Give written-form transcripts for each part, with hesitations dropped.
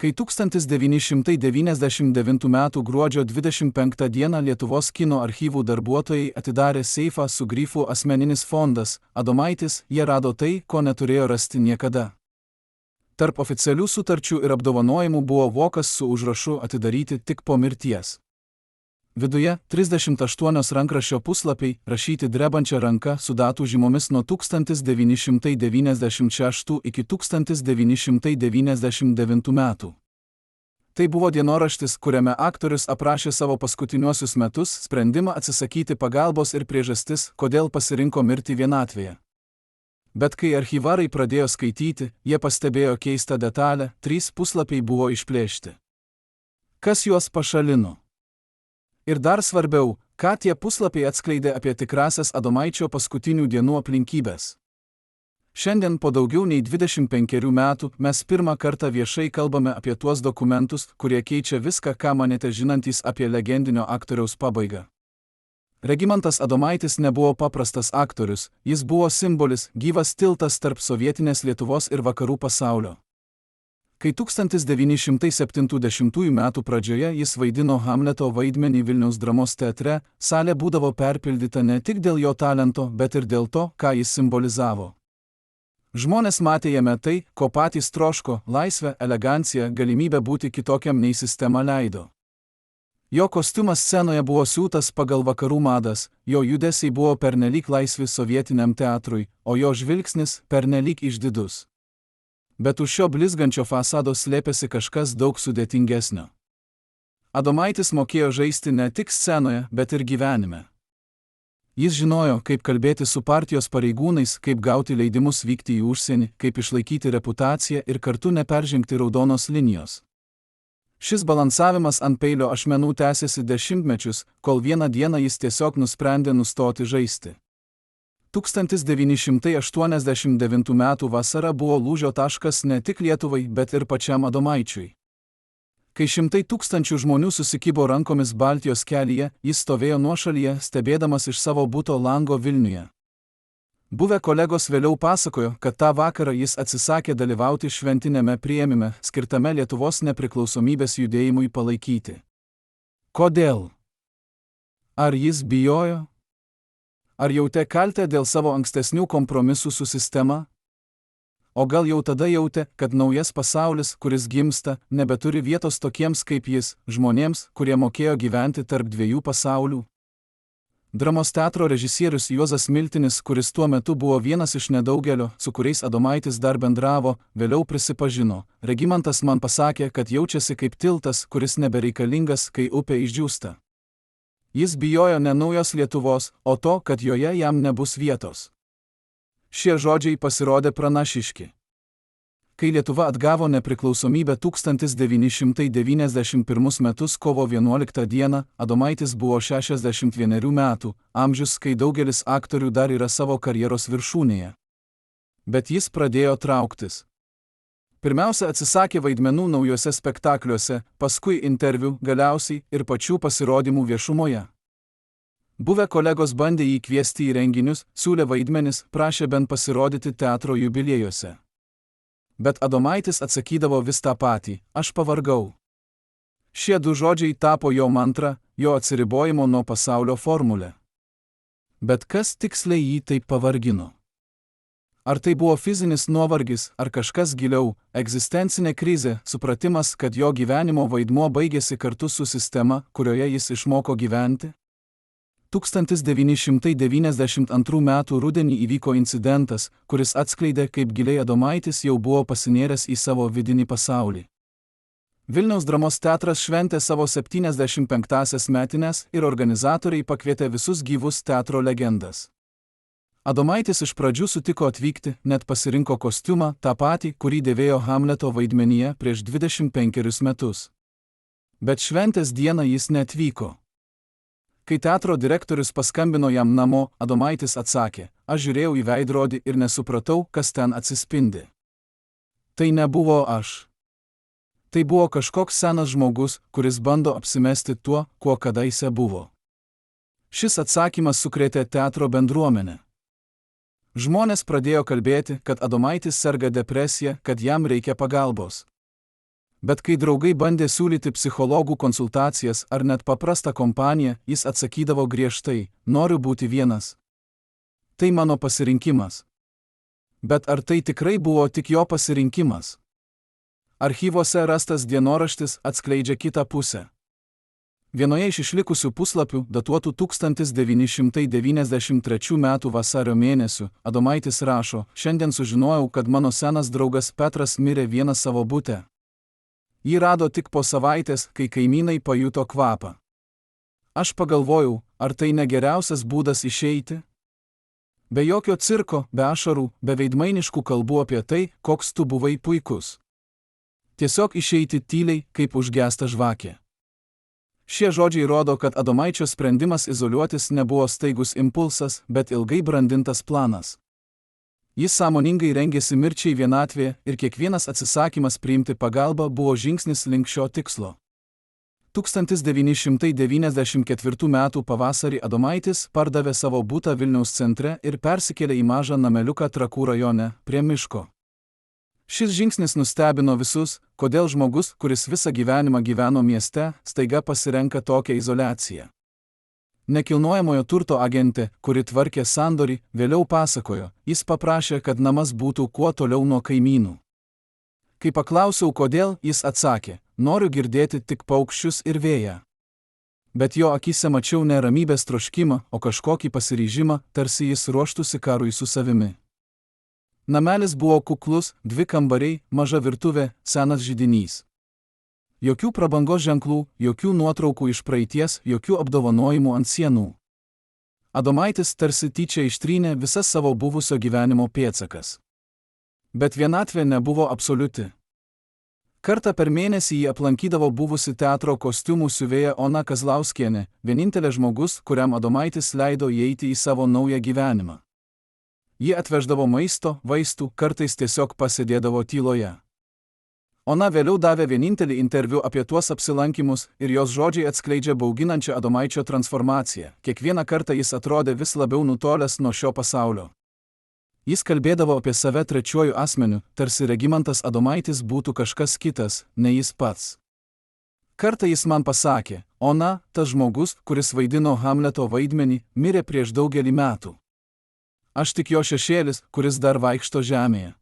Kai 1999 m. gruodžio 25 d. Lietuvos kino archyvų darbuotojai atidarė seifą su grifu asmeninis fondas, Adomaitis, jie rado tai, ko neturėjo rasti niekada. Tarp oficialių sutarčių ir apdovanojimų buvo vokas su užrašu atidaryti tik po mirties. Viduje 38 rankraščio puslapiai, rašyti drebančia ranka su datų žymomis nuo 1996 iki 1999 metų. Tai buvo dienoraštis, kuriame aktorius aprašė savo paskutiniuosius metus, sprendimą atsisakyti pagalbos ir priežastis, kodėl pasirinko mirti vienatvėje. Bet kai archyvarai pradėjo skaityti, jie pastebėjo keistą detalę, 3 puslapiai buvo išplėšti. Kas juos pašalino? Ir dar svarbiau, ką tie puslapiai atskleidė apie tikrasias Adomaičio paskutinių dienų aplinkybės. Šiandien po daugiau nei 25 metų mes pirmą kartą viešai kalbame apie tuos dokumentus, kurie keičia viską, ką manėte žinantys apie legendinio aktoriaus pabaigą. Regimantas Adomaitis nebuvo paprastas aktorius, jis buvo simbolis, gyvas tiltas tarp sovietinės Lietuvos ir vakarų pasaulio. Kai 1970 m. pradžioje jis vaidino Hamleto vaidmenį Vilniaus dramos teatre, salė būdavo perpildyta ne tik dėl jo talento, bet ir dėl to, ką jis simbolizavo. Žmonės matė jame tai, ko patys troško – laisvę, eleganciją, galimybę būti kitokiam nei sistema leido. Jo kostiumas scenoje buvo siūtas pagal vakarų madas, jo judesiai buvo pernelyg laisvi sovietiniam teatrui, o jo žvilgsnis pernelyg išdidus. Bet už šio blizgančio fasado slėpėsi kažkas daug sudėtingesnio. Adomaitis mokėjo žaisti ne tik scenoje, bet ir gyvenime. Jis žinojo, kaip kalbėti su partijos pareigūnais, kaip gauti leidimus vykti į užsienį, kaip išlaikyti reputaciją ir kartu neperžengti raudonos linijos. Šis balansavimas ant peilio ašmenų tęsėsi dešimtmečius, kol vieną dieną jis tiesiog nusprendė nustoti žaisti. 1989 m. vasara buvo lūžio taškas ne tik Lietuvai, bet ir pačiam Adomaičiui. Kai šimtai tūkstančių žmonių susikibo rankomis Baltijos kelyje, jis stovėjo nuošalyje, stebėdamas iš savo buto lango Vilniuje. Buvę kolegos vėliau pasakojo, kad tą vakarą jis atsisakė dalyvauti šventinėme priėmime, skirtame Lietuvos nepriklausomybės judėjimui palaikyti. Kodėl? Ar jis bijojo? Ar jautė kaltę dėl savo ankstesnių kompromisų su sistema? O gal jau tada jautė, kad naujas pasaulis, kuris gimsta, nebeturi vietos tokiems kaip jis, žmonėms, kurie mokėjo gyventi tarp dviejų pasaulių? Dramos teatro režisierius Juozas Miltinis, kuris tuo metu buvo vienas iš nedaugelio, su kuriais Adomaitis dar bendravo, vėliau prisipažino: Regimantas man pasakė, kad jaučiasi kaip tiltas, kuris nebereikalingas, kai upė išdžiūsta. Jis bijojo ne naujos Lietuvos, o to, kad joje jam nebus vietos. Šie žodžiai pasirodė pranašiški. Kai Lietuva atgavo nepriklausomybę 1991 m. kovo 11 d., Adomaitis buvo 61 metų, amžius, kai daugelis aktorių dar yra savo karjeros viršūnėje. Bet jis pradėjo trauktis. Pirmiausia, atsisakė vaidmenų naujuose spektakliuose, paskui interviu, galiausiai ir pačių pasirodymų viešumoje. Buvę kolegos bandė jį kviesti į renginius, siūlė vaidmenis, prašė bent pasirodyti teatro jubiliejuose. Bet Adomaitis atsakydavo vis tą patį: aš pavargau. Šie du žodžiai tapo jo mantra, jo atsiribojimo nuo pasaulio formulė. Bet kas tiksliai jį taip pavargino? Ar tai buvo fizinis nuovargis, ar kažkas giliau, egzistencinė krizė, supratimas, kad jo gyvenimo vaidmuo baigėsi kartu su sistema, kurioje jis išmoko gyventi? 1992 m. rudenį įvyko incidentas, kuris atskleidė, kaip giliai Adomaitis jau buvo pasinėręs į savo vidinį pasaulį. Vilniaus dramos teatras šventė savo 75-asias metines ir organizatoriai pakvietė visus gyvus teatro legendas. Adomaitis iš pradžių sutiko atvykti, net pasirinko kostiumą, tą patį, kurį dėvėjo Hamleto vaidmenyje prieš 25 metus. Bet šventės dieną jis neatvyko. Kai teatro direktorius paskambino jam namo, Adomaitis atsakė: aš žiūrėjau į veidrodį ir nesupratau, kas ten atsispindi. Tai nebuvo aš. Tai buvo kažkoks senas žmogus, kuris bando apsimesti tuo, kuo kadaise buvo. Šis atsakymas sukrėtė teatro bendruomenę. Žmonės pradėjo kalbėti, kad Adomaitis serga depresija, kad jam reikia pagalbos. Bet kai draugai bandė siūlyti psichologų konsultacijas ar net paprastą kompaniją, jis atsakydavo griežtai: noriu būti vienas. Tai mano pasirinkimas. Bet ar tai tikrai buvo tik jo pasirinkimas? Archyvuose rastas dienoraštis atskleidžia kitą pusę. Vienoje iš išlikusių puslapių, datuotų 1993 m. vasario mėnesių, Adomaitis rašo: šiandien sužinojau, kad mano senas draugas Petras mirė vienas savo bute. Jį rado tik po savaitės, kai kaimynai pajuto kvapą. Aš pagalvojau, ar tai ne geriausias būdas išeiti? Be jokio cirko, be ašarų, be veidmainiškų kalbų apie tai, koks tu buvai puikus. Tiesiog išeiti tyliai, kaip užgesta žvakė. Šie žodžiai rodo, kad Adomaičio sprendimas izoliuotis nebuvo staigus impulsas, bet ilgai brandintas planas. Jis sąmoningai rengėsi mirčiai vienatvėje ir kiekvienas atsisakymas priimti pagalbą buvo žingsnis link šio tikslo. 1994 m. pavasarį Adomaitis pardavė savo butą Vilniaus centre ir persikėlė į mažą nameliuką Trakų rajone, prie miško. Šis žingsnis nustebino visus, kodėl žmogus, kuris visą gyvenimą gyveno mieste, staiga pasirenka tokią izoliaciją. Nekilnojamojo turto agentė, kuri tvarkė sandorį, vėliau pasakojo: jis paprašė, kad namas būtų kuo toliau nuo kaimynų. Kai paklausiau kodėl, jis atsakė: noriu girdėti tik paukščius ir vėją. Bet jo akyse mačiau ne ramybės troškimą, o kažkokį pasiryžimą, tarsi jis ruoštųsi karui su savimi. Namelis buvo kuklus, 2 kambariai, maža virtuvė, senas židinys. Jokių prabangos ženklų, jokių nuotraukų iš praeities, jokių apdovanojimų ant sienų. Adomaitis tarsi tyčia ištrynė visas savo buvusio gyvenimo pėdsakas. Bet vienatvė nebuvo absoliuti. Kartą per mėnesį jį aplankydavo buvusi teatro kostiumų siuvėja Ona Kazlauskienė, vienintelė žmogus, kuriam Adomaitis leido įeiti į savo naują gyvenimą. Ji atveždavo maisto, vaistų, kartais tiesiog pasėdėdavo tyloje. Ona vėliau davė vienintelį interviu apie tuos apsilankymus ir jos žodžiai atskleidžia bauginančią Adomaičio transformaciją. Kiekvieną kartą jis atrodė vis labiau nutolęs nuo šio pasaulio. Jis kalbėdavo apie save trečiuoju asmeniu, tarsi Regimantas Adomaitis būtų kažkas kitas, ne jis pats. Kartą jis man pasakė: Ona, tas žmogus, kuris vaidino Hamleto vaidmenį, mirė prieš daugelį metų. Aš tik jo šešėlis, kuris dar vaikšto žemėje.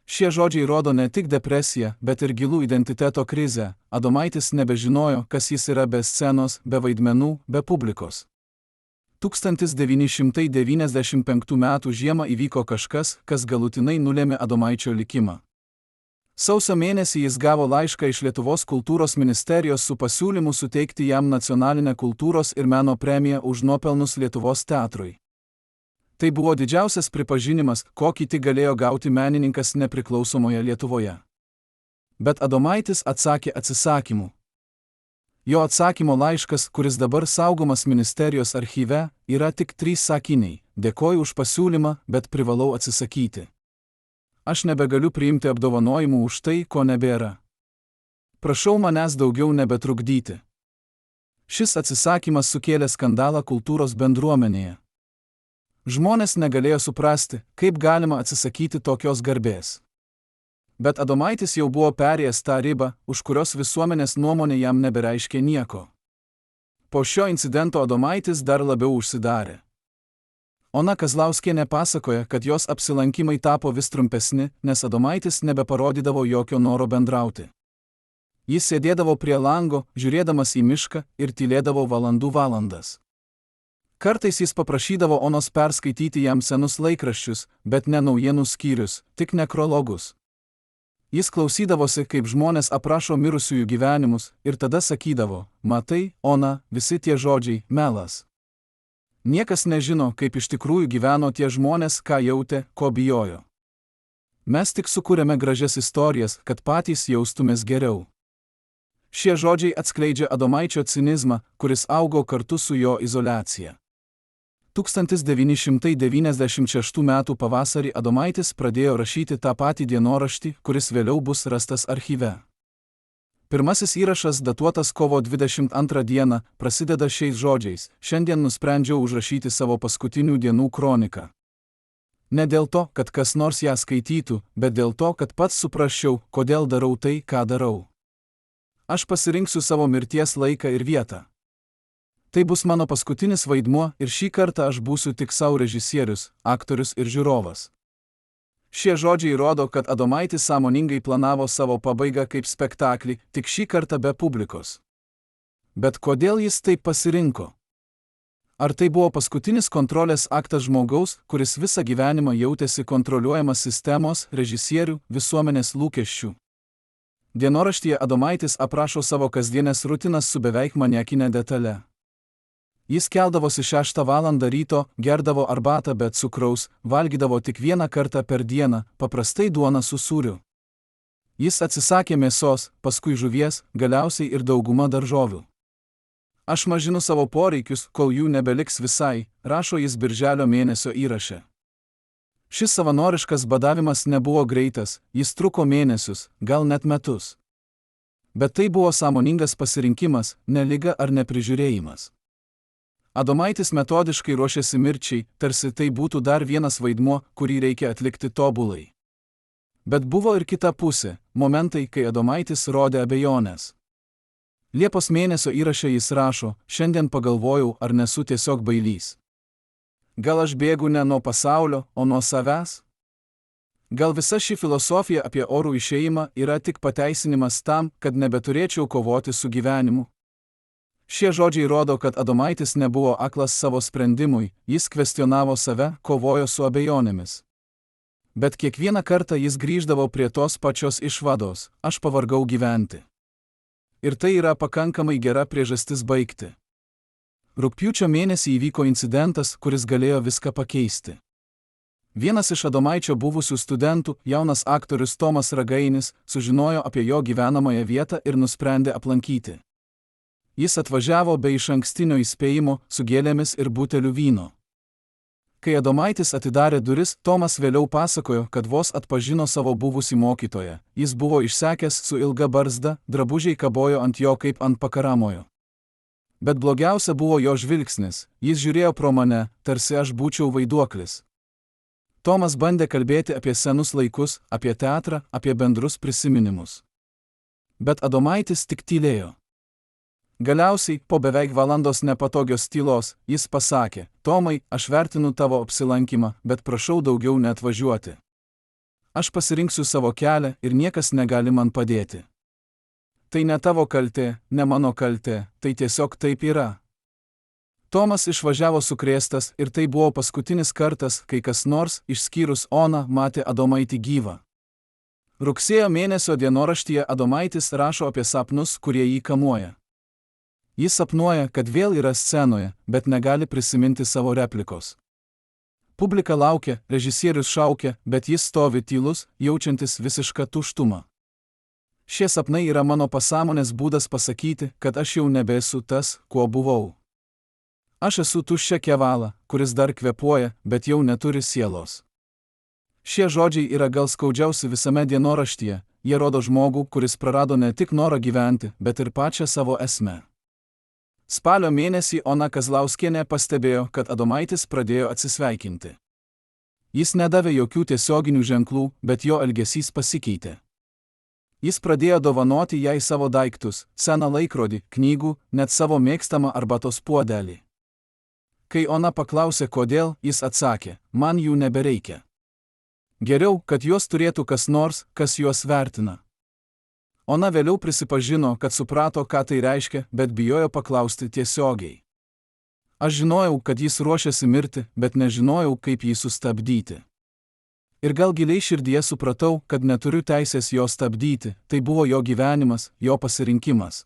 Šie žodžiai rodo ne tik depresiją, bet ir gilų identiteto krizę. Adomaitis nebežinojo, kas jis yra be scenos, be vaidmenų, be publikos. 1995 m. žiemą įvyko kažkas, kas galutinai nulėmė Adomaičio likimą. Sausio mėnesį jis gavo laišką iš Lietuvos kultūros ministerijos su pasiūlymu suteikti jam nacionalinę kultūros ir meno premiją už nuopelnus Lietuvos teatrui. Tai buvo didžiausias pripažinimas, kokį tik galėjo gauti menininkas nepriklausomoje Lietuvoje. Bet Adomaitis atsakė atsisakymu. Jo atsakymo laiškas, kuris dabar saugomas ministerijos archyve, yra tik 3 sakiniai: dėkoju už pasiūlymą, bet privalau atsisakyti. Aš nebegaliu priimti apdovanojimų už tai, ko nebėra. Prašau manęs daugiau nebetrukdyti. Šis atsisakymas sukėlė skandalą kultūros bendruomenėje. Žmonės negalėjo suprasti, kaip galima atsisakyti tokios garbės. Bet Adomaitis jau buvo perėjęs tą ribą, už kurios visuomenės nuomonė jam nebereiškė nieko. Po šio incidento Adomaitis dar labiau užsidarė. Ona Kazlauskienė pasakoja, kad jos apsilankimai tapo vis trumpesni, nes Adomaitis nebeparodydavo jokio noro bendrauti. Jis sėdėdavo prie lango, žiūrėdamas į mišką ir tylėdavo valandų valandas. Kartais jis paprašydavo Onos perskaityti jam senus laikraščius, bet ne naujienų skyrius, tik nekrologus. Jis klausydavosi, kaip žmonės aprašo mirusiųjų gyvenimus, ir tada sakydavo: matai, Ona, visi tie žodžiai – melas. Niekas nežino, kaip iš tikrųjų gyveno tie žmonės, ką jautė, ko bijojo. Mes tik sukūrėme gražias istorijas, kad patys jaustumės geriau. Šie žodžiai atskleidžia Adomaičio cinizmą, kuris augo kartu su jo izoliacija. 1996 m. pavasarį Adomaitis pradėjo rašyti tą patį dienoraštį, kuris vėliau bus rastas archyve. Pirmasis įrašas, datuotas kovo 22 dieną, prasideda šiais žodžiais: šiandien nusprendžiau užrašyti savo paskutinių dienų kroniką. Ne dėl to, kad kas nors ją skaitytų, bet dėl to, kad pats suprasčiau, kodėl darau tai, ką darau. Aš pasirinksiu savo mirties laiką ir vietą. Tai bus mano paskutinis vaidmuo ir šį kartą aš būsiu tik savo režisierius, aktorius ir žiūrovas. Šie žodžiai rodo, kad Adomaitis sąmoningai planavo savo pabaigą kaip spektaklį, tik šį kartą be publikos. Bet kodėl jis taip pasirinko? Ar tai buvo paskutinis kontrolės aktas žmogaus, kuris visą gyvenimą jautėsi kontroliuojamas sistemos, režisierių, visuomenės lūkesčių? Dienoraštyje Adomaitis aprašo savo kasdienės rutinas su beveik maniakinė detale. Jis keldavosi 6 valandą ryto, gerdavo arbatą be cukraus, valgydavo tik 1 kartą per dieną, paprastai duoną su sūriu. Jis atsisakė mėsos, paskui žuvies, galiausiai ir dauguma daržovių. Aš mažinu savo poreikius, kol jų nebeliks visai, rašo jis birželio mėnesio įraše. Šis savanoriškas badavimas nebuvo greitas, jis truko mėnesius, gal net metus. Bet tai buvo sąmoningas pasirinkimas, ne liga ar neprižiūrėjimas. Adomaitis metodiškai ruošėsi mirčiai, tarsi tai būtų dar vienas vaidmuo, kurį reikia atlikti tobulai. Bet buvo ir kita pusė, momentai, kai Adomaitis rodė abejonės. Liepos mėnesio įraše jis rašo, šiandien pagalvojau, ar nesu tiesiog bailys. Gal aš bėgu ne nuo pasaulio, o nuo savęs? Gal visa ši filosofija apie orų išėjimą yra tik pateisinimas tam, kad nebeturėčiau kovoti su gyvenimu? Šie žodžiai rodo, kad Adomaitis nebuvo aklas savo sprendimui, jis kvestionavo save, kovojo su abejonėmis. Bet kiekvieną kartą jis grįždavo prie tos pačios išvados, aš pavargau gyventi. Ir tai yra pakankamai gera priežastis baigti. Rugpjūčio mėnesį įvyko incidentas, kuris galėjo viską pakeisti. Vienas iš Adomaičio buvusių studentų, jaunas aktorius Tomas Ragainis, sužinojo apie jo gyvenamąją vietą ir nusprendė aplankyti. Jis atvažiavo be išankstinio įspėjimo, su gėlėmis ir buteliu vyno. Kai Adomaitis atidarė duris, Tomas vėliau pasakojo, kad vos atpažino savo buvusį mokytoją. Jis buvo išsekęs su ilga barzda, drabužiai kabojo ant jo kaip ant pakaramojo. Bet blogiausia buvo jo žvilgsnis, jis žiūrėjo pro mane, tarsi aš būčiau vaiduoklis. Tomas bandė kalbėti apie senus laikus, apie teatrą, apie bendrus prisiminimus. Bet Adomaitis tik tylėjo. Galiausiai, po beveik valandos nepatogios tylos, jis pasakė, Tomai, aš vertinu tavo apsilankymą, bet prašau daugiau neatvažiuoti. Aš pasirinksiu savo kelią ir niekas negali man padėti. Tai ne tavo kaltė, ne mano kaltė, tai tiesiog taip yra. Tomas išvažiavo sukrėstas ir tai buvo paskutinis kartas, kai kas nors, išskyrus Oną, matė Adomaitį gyvą. Rugsėjo mėnesio dienoraštyje Adomaitis rašo apie sapnus, kurie jį kamuoja. Jis sapnuoja, kad vėl yra scenoje, bet negali prisiminti savo replikos. Publika laukia, režisierius šaukia, bet jis stovi tylus, jaučiantis visišką tuštumą. Šie sapnai yra mano pasąmonės būdas pasakyti, kad aš jau nebesu tas, kuo buvau. Aš esu tuščia kevala, kuris dar kvėpuoja, bet jau neturi sielos. Šie žodžiai yra gal skaudžiausi visame dienoraštyje, jie rodo žmogų, kuris prarado ne tik norą gyventi, bet ir pačią savo esmę. Spalio mėnesį Ona Kazlauskienė pastebėjo, kad Adomaitis pradėjo atsisveikinti. Jis nedavė jokių tiesioginių ženklų, bet jo elgesys pasikeitė. Jis pradėjo dovanoti jai savo daiktus, seną laikrodį, knygų, net savo mėgstamą arbatos puodelį. Kai Ona paklausė kodėl, jis atsakė, man jų nebereikia. Geriau, kad juos turėtų kas nors, kas juos vertina. Ona vėliau prisipažino, kad suprato, ką tai reiškia, bet bijojo paklausti tiesiogiai. Aš žinojau, kad jis ruošiasi mirti, bet nežinojau, kaip jį sustabdyti. Ir gal giliai širdyje supratau, kad neturiu teisės jo stabdyti, tai buvo jo gyvenimas, jo pasirinkimas.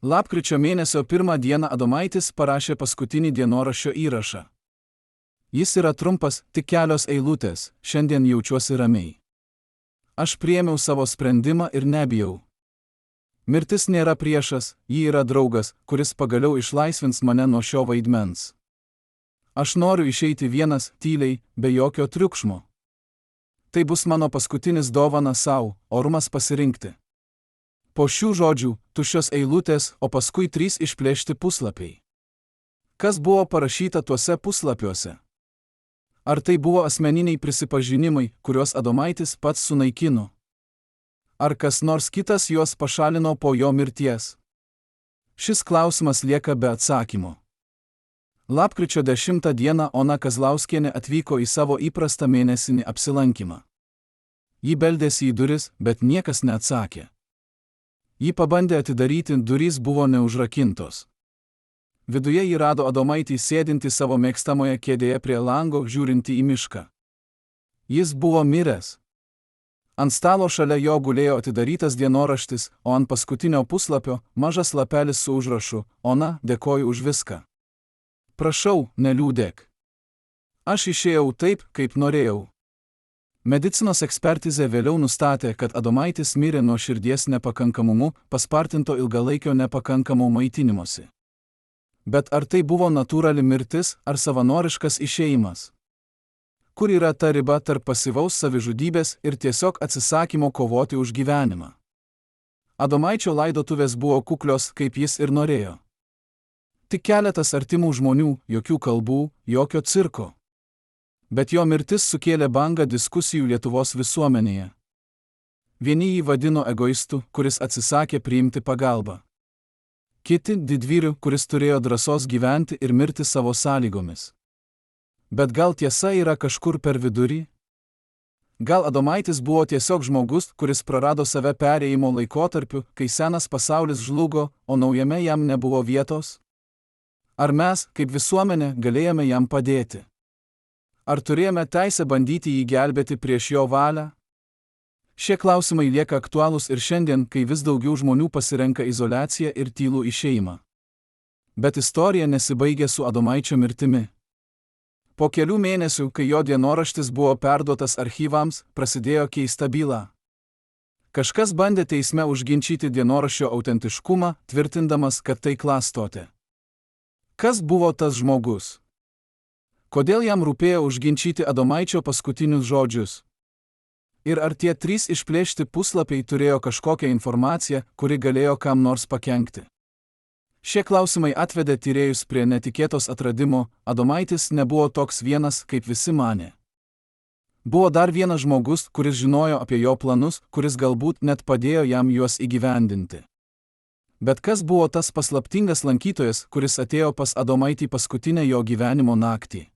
Lapkričio mėnesio 1 dieną Adomaitis parašė paskutinį dienoraščio įrašą. Jis yra trumpas, tik kelios eilutės, šiandien jaučiuosi ramiai. Aš priėmiau savo sprendimą ir nebijau. Mirtis nėra priešas, ji yra draugas, kuris pagaliau išlaisvins mane nuo šio vaidmens. Aš noriu išeiti vienas, tyliai, be jokio triukšmo. Tai bus mano paskutinis dovana sau, orumas pasirinkti. Po šių žodžių, tuščios eilutės, o paskui 3 išplėšti puslapiai. Kas buvo parašyta tuose puslapiuose? Ar tai buvo asmeniniai prisipažinimai, kuriuos Adomaitis pats sunaikino? Ar kas nors kitas juos pašalino po jo mirties? Šis klausimas lieka be atsakymo. Lapkričio 10 dieną Ona Kazlauskienė atvyko į savo įprastą mėnesinį apsilankymą. Ji beldėsi į duris, bet niekas neatsakė. Ji pabandė atidaryti, durys buvo neužrakintos. Viduje ji rado Adomaitį sėdintį savo mėgstamoje kėdėje prie lango, žiūrintį į mišką. Jis buvo miręs. Ant stalo šalia jo gulėjo atidarytas dienoraštis, o ant paskutinio puslapio mažas lapelis su užrašu: Ona, dėkoju už viską. Prašau, neliūdėk. Aš išėjau taip, kaip norėjau. Medicinos ekspertizė vėliau nustatė, kad Adomaitis mirė nuo širdies nepakankamumu, paspartinto ilgalaikio nepakankamo maitinimosi. Bet ar tai buvo natūrali mirtis ar savanoriškas išėjimas? Kur yra ta riba tarp pasyvaus savižudybės ir tiesiog atsisakymo kovoti už gyvenimą? Adomaičio laidotuvės buvo kuklios, kaip jis ir norėjo. Tik keletas artimų žmonių, jokių kalbų, jokio cirko. Bet jo mirtis sukėlė bangą diskusijų Lietuvos visuomenėje. Vieni jį vadino egoistu, kuris atsisakė priimti pagalbą. Kiti didvyriu, kuris turėjo drąsos gyventi ir mirti savo sąlygomis. Bet gal tiesa yra kažkur per vidurį? Gal Adomaitis buvo tiesiog žmogus, kuris prarado save perėjimo laikotarpiu, kai senas pasaulis žlugo, o naujame jam nebuvo vietos? Ar mes, kaip visuomenė, galėjome jam padėti? Ar turėjome teisę bandyti jį gelbėti prieš jo valią? Šie klausimai lieka aktualūs ir šiandien, kai vis daugiau žmonių pasirenka izoliaciją ir tylų išėjimą. Bet istorija nesibaigė su Adomaičio mirtimi. Po kelių mėnesių, kai jo dienoraštis buvo perduotas archyvams, prasidėjo keista byla. Kažkas bandė teisme užginčyti dienoraščio autentiškumą, tvirtindamas, kad tai klastotė. Kas buvo tas žmogus? Kodėl jam rūpėjo užginčyti Adomaičio paskutinius žodžius? Ir ar tie 3 išplėšti puslapiai turėjo kažkokią informaciją, kuri galėjo kam nors pakenkti? Šie klausimai atvedė tyrėjus prie netikėtos atradimo: Adomaitis nebuvo toks vienas, kaip visi manė. Buvo dar vienas žmogus, kuris žinojo apie jo planus, kuris galbūt net padėjo jam juos įgyvendinti. Bet kas buvo tas paslaptingas lankytojas, kuris atėjo pas Adomaitį paskutinę jo gyvenimo naktį?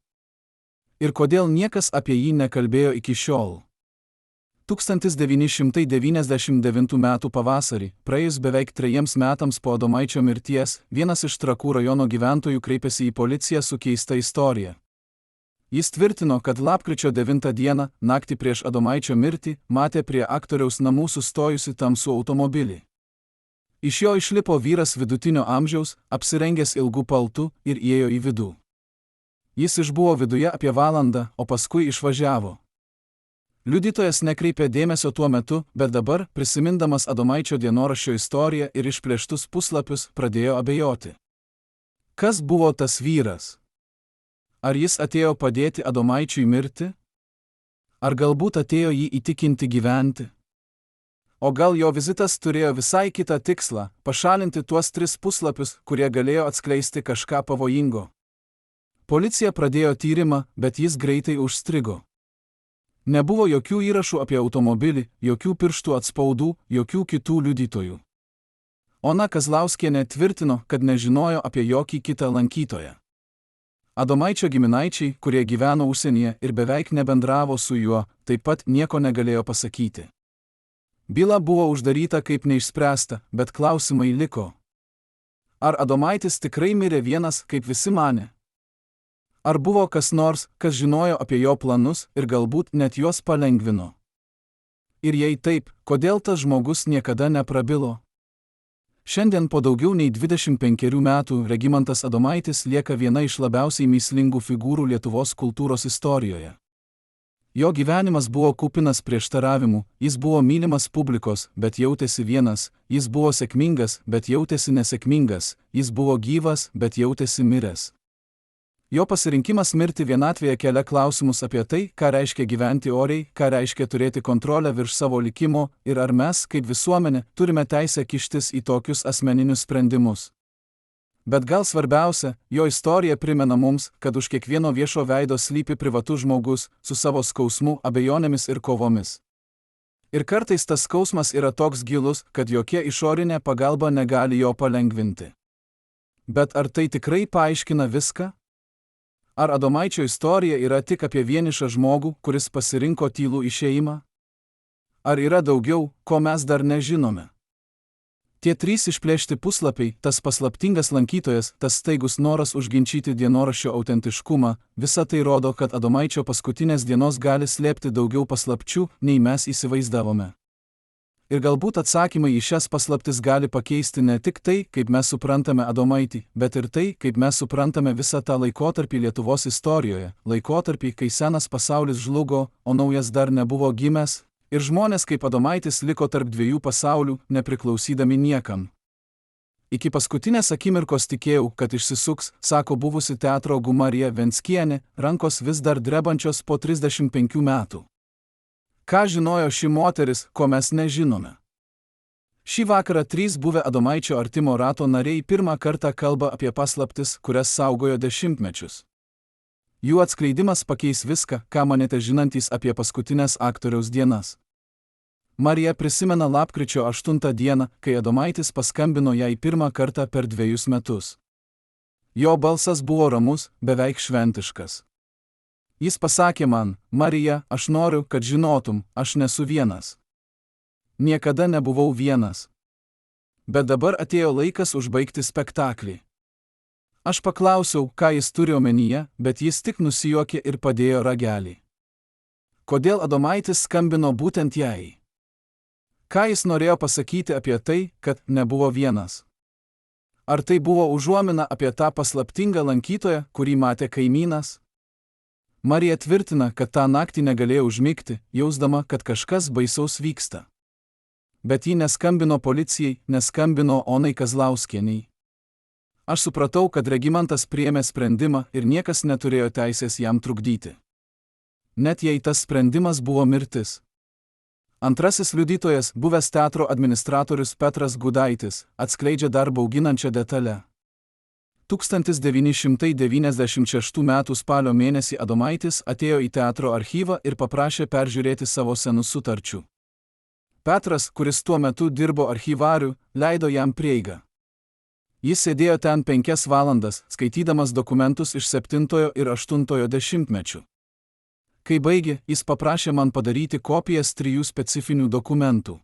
Ir kodėl niekas apie jį nekalbėjo iki šiol? 1999 m. pavasarį, praėjus beveik 3 metams po Adomaičio mirties, vienas iš Trakų rajono gyventojų kreipėsi į policiją su keista istorija. Jis tvirtino, kad lapkričio 9 dieną, naktį prieš Adomaičio mirtį, matė prie aktoriaus namų sustojusi tamsų automobilį. Iš jo išlipo vyras vidutinio amžiaus, apsirengęs ilgu paltu, ir įėjo į vidų. Jis išbuvo viduje apie valandą, o paskui išvažiavo. Liudytojas nekreipė dėmesio tuo metu, bet dabar, prisimindamas Adomaičio dienoraščio istoriją ir išplėštus puslapius, pradėjo abejoti. Kas buvo tas vyras? Ar jis atėjo padėti Adomaičiui mirti? Ar galbūt atėjo jį įtikinti gyventi? O gal jo vizitas turėjo visai kitą tikslą – pašalinti tuos 3 puslapius, kurie galėjo atskleisti kažką pavojingo? Policija pradėjo tyrimą, bet jis greitai užstrigo. Nebuvo jokių įrašų apie automobilį, jokių pirštų atspaudų, jokių kitų liudytojų. Ona Kazlauskienė tvirtino, kad nežinojo apie jokį kitą lankytoją. Adomaičio giminaičiai, kurie gyveno užsienyje ir beveik nebendravo su juo, taip pat nieko negalėjo pasakyti. Byla buvo uždaryta kaip neišspręsta, bet klausimai liko. Ar Adomaitis tikrai mirė vienas, kaip visi manė? Ar buvo kas nors, kas žinojo apie jo planus ir galbūt net juos palengvino? Ir jei taip, kodėl tas žmogus niekada neprabilo? Šiandien po daugiau nei 25 metų Regimantas Adomaitis lieka viena iš labiausiai mįslingų figūrų Lietuvos kultūros istorijoje. Jo gyvenimas buvo kupinas prieštaravimų, jis buvo mylimas publikos, bet jautėsi vienas, jis buvo sėkmingas, bet jautėsi nesėkmingas, jis buvo gyvas, bet jautėsi miręs. Jo pasirinkimas mirti vienatvėje kelia klausimus apie tai, ką reiškia gyventi oriai, ką reiškia turėti kontrolę virš savo likimo ir ar mes, kaip visuomenė, turime teisę kištis į tokius asmeninius sprendimus. Bet gal svarbiausia, jo istorija primena mums, kad už kiekvieno viešo veido slypi privatus žmogus su savo skausmu, abejonėmis ir kovomis. Ir kartais tas skausmas yra toks gilus, kad jokia išorinė pagalba negali jo palengvinti. Bet ar tai tikrai paaiškina viską? Ar Adomaičio istorija yra tik apie vienišą žmogų, kuris pasirinko tylų išėjimą? Ar yra daugiau, ko mes dar nežinome? Tie 3 išplėšti puslapiai, tas paslaptingas lankytojas, tas staigus noras užginčyti dienoraščio autentiškumą, visa tai rodo, kad Adomaičio paskutinės dienos gali slėpti daugiau paslapčių, nei mes įsivaizdavome. Ir galbūt atsakymai į šias paslaptis gali pakeisti ne tik tai, kaip mes suprantame Adomaitį, bet ir tai, kaip mes suprantame visą tą laikotarpį Lietuvos istorijoje, laikotarpį, kai senas pasaulis žlugo, o naujas dar nebuvo gimęs, ir žmonės kaip Adomaitis liko tarp 2 pasaulių, nepriklausydami niekam. Iki paskutinės akimirkos tikėjau, kad išsisuks, sako buvusi teatro Marija Venckienė, rankos vis dar drebančios po 35 metų. Ką žinojo ši moteris, ko mes nežinome? Šį vakarą 3 buvę Adomaičio artimo rato nariai pirmą kartą kalba apie paslaptis, kurias saugojo dešimtmečius. Jų atskleidimas pakeis viską, ką manėte žinantys apie paskutinės aktoriaus dienas. Marija prisimena lapkričio 8 dieną, kai Adomaitis paskambino jai pirmą kartą per 2 metus. Jo balsas buvo ramus, beveik šventiškas. Jis pasakė man: Marija, aš noriu, kad žinotum, aš nesu vienas. Niekada nebuvau vienas. Bet dabar atėjo laikas užbaigti spektaklį. Aš paklausiau, ką jis turi omenyje, bet jis tik nusijuokė ir padėjo ragelį. Kodėl Adomaitis skambino būtent jai? Ką jis norėjo pasakyti apie tai, kad nebuvo vienas? Ar tai buvo užuomina apie tą paslaptingą lankytoją, kurį matė kaimynas? Marija tvirtina, kad tą naktį negalėjo užmigti, jausdama, kad kažkas baisaus vyksta. Bet ji neskambino policijai, neskambino Onai Kazlauskienei. Aš supratau, kad Regimantas priėmė sprendimą ir niekas neturėjo teisės jam trukdyti. Net jei tas sprendimas buvo mirtis. Antrasis liudytojas, buvęs teatro administratorius Petras Gudaitis, atskleidžia dar bauginančią detalę. 1996 m. spalio mėnesį Adomaitis atėjo į teatro archyvą ir paprašė peržiūrėti savo senus sutarčių. Petras, kuris tuo metu dirbo archyvariu, leido jam prieigą. Jis sėdėjo ten 5 valandas, skaitydamas dokumentus iš 7 ir 8 dešimtmečių. Kai baigė, jis paprašė man padaryti kopijas 3 specifinių dokumentų.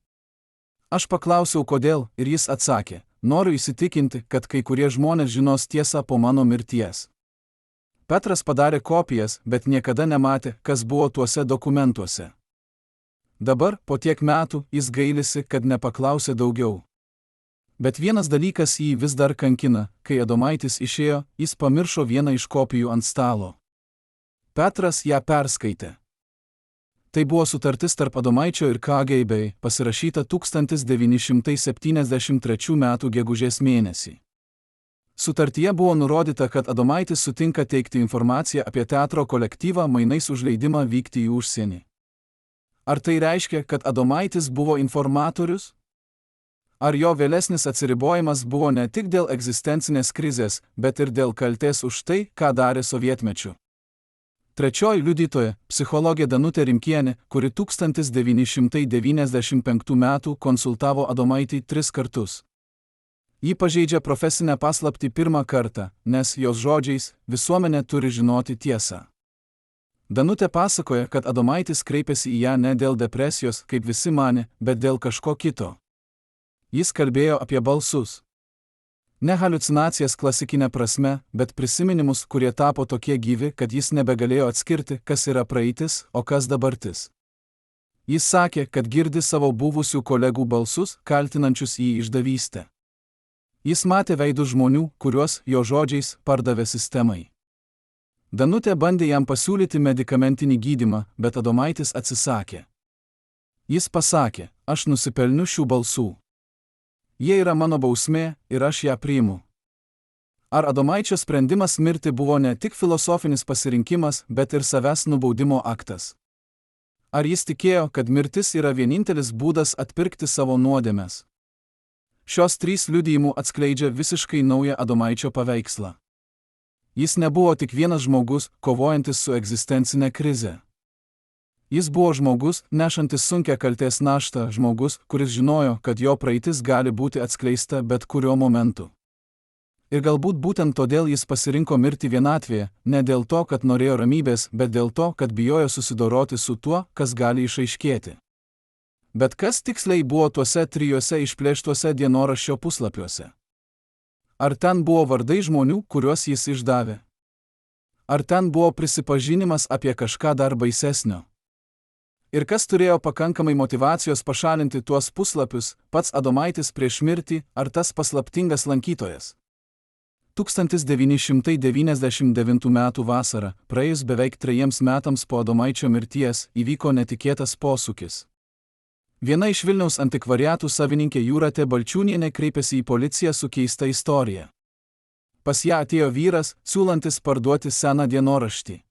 Aš paklausiau kodėl, ir jis atsakė: noriu įsitikinti, kad kai kurie žmonės žinos tiesą po mano mirties. Petras padarė kopijas, bet niekada nematė, kas buvo tuose dokumentuose. Dabar, po tiek metų, jis gailisi, kad nepaklausė daugiau. Bet vienas dalykas jį vis dar kankina: kai Adomaitis išėjo, jis pamiršo vieną iš kopijų ant stalo. Petras ją perskaitė. Tai buvo sutartis tarp Adomaičio ir KGB, pasirašyta 1973 m. gegužės mėnesį. Sutartyje buvo nurodyta, kad Adomaitis sutinka teikti informaciją apie teatro kolektyvą mainais už leidimą vykti į užsienį. Ar tai reiškia, kad Adomaitis buvo informatorius? Ar jo vėlesnis atsiribojimas buvo ne tik dėl egzistencinės krizės, bet ir dėl kaltės už tai, ką darė sovietmečiu? Trečioji liudytoja, psichologė Danutė Rimkienė, kuri 1995 m. konsultavo Adomaitį 3 kartus. Ji pažeidžia profesinę paslaptį pirmą kartą, nes, jos žodžiais, visuomenė turi žinoti tiesą. Danutė pasakoja, kad Adomaitis kreipėsi į ją ne dėl depresijos, kaip visi manė, bet dėl kažko kito. Jis kalbėjo apie balsus. Ne haliucinacijas klasikinė prasme, bet prisiminimus, kurie tapo tokie gyvi, kad jis nebegalėjo atskirti, kas yra praeitis, o kas dabartis. Jis sakė, kad girdi savo buvusių kolegų balsus, kaltinančius jį išdavystę. Jis matė veidų žmonių, kuriuos, jo žodžiais, pardavė sistemai. Danutė bandė jam pasiūlyti medikamentinį gydymą, bet Adomaitis atsisakė. Jis pasakė: aš nusipelniu šių balsų. Jie yra mano bausmė ir aš ją priimu. Ar Adomaičio sprendimas mirti buvo ne tik filosofinis pasirinkimas, bet ir savęs nubaudimo aktas? Ar jis tikėjo, kad mirtis yra vienintelis būdas atpirkti savo nuodėmes? Šios 3 liudijimų atskleidžia visiškai naują Adomaičio paveikslą. Jis nebuvo tik vienas žmogus, kovojantis su egzistencinė krize. Jis buvo žmogus, nešantis sunkią kaltės naštą, žmogus, kuris žinojo, kad jo praeitis gali būti atskleista bet kuriuo momentu. Ir galbūt būtent todėl jis pasirinko mirti vienatvėje, ne dėl to, kad norėjo ramybės, bet dėl to, kad bijojo susidoroti su tuo, kas gali išaiškėti. Bet kas tiksliai buvo tuose 3 išplėštuose dienoraščio puslapiuose? Ar ten buvo vardai žmonių, kuriuos jis išdavė? Ar ten buvo prisipažinimas apie kažką dar baisesnio? Ir kas turėjo pakankamai motyvacijos pašalinti tuos puslapius, pats Adomaitis prieš mirtį, ar tas paslaptingas lankytojas? 1999 m. vasarą, praėjus beveik 3 metams po Adomaičio mirties, įvyko netikėtas posūkis. Viena iš Vilniaus antikvariatų savininkė Jūratė Balčiūnienė kreipėsi į policiją su keista istorija. Pas ją atėjo vyras, siūlantis parduoti seną dienoraštį.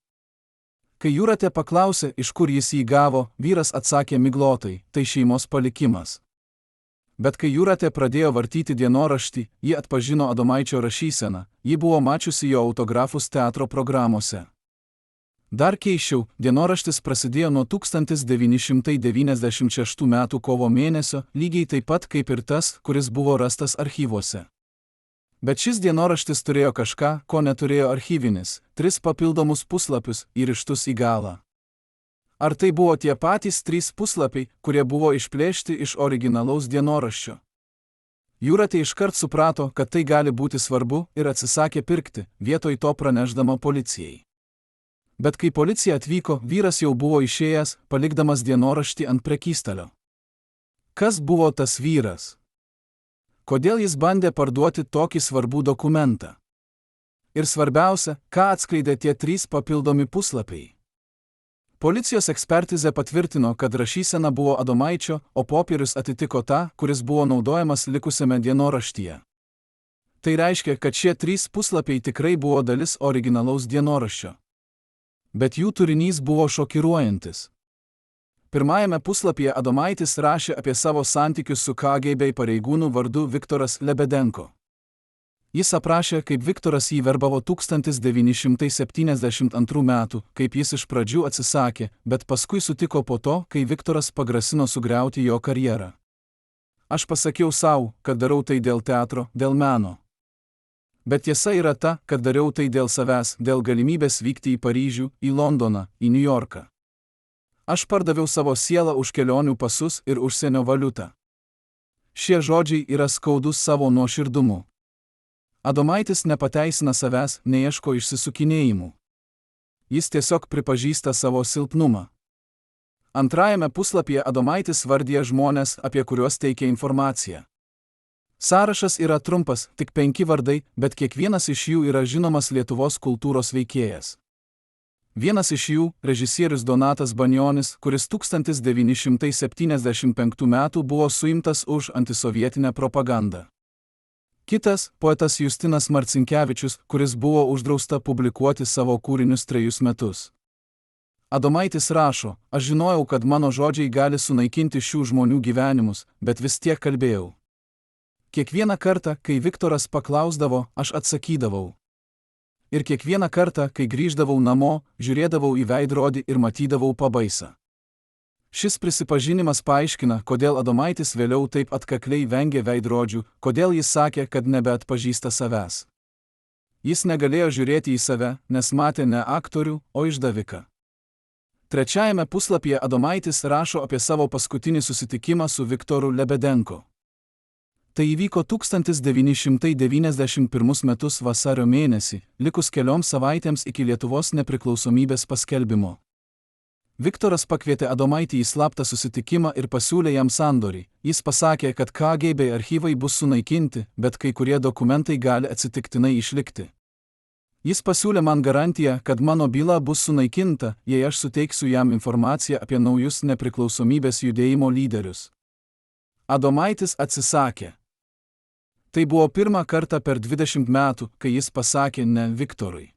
Kai Jūratė paklausė, iš kur jis jį gavo, vyras atsakė miglotai, tai šeimos palikimas. Bet kai Jūratė pradėjo vartyti dienoraštį, ji atpažino Adomaičio rašyseną, ji buvo mačiusi jo autografus teatro programuose. Dar keisčiau, dienoraštis prasidėjo nuo 1996 m. kovo mėnesio, lygiai taip pat kaip ir tas, kuris buvo rastas archyvuose. Bet šis dienoraštis turėjo kažką, ko neturėjo archyvinis – 3 papildomus puslapius, įrištus į galą. Ar tai buvo tie patys 3 puslapiai, kurie buvo išplėšti iš originalaus dienoraščio? Jūratė iškart suprato, kad tai gali būti svarbu ir atsisakė pirkti, vietoj to pranešdama policijai. Bet kai policija atvyko, vyras jau buvo išėjęs, palikdamas dienoraštį ant prekystalio. Kas buvo tas vyras? Kodėl jis bandė parduoti tokį svarbų dokumentą? Ir svarbiausia, ką atskleidė tie 3 papildomi puslapiai? Policijos ekspertizė patvirtino, kad rašysena buvo Adomaičio, o popierius atitiko tą, kuris buvo naudojamas likusiame dienoraštyje. Tai reiškia, kad šie 3 puslapiai tikrai buvo dalis originalaus dienoraščio. Bet jų turinys buvo šokiruojantis. Pirmajame puslapyje Adomaitis rašė apie savo santykius su KGB pareigūnu vardu Viktoras Lebedenko. Jis aprašė, kaip Viktoras jį verbavo 1972 metų, kaip jis iš pradžių atsisakė, bet paskui sutiko po to, kai Viktoras pagrasino sugriauti jo karjerą. Aš pasakiau sau, kad darau tai dėl teatro, dėl meno. Bet tiesa yra ta, kad dariau tai dėl savęs, dėl galimybės vykti į Paryžių, į Londoną, į Niujorką. Aš pardaviau savo sielą už kelionių pasus ir užsienio valiutą. Šie žodžiai yra skaudus savo nuoširdumu. Adomaitis nepateisina savęs, neieško išsisukinėjimų. Jis tiesiog pripažįsta savo silpnumą. Antrajame puslapyje Adomaitis vardija žmones, apie kuriuos teikia informaciją. Sąrašas yra trumpas, tik 5 vardai, bet kiekvienas iš jų yra žinomas Lietuvos kultūros veikėjas. Vienas iš jų – režisierius Donatas Banionis, kuris 1975 metų buvo suimtas už antisovietinę propagandą. Kitas – poetas Justinas Marcinkevičius, kuris buvo uždrausta publikuoti savo kūrinius 3 metus. Adomaitis rašo, aš žinojau, kad mano žodžiai gali sunaikinti šių žmonių gyvenimus, bet vis tiek kalbėjau. Kiekvieną kartą, kai Viktoras paklausdavo, aš atsakydavau. Ir kiekvieną kartą, kai grįždavau namo, žiūrėdavau į veidrodį ir matydavau pabaisą. Šis prisipažinimas paaiškina, kodėl Adomaitis vėliau taip atkakliai vengė veidrodžių, kodėl jis sakė, kad nebeatpažįsta savęs. Jis negalėjo žiūrėti į save, nes matė ne aktorių, o išdaviką. Trečiajame puslapyje Adomaitis rašo apie savo paskutinį susitikimą su Viktoru Lebedenko. Tai įvyko 1991 metus vasario mėnesį, likus kelioms savaitėms iki Lietuvos nepriklausomybės paskelbimo. Viktoras pakvietė Adomaitį į slaptą susitikimą ir pasiūlė jam sandorį. Jis pasakė, kad KGB archyvai bus sunaikinti, bet kai kurie dokumentai gali atsitiktinai išlikti. Jis pasiūlė man garantiją, kad mano byla bus sunaikinta, jei aš suteiksiu jam informaciją apie naujus nepriklausomybės judėjimo lyderius. Adomaitis atsisakė. Tai buvo pirmą kartą per 20 metų, kai jis pasakė ne Viktorui.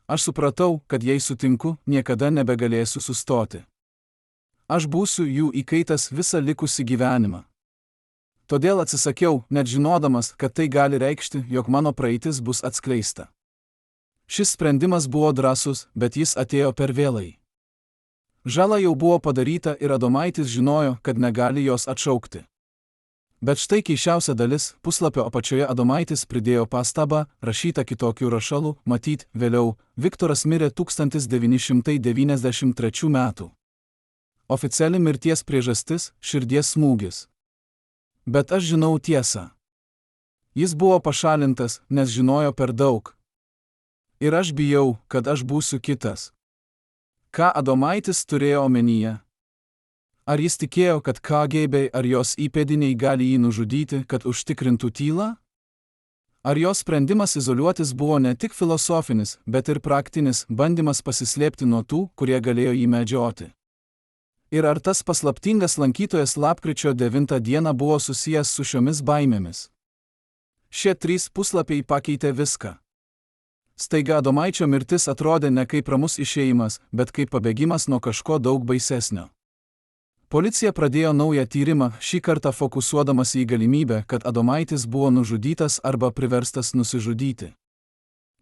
Aš supratau, kad jei sutinku, niekada nebegalėsiu sustoti. Aš būsiu jų įkaitas visą likusį gyvenimą. Todėl atsisakiau, net žinodamas, kad tai gali reikšti, jog mano praeitis bus atskleista. Šis sprendimas buvo drąsus, bet jis atėjo per vėlai. Žala jau buvo padaryta ir Adomaitis žinojo, kad negali jos atšaukti. Bet štai keisčiausia dalis, puslapio apačioje Adomaitis pridėjo pastabą, rašytą kitokiu rašalu, matyt, vėliau, Viktoras mirė 1993 metų. Oficiali mirties priežastis – širdies smūgis. Bet aš žinau tiesą. Jis buvo pašalintas, nes žinojo per daug. Ir aš bijau, kad aš būsiu kitas. Ką Adomaitis turėjo omenyje? Ar jis tikėjo, kad KGB ar jos įpėdiniai gali jį nužudyti, kad užtikrintų tylą? Ar jos sprendimas izoliuotis buvo ne tik filosofinis, bet ir praktinis bandymas pasislėpti nuo tų, kurie galėjo jį medžioti? Ir ar tas paslaptingas lankytojas lapkričio 9 dieną buvo susijęs su šiomis baimėmis? Šie 3 puslapiai pakeitė viską. Staiga Adomaičio mirtis atrodė ne kaip ramus išėjimas, bet kaip pabėgimas nuo kažko daug baisesnio. Policija pradėjo naują tyrimą, šį kartą fokusuodamas į galimybę, kad Adomaitis buvo nužudytas arba priverstas nusižudyti.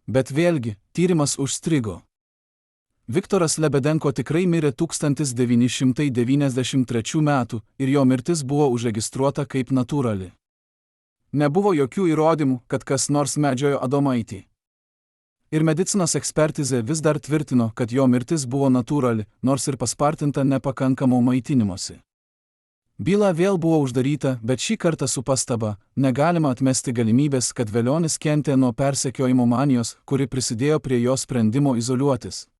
Bet vėlgi, tyrimas užstrigo. Viktoras Lebedenko tikrai mirė 1993 metų ir jo mirtis buvo užregistruota kaip natūrali. Nebuvo jokių įrodymų, kad kas nors medžiojo Adomaitį. Ir medicinos ekspertizė vis dar tvirtino, kad jo mirtis buvo natūrali, nors ir paspartinta nepakankamo maitinimosi. Byla vėl buvo uždaryta, bet šį kartą su pastaba, negalima atmesti galimybės, kad velionis kentė nuo persekiojimo manijos, kuri prisidėjo prie jo sprendimo izoliuotis.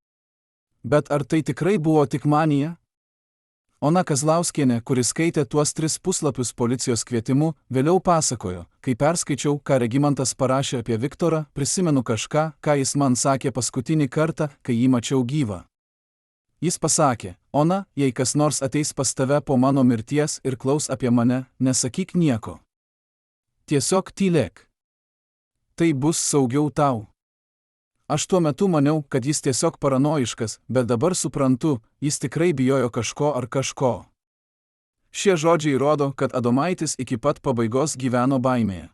Bet ar tai tikrai buvo tik manija? Ona Kazlauskienė, kuris skaitė tuos 3 puslapius policijos kvietimu, vėliau pasakojo, kai perskaičiau, ką Regimantas parašė apie Viktorą, prisimenu kažką, ką jis man sakė paskutinį kartą, kai jį mačiau gyvą. Jis pasakė, Ona, jei kas nors ateis pas tave po mano mirties ir klaus apie mane, nesakyk nieko. Tiesiog tylėk. Tai bus saugiau tau. Aš tuo metu maniau, kad jis tiesiog paranojiškas, bet dabar suprantu, jis tikrai bijojo kažko ar kažko. Šie žodžiai rodo, kad Adomaitis iki pat pabaigos gyveno baimėje.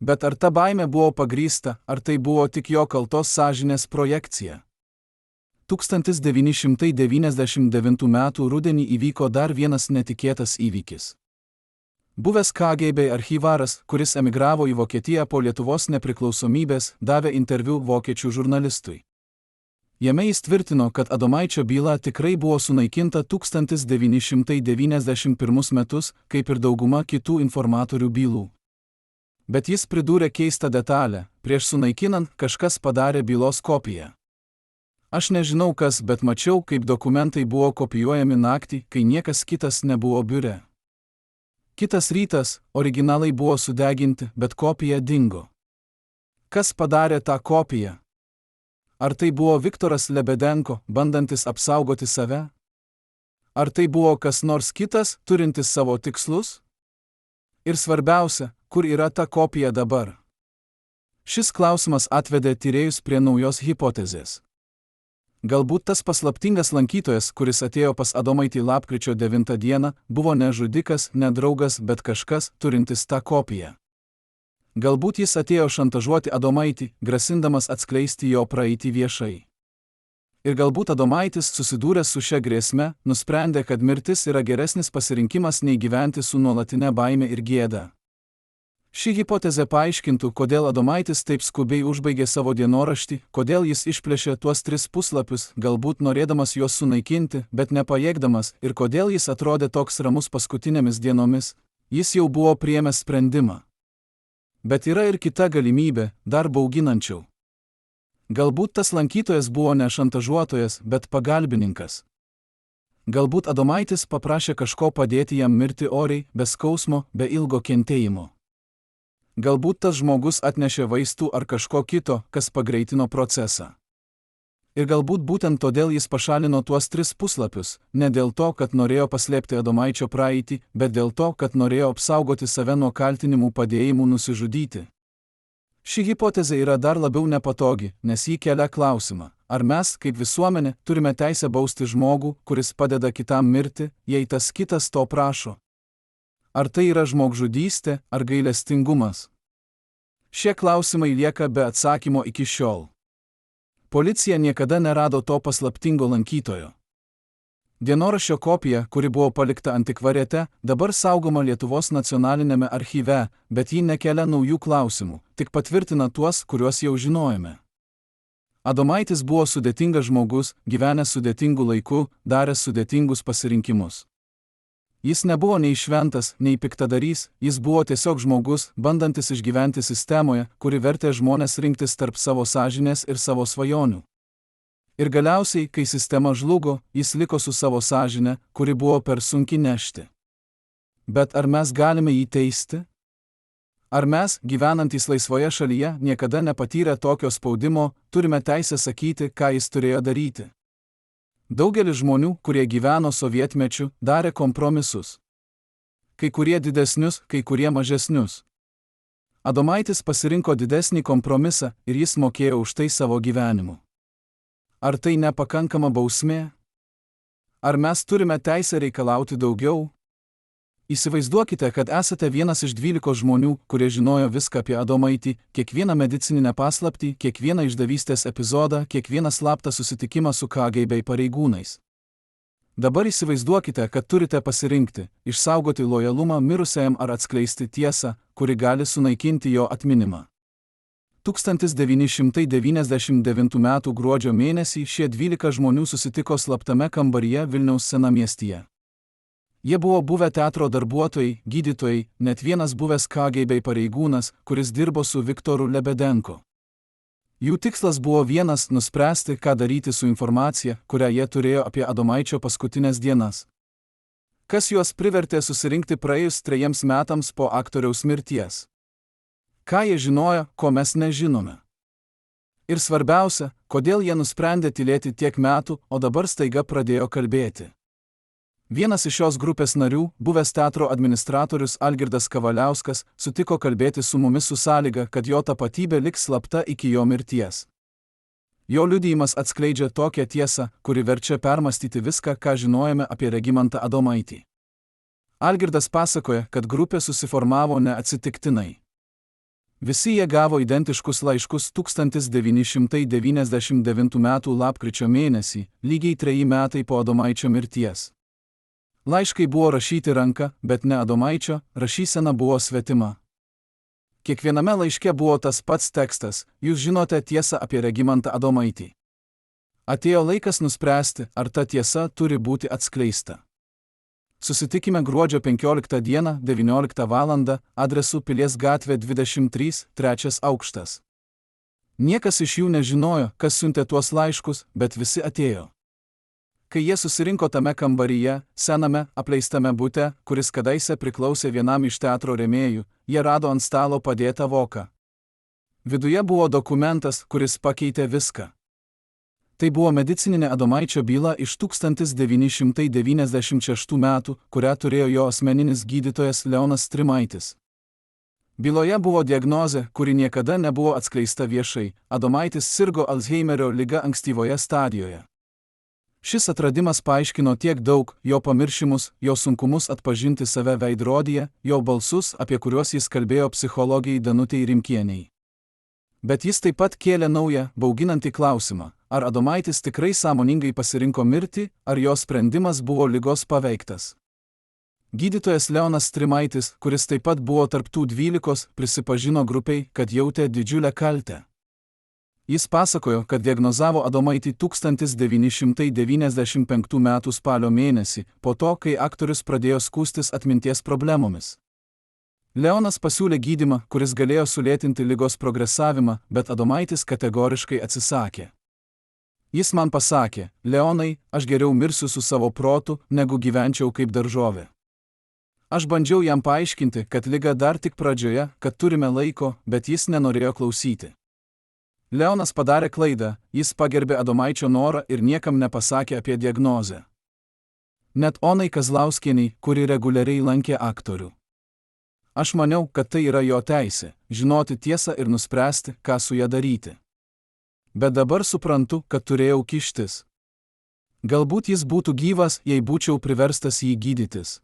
Bet ar ta baimė buvo pagrįsta, ar tai buvo tik jo kaltos sąžinės projekcija? 1999 m. rudenį įvyko dar vienas netikėtas įvykis. Buvęs KGB archyvaras, kuris emigravo į Vokietiją po Lietuvos nepriklausomybės, davė interviu vokiečių žurnalistui. Jame jis tvirtino, kad Adomaičio byla tikrai buvo sunaikinta 1991 metus, kaip ir dauguma kitų informatorių bylų. Bet jis pridūrė keistą detalę, prieš sunaikinant kažkas padarė bylos kopiją. Aš nežinau kas, bet mačiau, kaip dokumentai buvo kopijuojami naktį, kai niekas kitas nebuvo biure. Kitas rytas, originalai buvo sudeginti, bet kopija dingo. Kas padarė tą kopiją? Ar tai buvo Viktoras Lebedenko, bandantis apsaugoti save? Ar tai buvo kas nors kitas, turintis savo tikslus? Ir svarbiausia, kur yra ta kopija dabar? Šis klausimas atvedė tyrėjus prie naujos hipotezės. Galbūt tas paslaptingas lankytojas, kuris atėjo pas Adomaitį lapkričio 9 dieną, buvo ne žudikas, ne draugas, bet kažkas, turintis tą kopiją. Galbūt jis atėjo šantažuoti Adomaitį, grasindamas atskleisti jo praeitį viešai. Ir galbūt Adomaitis, susidūręs su šia grėsme, nusprendė, kad mirtis yra geresnis pasirinkimas nei gyventi su nuolatinė baime ir gėda. Ši hipotezė paaiškintų, kodėl Adomaitis taip skubiai užbaigė savo dienoraštį, kodėl jis išplėšė tuos 3 puslapius, galbūt norėdamas juos sunaikinti, bet nepajėgdamas, ir kodėl jis atrodė toks ramus paskutinėmis dienomis, jis jau buvo priėmęs sprendimą. Bet yra ir kita galimybė, dar bauginančiau. Galbūt tas lankytojas buvo ne šantažuotojas, bet pagalbininkas. Galbūt Adomaitis paprašė kažko padėti jam mirti oriai, be skausmo, be ilgo kentėjimo. Galbūt tas žmogus atnešė vaistų ar kažko kito, kas pagreitino procesą. Ir galbūt būtent todėl jis pašalino tuos 3 puslapius, ne dėl to, kad norėjo paslėpti Adomaičio praeitį, bet dėl to, kad norėjo apsaugoti save nuo kaltinimų padėjimų nusižudyti. Ši hipotezė yra dar labiau nepatogi, nes ji kelia klausimą, ar mes, kaip visuomenė, turime teisę bausti žmogų, kuris padeda kitam mirti, jei tas kitas to prašo. Ar tai yra žmogžudystė ar gailestingumas? Šie klausimai lieka be atsakymo iki šiol. Policija niekada nerado to paslaptingo lankytojo. Dienoraščio kopija, kuri buvo palikta antikvariate, dabar saugoma Lietuvos nacionalinėme archyve, bet ji nekelia naujų klausimų, tik patvirtina tuos, kuriuos jau žinojome. Adomaitis buvo sudėtingas žmogus, gyvenęs sudėtingų laikų, daręs sudėtingus pasirinkimus. Jis nebuvo nei šventas, nei piktadarys, jis buvo tiesiog žmogus, bandantis išgyventi sistemoje, kuri vertė žmonės rinktis tarp savo sąžinės ir savo svajonių. Ir galiausiai, kai sistema žlugo, jis liko su savo sąžine, kuri buvo per sunki nešti. Bet ar mes galime jį teisti? Ar mes, gyvenantys laisvoje šalyje, niekada nepatyrę tokio spaudimo, turime teisę sakyti, ką jis turėjo daryti? Daugelis žmonių, kurie gyveno sovietmečiu, darė kompromisus. Kai kurie didesnius, kai kurie mažesnius. Adomaitis pasirinko didesnį kompromisą ir jis mokėjo už tai savo gyvenimu. Ar tai nepakankama bausmė? Ar mes turime teisę reikalauti daugiau? Įsivaizduokite, kad esate vienas iš 12 žmonių, kurie žinojo viską apie Adomaitį, kiekvieną medicininę paslaptį, kiekvieną išdavystės epizodą, kiekvieną slaptą susitikimą su KGB pareigūnais. Dabar įsivaizduokite, kad turite pasirinkti, išsaugoti lojalumą mirusiajam ar atskleisti tiesą, kuri gali sunaikinti jo atminimą. 1999 m. gruodžio mėnesį šie 12 žmonių susitiko slaptame kambaryje Vilniaus senamiestyje. Jie buvo buvę teatro darbuotojai, gydytojai, net vienas buvęs KGB pareigūnas, kuris dirbo su Viktoru Lebedenko. Jų tikslas buvo vienas – nuspręsti, ką daryti su informacija, kurią jie turėjo apie Adomaičio paskutinės dienas. Kas juos privertė susirinkti praėjus 3 metams po aktoriaus mirties? Ką jie žinojo, ko mes nežinome? Ir svarbiausia, kodėl jie nusprendė tylėti tiek metų, o dabar staiga pradėjo kalbėti. Vienas iš šios grupės narių, buvęs teatro administratorius Algirdas Kavaliauskas, sutiko kalbėti su mumis su sąlyga, kad jo tapatybė liks slapta iki jo mirties. Jo liudijimas atskleidžia tokią tiesą, kuri verčia permastyti viską, ką žinojame apie Regimantą Adomaitį. Algirdas pasakoja, kad grupė susiformavo neatsitiktinai. Visi jie gavo identiškus laiškus 1999 m. lapkričio mėnesį, lygiai 3 metai po Adomaičio mirties. Laiškai buvo rašyti ranka, bet ne Adomaičio, rašysena buvo svetima. Kiekviename laiške buvo tas pats tekstas: jūs žinote tiesą apie Regimantą Adomaitį. Atėjo laikas nuspręsti, ar ta tiesa turi būti atskleista. Susitikime gruodžio 15 dieną, 19 val. Adresu Pilies gatvė 23, 3 aukštas. Niekas iš jų nežinojo, kas siuntė tuos laiškus, bet visi atėjo. Kai jie susirinko tame kambaryje, sename, apleistame bute, kuris kadaise priklausė vienam iš teatro rėmėjų, jie rado ant stalo padėtą voką. Viduje buvo dokumentas, kuris pakeitė viską. Tai buvo medicininė Adomaičio byla iš 1996 metų, kurią turėjo jo asmeninis gydytojas Leonas Strimaitis. Byloje buvo diagnozė, kuri niekada nebuvo atskleista viešai: Adomaitis sirgo Alzheimerio liga ankstyvoje stadijoje. Šis atradimas paaiškino tiek daug: jo pamiršimus, jo sunkumus atpažinti save veidrodyje, jo balsus, apie kuriuos jis kalbėjo psichologijai Danutei Rimkienei. Bet jis taip pat kėlė naują, bauginantį klausimą: ar Adomaitis tikrai sąmoningai pasirinko mirtį, ar jo sprendimas buvo ligos paveiktas. Gydytojas Leonas Strimaitis, kuris taip pat buvo tarp tų 12, prisipažino grupei, kad jautė didžiulę kaltę. Jis pasakojo, kad diagnozavo Adomaitį 1995 m. spalio mėnesį, po to, kai aktorius pradėjo skųstis atminties problemomis. Leonas pasiūlė gydymą, kuris galėjo sulėtinti ligos progresavimą, bet Adomaitis kategoriškai atsisakė. Jis man pasakė: Leonai, aš geriau mirsiu su savo protu, negu gyvenčiau kaip daržovė. Aš bandžiau jam paaiškinti, kad liga dar tik pradžioje, kad turime laiko, bet jis nenorėjo klausyti. Leonas padarė klaidą, jis pagerbė Adomaičio norą ir niekam nepasakė apie diagnozę. Net Onai Kazlauskienei, kuri reguliariai lankė aktorių. Aš maniau, kad tai yra jo teisė – žinoti tiesą ir nuspręsti, ką su ja daryti. Bet dabar suprantu, kad turėjau kištis. Galbūt jis būtų gyvas, jei būčiau priverstas jį gydytis.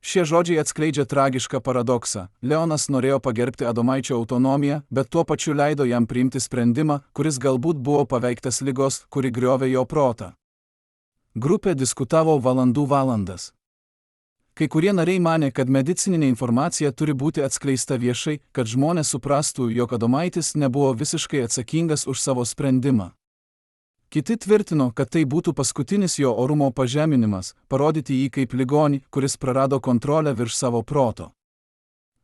Šie žodžiai atskleidžia tragišką paradoksą. Leonas norėjo pagerbti Adomaičio autonomiją, bet tuo pačiu leido jam priimti sprendimą, kuris galbūt buvo paveiktas ligos, kuri griovė jo protą. Grupė diskutavo valandas. Kai kurie nariai manė, kad medicininė informacija turi būti atskleista viešai, kad žmonės suprastų, jog Adomaitis nebuvo visiškai atsakingas už savo sprendimą. Kiti tvirtino, kad tai būtų paskutinis jo orumo pažeminimas, parodyti jį kaip ligonį, kuris prarado kontrolę virš savo proto.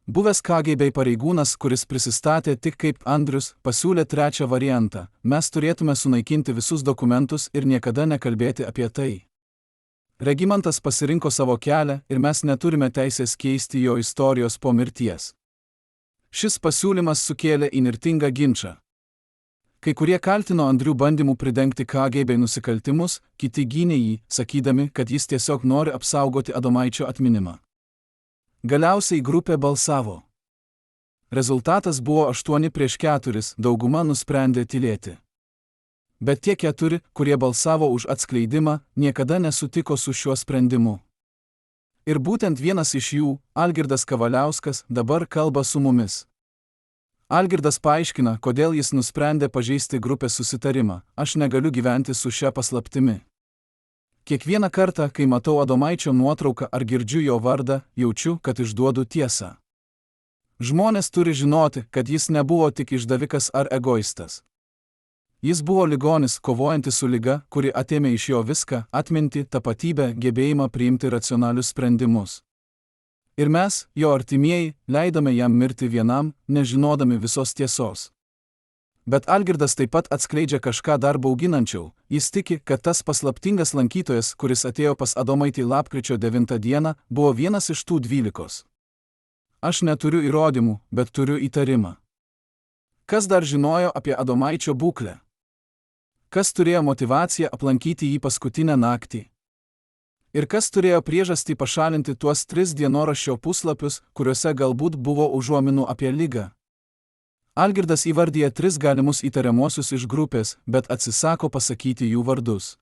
Buvęs KGB pareigūnas, kuris prisistatė tik kaip Andrius, pasiūlė trečią variantą: mes turėtume sunaikinti visus dokumentus ir niekada nekalbėti apie tai. Regimantas pasirinko savo kelią ir mes neturime teisės keisti jo istorijos po mirties. Šis pasiūlymas sukėlė įnirtingą ginčą. Kai kurie kaltino Andrių bandymu pridengti KGB nusikaltimus, kiti gynė jį, sakydami, kad jis tiesiog nori apsaugoti Adomaičio atminimą. Galiausiai grupė balsavo. Rezultatas buvo 8-4, dauguma nusprendė tylėti. Bet tie 4, kurie balsavo už atskleidimą, niekada nesutiko su šiuo sprendimu. Ir būtent vienas iš jų, Algirdas Kavaliauskas, dabar kalba su mumis. Algirdas paaiškina, kodėl jis nusprendė pažeisti grupės susitarimą: aš negaliu gyventi su šia paslaptimi. Kiekvieną kartą, kai matau Adomaičio nuotrauką ar girdžiu jo vardą, jaučiu, kad išduodu tiesą. Žmonės turi žinoti, kad jis nebuvo tik išdavikas ar egoistas. Jis buvo ligonis, kovojantis su liga, kuri atėmė iš jo viską: atmintį, tapatybę, gebėjimą priimti racionalius sprendimus. Ir mes, jo artimieji, leidome jam mirti vienam, nežinodami visos tiesos. Bet Algirdas taip pat atskleidžia kažką dar bauginančiau. Jis tiki, kad tas paslaptingas lankytojas, kuris atėjo pas Adomaitį lapkričio 9 dieną, buvo vienas iš tų 12. Aš neturiu įrodymų, bet turiu įtarimą. Kas dar žinojo apie Adomaičio būklę? Kas turėjo motyvaciją aplankyti jį paskutinę naktį? Ir kas turėjo priežastį pašalinti tuos 3 dienoraščio puslapius, kuriuose galbūt buvo užuominų apie ligą? Algirdas įvardyja 3 galimus įtariamuosius iš grupės, bet atsisako pasakyti jų vardus.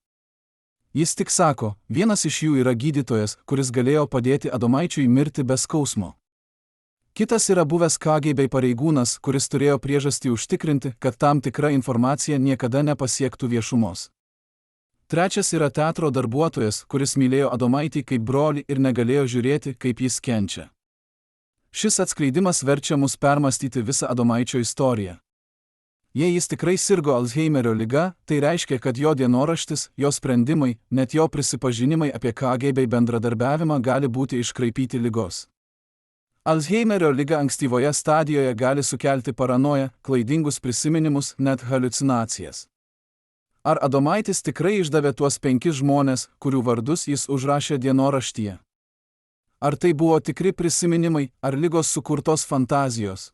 Jis tik sako, vienas iš jų yra gydytojas, kuris galėjo padėti Adomaičiui mirti be skausmo. Kitas yra buvęs KGB pareigūnas, kuris turėjo priežastį užtikrinti, kad tam tikra informacija niekada nepasiektų viešumos. Trečias yra teatro darbuotojas, kuris mylėjo Adomaitį kaip brolį ir negalėjo žiūrėti, kaip jis kenčia. Šis atskleidimas verčia mus permastyti visą Adomaičio istoriją. Jei jis tikrai sirgo Alzheimerio liga, tai reiškia, kad jo dienoraštis, jo sprendimai, net jo prisipažinimai apie KGB bendradarbiavimą gali būti iškraipyti ligos. Alzheimerio liga ankstyvoje stadijoje gali sukelti paranoją, klaidingus prisiminimus, net haliucinacijas. Ar Adomaitis tikrai išdavė tuos 5 žmones, kurių vardus jis užrašė dienoraštyje? Ar tai buvo tikri prisiminimai, ar ligos sukurtos fantazijos?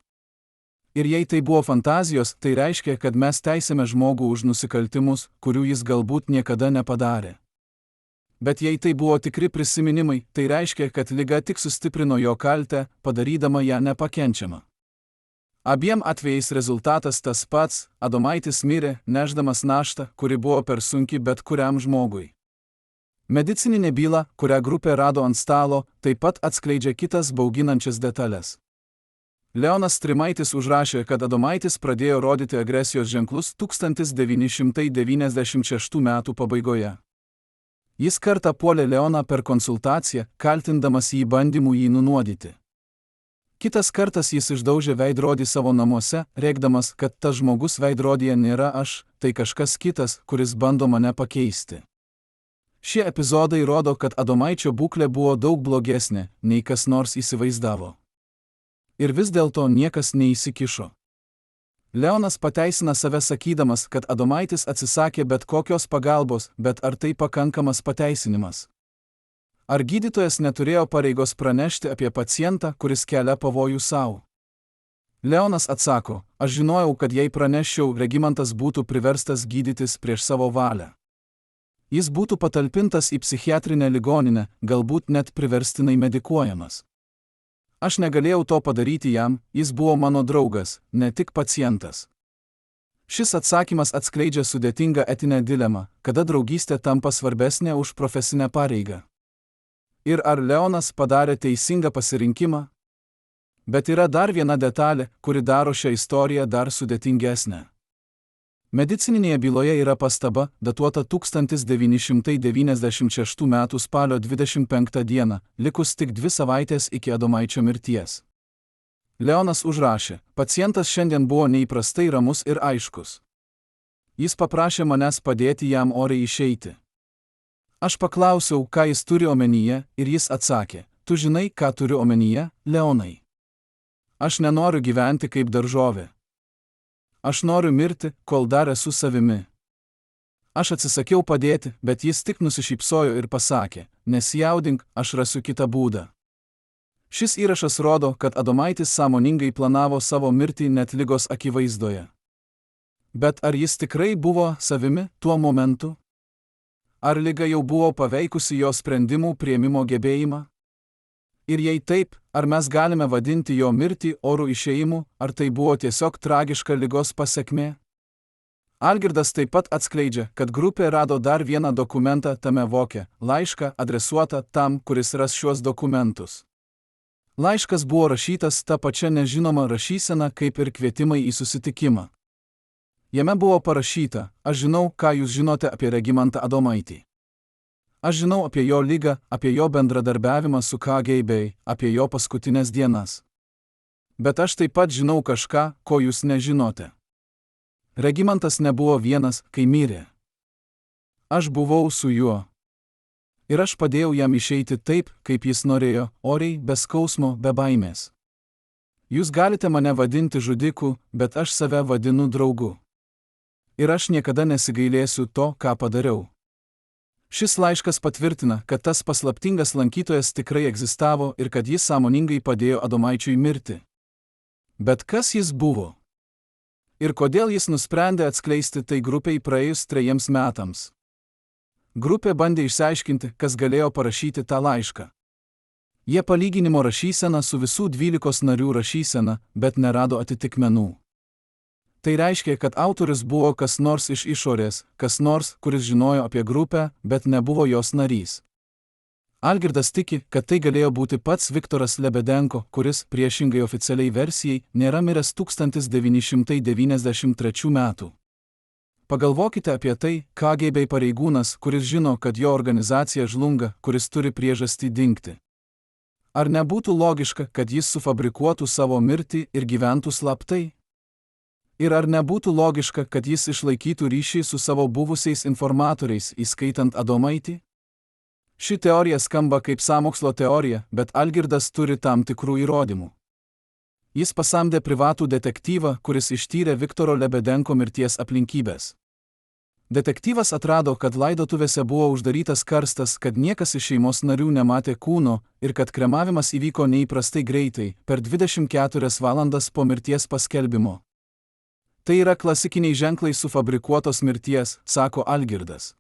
Ir jei tai buvo fantazijos, tai reiškia, kad mes teisėme žmogų už nusikaltimus, kurių jis galbūt niekada nepadarė. Bet jei tai buvo tikri prisiminimai, tai reiškia, kad liga tik sustiprino jo kaltę, padarydama ją nepakenčiamą. Abiem atvejais rezultatas tas pats: Adomaitis mirė, nešdamas naštą, kuri buvo per sunki bet kuriam žmogui. Medicininė byla, kurią grupė rado ant stalo, taip pat atskleidžia kitas bauginančias detalės. Leonas Strimaitis užrašė, kad Adomaitis pradėjo rodyti agresijos ženklus 1996 metų pabaigoje. Jis kartą puolė Leoną per konsultaciją, kaltindamas jį bandymu jį nunuodyti. Kitas kartas jis išdaužė veidrodį savo namuose, rėkdamas, kad tas žmogus veidrodyje nėra aš, tai kažkas kitas, kuris bando mane pakeisti. Šie epizodai rodo, kad Adomaičio būklė buvo daug blogesnė, nei kas nors įsivaizdavo. Ir vis dėlto niekas neįsikišo. Leonas pateisina save sakydamas, kad Adomaitis atsisakė bet kokios pagalbos, bet ar tai pakankamas pateisinimas? Ar gydytojas neturėjo pareigos pranešti apie pacientą, kuris kelia pavojų savo? Leonas atsako, aš žinojau, kad jei praneščiau, Regimantas būtų priverstas gydytis prieš savo valią. Jis būtų patalpintas į psichiatrinę ligoninę, galbūt net priverstinai medikuojamas. Aš negalėjau to padaryti jam, jis buvo mano draugas, ne tik pacientas. Šis atsakymas atskleidžia sudėtingą etinę dilemą, kada draugystė tampa svarbesnė už profesinę pareigą. Ir ar Leonas padarė teisingą pasirinkimą? Bet yra dar viena detalė, kuri daro šią istoriją dar sudėtingesnę. Medicininėje byloje yra pastaba, datuota 1996 m. spalio 25 d., likus tik 2 savaitės iki Adomaičio mirties. Leonas užrašė: pacientas šiandien buvo neįprastai ramus ir aiškus. Jis paprašė manęs padėti jam oriai išeiti. Aš paklausiau, ką jis turi omenyje, ir jis atsakė: tu žinai, ką turiu omenyje, Leonai. Aš nenoriu gyventi kaip daržovė. Aš noriu mirti, kol dar esu savimi. Aš atsisakiau padėti, bet jis tik nusišypsojo ir pasakė: nesijaudink, aš rasiu kitą būdą. Šis įrašas rodo, kad Adomaitis sąmoningai planavo savo mirtį net ligos akivaizdoje. Bet ar jis tikrai buvo savimi tuo momentu? Ar liga jau buvo paveikusi jo sprendimų priėmimo gebėjimą? Ir jei taip, ar mes galime vadinti jo mirtį orų išėjimu, ar tai buvo tiesiog tragiška ligos pasekmė? Algirdas taip pat atskleidžia, kad grupė rado dar vieną dokumentą tame voke, laišką adresuotą tam, kuris ras šiuos dokumentus. Laiškas buvo rašytas ta pačia nežinoma rašysena kaip ir kvietimai į susitikimą. Jame buvo parašyta: aš žinau, ką jūs žinote apie Regimantą Adomaitį. Aš žinau apie jo ligą, apie jo bendradarbiavimą su KGB, apie jo paskutinės dienas. Bet aš taip pat žinau kažką, ko jūs nežinote. Regimantas nebuvo vienas, kai mirė. Aš buvau su juo. Ir aš padėjau jam išeiti taip, kaip jis norėjo, oriai, be skausmo, be baimės. Jūs galite mane vadinti žudiku, bet aš save vadinu draugu. Ir aš niekada nesigailėsiu to, ką padariau. Šis laiškas patvirtina, kad tas paslaptingas lankytojas tikrai egzistavo ir kad jis sąmoningai padėjo Adomaičiui mirti. Bet kas jis buvo? Ir kodėl jis nusprendė atskleisti tai grupiai praėjus 3 metams? Grupė bandė išsiaiškinti, kas galėjo parašyti tą laišką. Jie palyginimo rašyseną su visų 12 narių rašysena, bet nerado atitikmenų. Tai reiškia, kad autorius buvo kas nors iš išorės, kas nors, kuris žinojo apie grupę, bet nebuvo jos narys. Algirdas tiki, kad tai galėjo būti pats Viktoras Lebedenko, kuris, priešingai oficialiai versijai, nėra miręs 1993 metų. Pagalvokite apie tai, KGB pareigūnas, kuris žino, kad jo organizacija žlunga, kuris turi priežastį dingti. Ar nebūtų logiška, kad jis sufabrikuotų savo mirtį ir gyventų slaptai? Ir ar nebūtų logiška, kad jis išlaikytų ryšį su savo buvusiais informatoriais, įskaitant Adomaitį? Ši teorija skamba kaip sąmokslo teorija, bet Algirdas turi tam tikrų įrodymų. Jis pasamdė privatų detektyvą, kuris ištyrė Viktoro Lebedenko mirties aplinkybės. Detektyvas atrado, kad laidotuvėse buvo uždarytas karstas, kad niekas iš šeimos narių nematė kūno ir kad kremavimas įvyko neįprastai greitai, per 24 valandas po mirties paskelbimo. Tai yra klasikiniai ženklai sufabrikuotos mirties, sako Algirdas.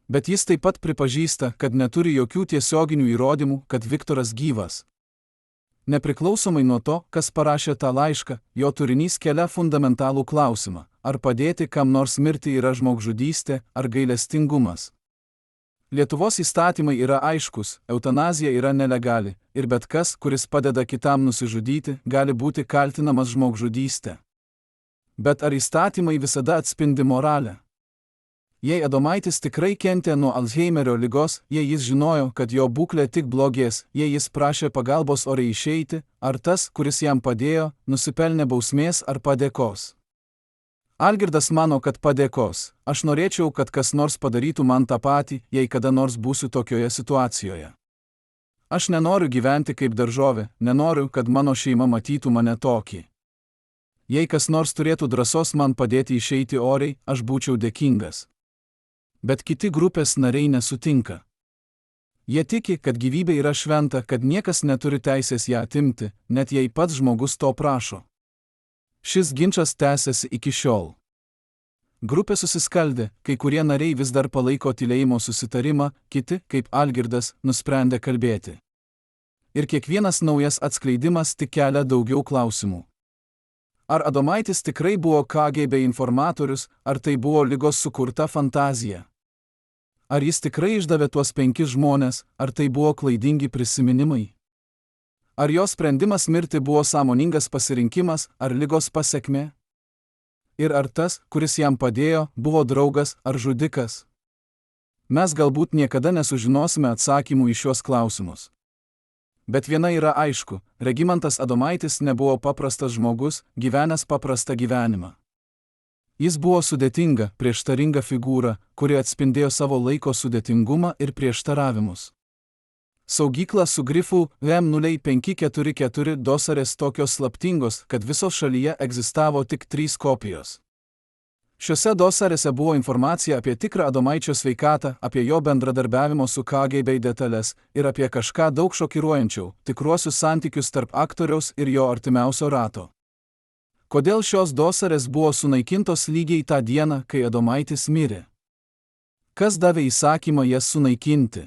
Bet jis taip pat pripažįsta, kad neturi jokių tiesioginių įrodymų, kad Viktoras gyvas. Nepriklausomai nuo to, kas parašė tą laišką, jo turinys kelia fundamentalų klausimą: ar padėti kam nors mirti yra žmogžudystė ar gailestingumas? Lietuvos įstatymai yra aiškus, eutanazija yra nelegali, ir bet kas, kuris padeda kitam nusižudyti, gali būti kaltinamas žmogžudyste. Bet ar įstatymai visada atspindi moralę? Jei Adomaitis tikrai kentė nuo Alzheimerio ligos, jei jis žinojo, kad jo būklė tik blogės, jei jis prašė pagalbos oriai išeiti, ar tas, kuris jam padėjo, nusipelnė bausmės ar padėkos? Algirdas mano, kad padėkos. Aš norėčiau, kad kas nors padarytų man tą patį, jei kada nors būsiu tokioje situacijoje. Aš nenoriu gyventi kaip daržovė, nenoriu, kad mano šeima matytų mane tokį. Jei kas nors turėtų drąsos man padėti išeiti oriai, aš būčiau dėkingas. Bet kiti grupės nariai nesutinka. Jie tiki, kad gyvybė yra šventa, kad niekas neturi teisės ją atimti, net jei pats žmogus to prašo. Šis ginčas tęsiasi iki šiol. Grupė susiskaldė, kai kurie nariai vis dar palaiko tylėjimo susitarimą, kiti, kaip Algirdas, nusprendė kalbėti. Ir kiekvienas naujas atskleidimas tik kelia daugiau klausimų. Ar Adomaitis tikrai buvo KGB informatorius, ar tai buvo ligos sukurta fantazija? Ar jis tikrai išdavė tuos 5 žmones, ar tai buvo klaidingi prisiminimai? Ar jo sprendimas mirti buvo sąmoningas pasirinkimas, ar ligos pasekmė? Ir ar tas, kuris jam padėjo, buvo draugas ar žudikas? Mes galbūt niekada nesužinosime atsakymų į šiuos klausimus. Bet viena yra aišku, Regimantas Adomaitis nebuvo paprastas žmogus, gyvenęs paprastą gyvenimą. Jis buvo sudėtinga, prieštaringa figūra, kuri atspindėjo savo laiko sudėtingumą ir prieštaravimus. Saugykla su grifu M0544 dosarės tokios slaptingos, kad visos šalyje egzistavo tik 3 kopijos. Šiuose dosarėse buvo informacija apie tikrą Adomaičio sveikatą, apie jo bendradarbiavimo su KGB detalės ir apie kažką daug šokiruojančiau, tikruosius santykius tarp aktoriaus ir jo artimiausio rato. Kodėl šios dosarės buvo sunaikintos lygiai tą dieną, kai Adomaitis mirė? Kas davė įsakymą jas sunaikinti?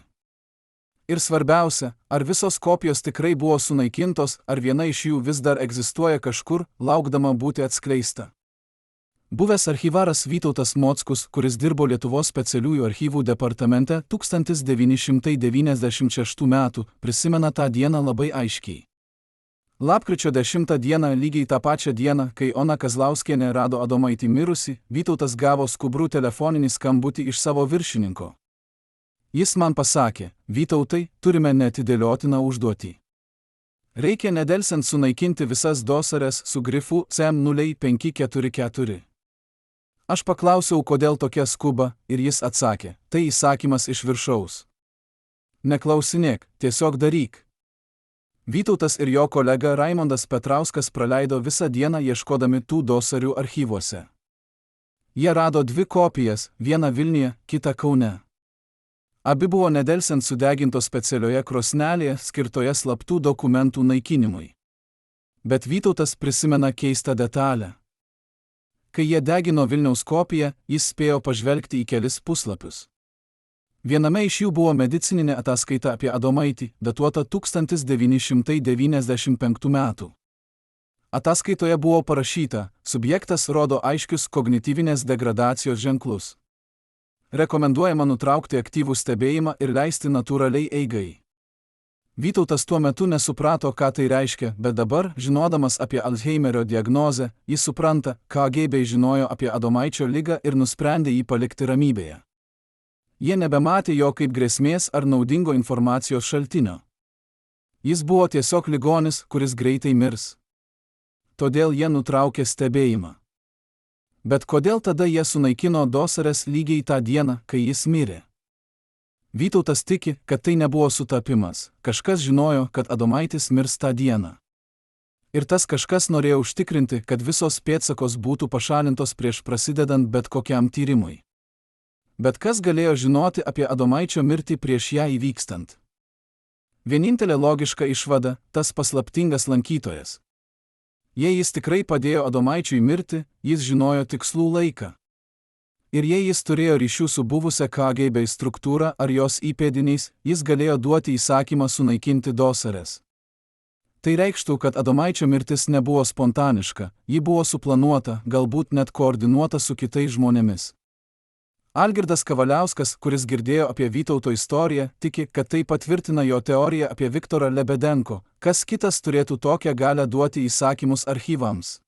Ir svarbiausia, ar visos kopijos tikrai buvo sunaikintos, ar viena iš jų vis dar egzistuoja kažkur, laukdama būti atskleista. Buvęs archyvaras Vytautas Mockus, kuris dirbo Lietuvos specialiųjų archyvų departamente 1996 metų, prisimena tą dieną labai aiškiai. Lapkričio 10 dieną, lygiai tą pačią dieną, kai Ona Kazlauskienė rado Adomaitį mirusį, Vytautas gavo skubrų telefoninį skambutį iš savo viršininko. Jis man pasakė: Vytautai, turime neatidėliotiną užduotį. Reikia nedelsiant sunaikinti visas dosarės su grifu CM0544. Aš paklausiau, kodėl tokia skuba, ir jis atsakė: tai įsakymas iš viršaus. Neklausinėk, tiesiog daryk. Vytautas ir jo kolega Raimondas Petrauskas praleido visą dieną ieškodami tų dosarių archyvuose. Jie rado 2 kopijas, vieną Vilniuje, kitą Kaune. Abi buvo nedelsiant sudegintos specialioje krosnelėje, skirtoje slaptų dokumentų naikinimui. Bet Vytautas prisimena keistą detalę. Kai jie degino Vilniaus kopiją, jis spėjo pažvelgti į kelis puslapius. Viename iš jų buvo medicininė ataskaita apie Adomaitį, datuota 1995 metų. Ataskaitoje buvo parašyta: subjektas rodo aiškius kognityvinės degradacijos ženklus. Rekomenduojama nutraukti aktyvų stebėjimą ir leisti natūraliai eigai. Vytautas tuo metu nesuprato, ką tai reiškia, bet dabar, žinodamas apie Alzheimerio diagnozę, jis supranta, KGB žinojo apie Adomaičio ligą ir nusprendė jį palikti ramybėje. Jie nebematė jo kaip grėsmės ar naudingo informacijos šaltinio. Jis buvo tiesiog ligonis, kuris greitai mirs. Todėl jie nutraukė stebėjimą. Bet kodėl tada jie sunaikino dosarės lygiai tą dieną, kai jis mirė? Vytautas tiki, kad tai nebuvo sutapimas, kažkas žinojo, kad Adomaitis mirs tą dieną. Ir tas kažkas norėjo užtikrinti, kad visos pėdsakos būtų pašalintos prieš prasidedant bet kokiam tyrimui. Bet kas galėjo žinoti apie Adomaičio mirtį prieš ją įvykstant? Vienintelė logiška išvada – tas paslaptingas lankytojas. Jei jis tikrai padėjo Adomaičiui mirti, jis žinojo tikslų laiką. Ir jei jis turėjo ryšių su buvusia KGB struktūra ar jos įpėdiniais, jis galėjo duoti įsakymą sunaikinti dosarės. Tai reikštų, kad Adomaičio mirtis nebuvo spontaniška, ji buvo suplanuota, galbūt net koordinuota su kitais žmonėmis. Algirdas Kavaliauskas, kuris girdėjo apie Vytauto istoriją, tiki, kad tai patvirtina jo teoriją apie Viktorą Lebedenko, kas kitas turėtų tokią galią duoti įsakymus archyvams.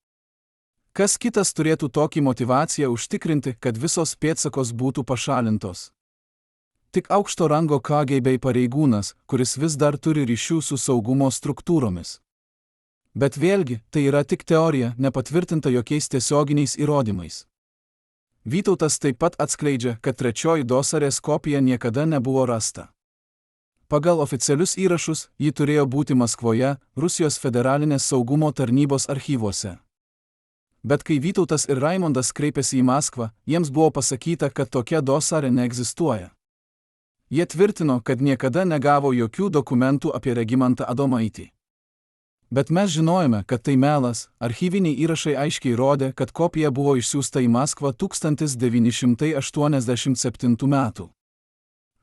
Kas kitas turėtų tokį motyvaciją užtikrinti, kad visos pėdsakos būtų pašalintos? Tik aukšto rango KGB pareigūnas, kuris vis dar turi ryšių su saugumo struktūromis. Bet vėlgi, tai yra tik teorija, nepatvirtinta jokiais tiesioginiais įrodymais. Vytautas taip pat atskleidžia, kad 3 dosarės kopija niekada nebuvo rasta. Pagal oficialius įrašus, ji turėjo būti Maskvoje, Rusijos federalinės saugumo tarnybos archyvuose. Bet kai Vytautas ir Raimondas kreipėsi į Maskvą, jiems buvo pasakyta, kad tokia dosarė neegzistuoja. Jie tvirtino, kad niekada negavo jokių dokumentų apie Regimantą Adomaitį. Bet mes žinojome, kad tai melas, archyviniai įrašai aiškiai rodė, kad kopija buvo išsiųsta į Maskvą 1987 metų.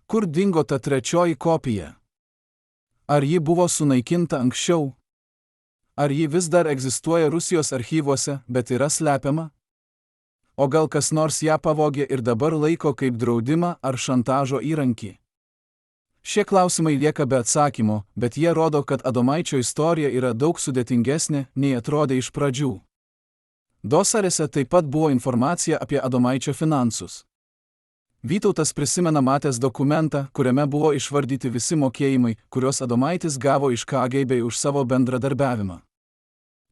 Kur dingo ta 3 kopija? Ar ji buvo sunaikinta anksčiau? Ar ji vis dar egzistuoja Rusijos archyvuose, bet yra slepiama? O gal kas nors ją pavogė ir dabar laiko kaip draudimą ar šantažo įrankį? Šie klausimai lieka be atsakymo, bet jie rodo, kad Adomaičio istorija yra daug sudėtingesnė, nei atrodė iš pradžių. Dosarėse taip pat buvo informacija apie Adomaičio finansus. Vytautas prisimena matęs dokumentą, kuriame buvo išvardyti visi mokėjimai, kuriuos Adomaitis gavo iš KGB už savo bendradarbiavimą.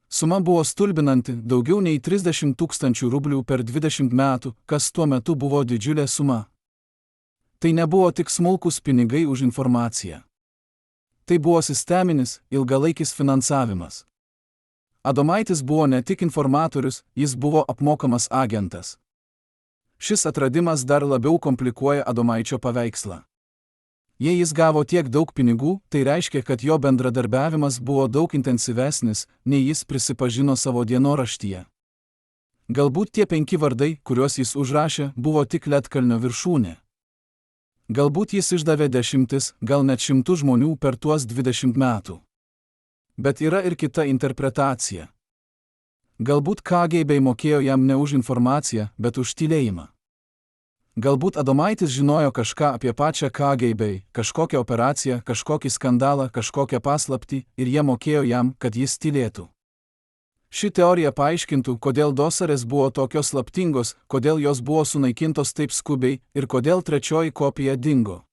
Suma buvo stulbinanti, daugiau nei 30 000 rublių per 20 metų, kas tuo metu buvo didžiulė suma. Tai nebuvo tik smulkus pinigai už informaciją. Tai buvo sisteminis, ilgalaikis finansavimas. Adomaitis buvo ne tik informatorius, jis buvo apmokamas agentas. Šis atradimas dar labiau komplikuoja Adomaičio paveikslą. Jei jis gavo tiek daug pinigų, tai reiškia, kad jo bendradarbiavimas buvo daug intensyvesnis, nei jis prisipažino savo dienoraštyje. Galbūt tie 5 vardai, kuriuos jis užrašė, buvo tik ledkalnio viršūnė. Galbūt jis išdavė 10, gal net 100 žmonių per tuos 20 metų. Bet yra ir kita interpretacija. Galbūt KGB mokėjo jam ne už informaciją, bet už tylėjimą. Galbūt Adomaitis žinojo kažką apie pačią KGB, kažkokią operaciją, kažkokį skandalą, kažkokią paslaptį, ir jie mokėjo jam, kad jis tylėtų. Ši teorija paaiškintų, kodėl Dosarės buvo tokios slaptingos, kodėl jos buvo sunaikintos taip skubiai ir kodėl 3 kopija dingo.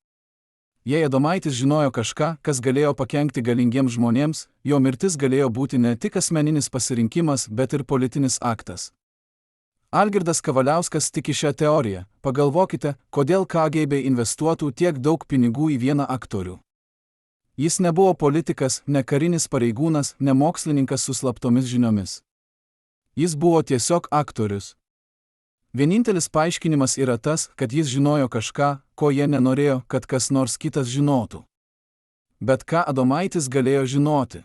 Jei Adomaitis žinojo kažką, kas galėjo pakenkti galingiems žmonėms, jo mirtis galėjo būti ne tik asmeninis pasirinkimas, bet ir politinis aktas. Algirdas Kavaliauskas tiki šią teoriją. Pagalvokite, kodėl KGB investuotų tiek daug pinigų į vieną aktorių. Jis nebuvo politikas, ne karinis pareigūnas, ne mokslininkas su slaptomis žiniomis. Jis buvo tiesiog aktorius. Vienintelis paaiškinimas yra tas, kad jis žinojo kažką, ko jie nenorėjo, kad kas nors kitas žinotų. Bet ką Adomaitis galėjo žinoti?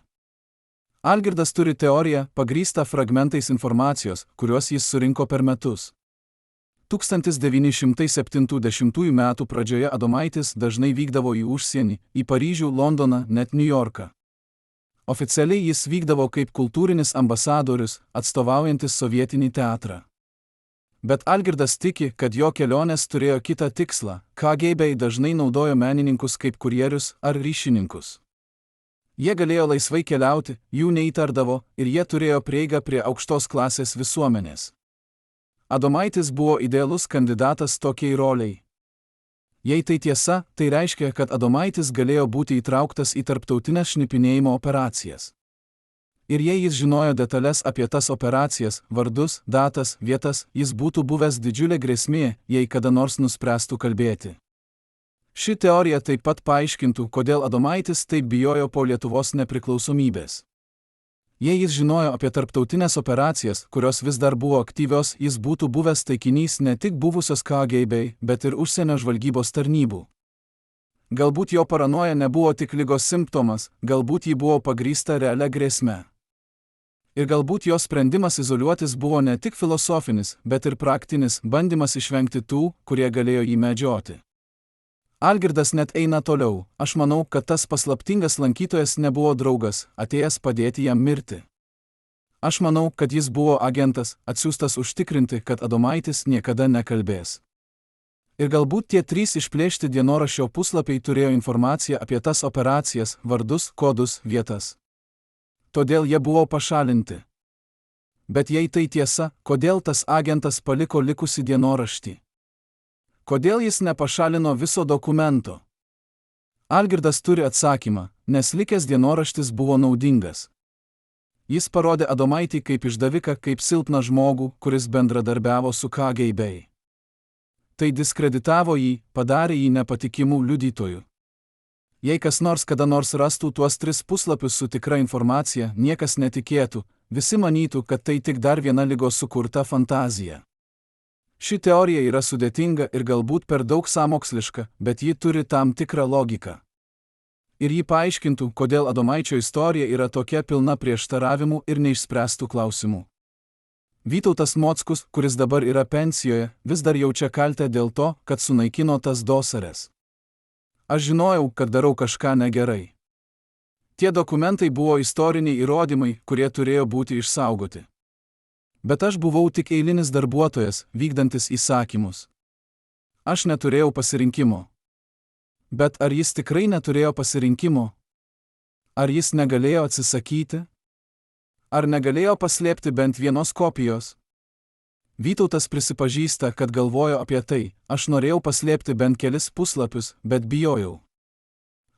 Algirdas turi teoriją, pagrįstą fragmentais informacijos, kuriuos jis surinko per metus. 1970 metų pradžioje Adomaitis dažnai vykdavo į užsienį, į Paryžių, Londoną, net Niujorką. Oficialiai jis vykdavo kaip kultūrinis ambasadorius, atstovaujantis sovietinį teatrą. Bet Algirdas tiki, kad jo kelionės turėjo kitą tikslą. KGB dažnai naudojo menininkus kaip kurjerius ar ryšininkus. Jie galėjo laisvai keliauti, jų neįtardavo ir jie turėjo prieigą prie aukštos klasės visuomenės. Adomaitis buvo idealus kandidatas tokiai roliai. Jei tai tiesa, tai reiškia, kad Adomaitis galėjo būti įtrauktas į tarptautinės šnipinėjimo operacijas. Ir jei jis žinojo detalės apie tas operacijas, vardus, datas, vietas, jis būtų buvęs didžiulė grėsmė, jei kada nors nuspręstų kalbėti. Ši teorija taip pat paaiškintų, kodėl Adomaitis taip bijojo po Lietuvos nepriklausomybės. Jei jis žinojo apie tarptautinės operacijas, kurios vis dar buvo aktyvios, jis būtų buvęs taikinys ne tik buvusios KGB, bet ir užsienio žvalgybos tarnybų. Galbūt jo paranoja nebuvo tik ligos simptomas, galbūt ji buvo pagrįsta realia grėsme. Ir galbūt jo sprendimas izoliuotis buvo ne tik filosofinis, bet ir praktinis bandymas išvengti tų, kurie galėjo jį medžioti. Algirdas net eina toliau. Aš manau, kad tas paslaptingas lankytojas nebuvo draugas, atėjęs padėti jam mirti. Aš manau, kad jis buvo agentas, atsiųstas užtikrinti, kad Adomaitis niekada nekalbės. Ir galbūt tie 3 išplėšti dienoraščio puslapiai turėjo informaciją apie tas operacijas, vardus, kodus, vietas. Todėl jie buvo pašalinti. Bet jei tai tiesa, kodėl tas agentas paliko likusį dienoraštį? Kodėl jis nepašalino viso dokumento? Algirdas turi atsakymą, nes likęs dienoraštis buvo naudingas. Jis parodė Adomaitį kaip išdaviką, kaip silpną žmogų, kuris bendradarbiavo su KGB. Tai diskreditavo jį, padarė jį nepatikimų liudytojų. Jei kas nors kada nors rastų tuos 3 puslapius su tikra informacija, niekas netikėtų, visi manytų, kad tai tik dar viena ligos sukurta fantazija. Ši teorija yra sudėtinga ir galbūt per daug sąmoksliška, bet ji turi tam tikrą logiką. Ir ji paaiškintų, kodėl Adomaičio istorija yra tokia pilna prieštaravimų ir neišspręstų klausimų. Vytautas Mockus, kuris dabar yra pensijoje, vis dar jaučia kaltę dėl to, kad sunaikino tas Dosarės. Aš žinojau, kad darau kažką negerai. Tie dokumentai buvo istoriniai įrodymai, kurie turėjo būti išsaugoti. Bet aš buvau tik eilinis darbuotojas, vykdantis įsakymus. Aš neturėjau pasirinkimo. Bet ar jis tikrai neturėjo pasirinkimo? Ar jis negalėjo atsisakyti? Ar negalėjo paslėpti bent vienos kopijos? Vytautas prisipažįsta, kad galvojo apie tai, aš norėjau paslėpti bent kelis puslapius, bet bijojau.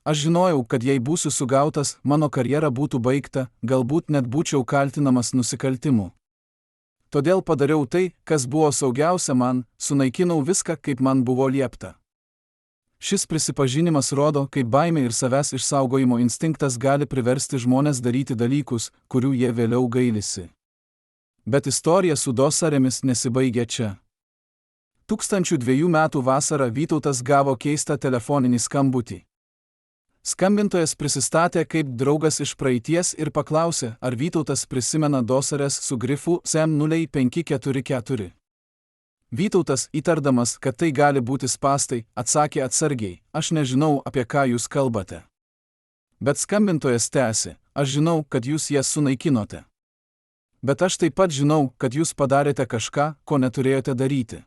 Aš žinojau, kad jei būsiu sugautas, mano karjera būtų baigta, galbūt net būčiau kaltinamas nusikaltimu. Todėl padariau tai, kas buvo saugiausia man, sunaikinau viską, kaip man buvo liepta. Šis prisipažinimas rodo, kaip baimė ir savęs išsaugojimo instinktas gali priversti žmones daryti dalykus, kurių jie vėliau gailisi. Bet istorija su dosarėmis nesibaigia čia. 1002 metų vasarą Vytautas gavo keistą telefoninį skambutį. Skambintojas prisistatė kaip draugas iš praeities ir paklausė, ar Vytautas prisimena dosarės su grifu CM0544. Vytautas, įtardamas, kad tai gali būti spąstai, atsakė atsargiai, aš nežinau, apie ką jūs kalbate. Bet skambintojas tęsė, aš žinau, kad jūs jas sunaikinote. Bet aš taip pat žinau, kad jūs padarėte kažką, ko neturėjote daryti.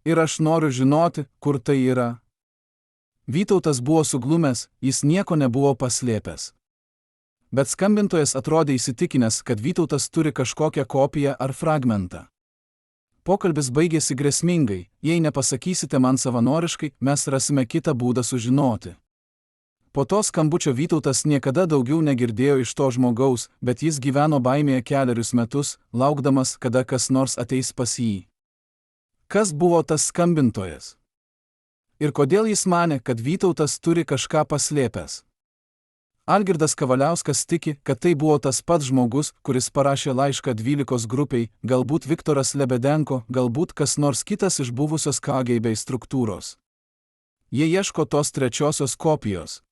Ir aš noriu žinoti, kur tai yra. Vytautas buvo suglumęs, jis nieko nebuvo paslėpęs. Bet skambintojas atrodė įsitikinęs, kad Vytautas turi kažkokią kopiją ar fragmentą. Pokalbis baigėsi grėsmingai, jei nepasakysite man savanoriškai, mes rasime kitą būdą sužinoti. Po to skambučio Vytautas niekada daugiau negirdėjo iš to žmogaus, bet jis gyveno baimėje 4 metus, laukdamas, kada kas nors ateis pas jį. Kas buvo tas skambintojas? Ir kodėl jis manė, kad Vytautas turi kažką paslėpęs? Algirdas Kavaliauskas tiki, kad tai buvo tas pats žmogus, kuris parašė laišką 12 grupiai, galbūt Viktoras Lebedenko, galbūt kas nors kitas iš buvusios KGB struktūros. Jie ieško tos trečiosios kopijos.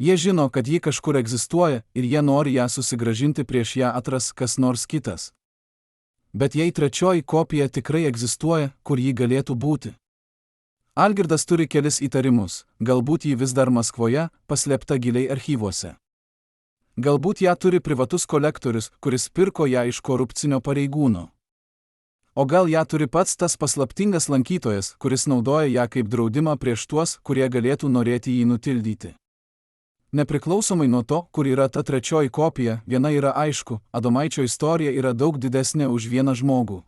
Jie žino, kad ji kažkur egzistuoja ir jie nori ją susigrąžinti prieš ją atras kas nors kitas. Bet jei trečioji kopija tikrai egzistuoja, kur ji galėtų būti? Algirdas turi kelis įtarimus, galbūt ji vis dar Maskvoje, paslėpta giliai archyvuose. Galbūt ją turi privatus kolektorius, kuris pirko ją iš korupcinio pareigūno. O gal ją turi pats tas paslaptingas lankytojas, kuris naudoja ją kaip draudimą prieš tuos, kurie galėtų norėti jį nutildyti. Nepriklausomai nuo to, kur yra ta trečioji kopija, viena yra aišku, Adomaičio istorija yra daug didesnė už vieną žmogų.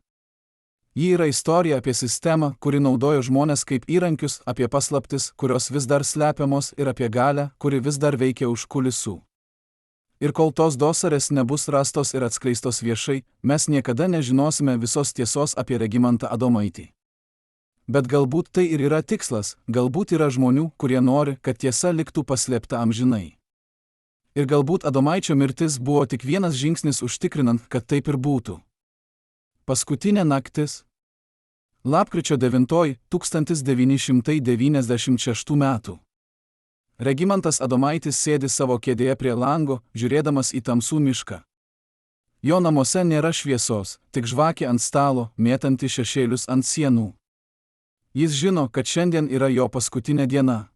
Ji yra istorija apie sistemą, kuri naudojo žmones kaip įrankius, apie paslaptis, kurios vis dar slepiamos ir apie galią, kuri vis dar veikia už kulisų. Ir kol tos dosarės nebus rastos ir atskleistos viešai, mes niekada nežinosime visos tiesos apie Regimantą Adomaitį. Bet galbūt tai ir yra tikslas, galbūt yra žmonių, kurie nori, kad tiesa liktų paslėpta amžinai. Ir galbūt Adomaičio mirtis buvo tik vienas žingsnis užtikrinant, kad taip ir būtų. Paskutinė naktis. Lapkričio 9, 1996 metų. Regimantas Adomaitis sėdi savo kėdėje prie lango, žiūrėdamas į tamsų mišką. Jo namuose nėra šviesos, tik žvakė ant stalo, mėtanti šešėlius ant sienų. Jis žino, kad šiandien yra jo paskutinė diena.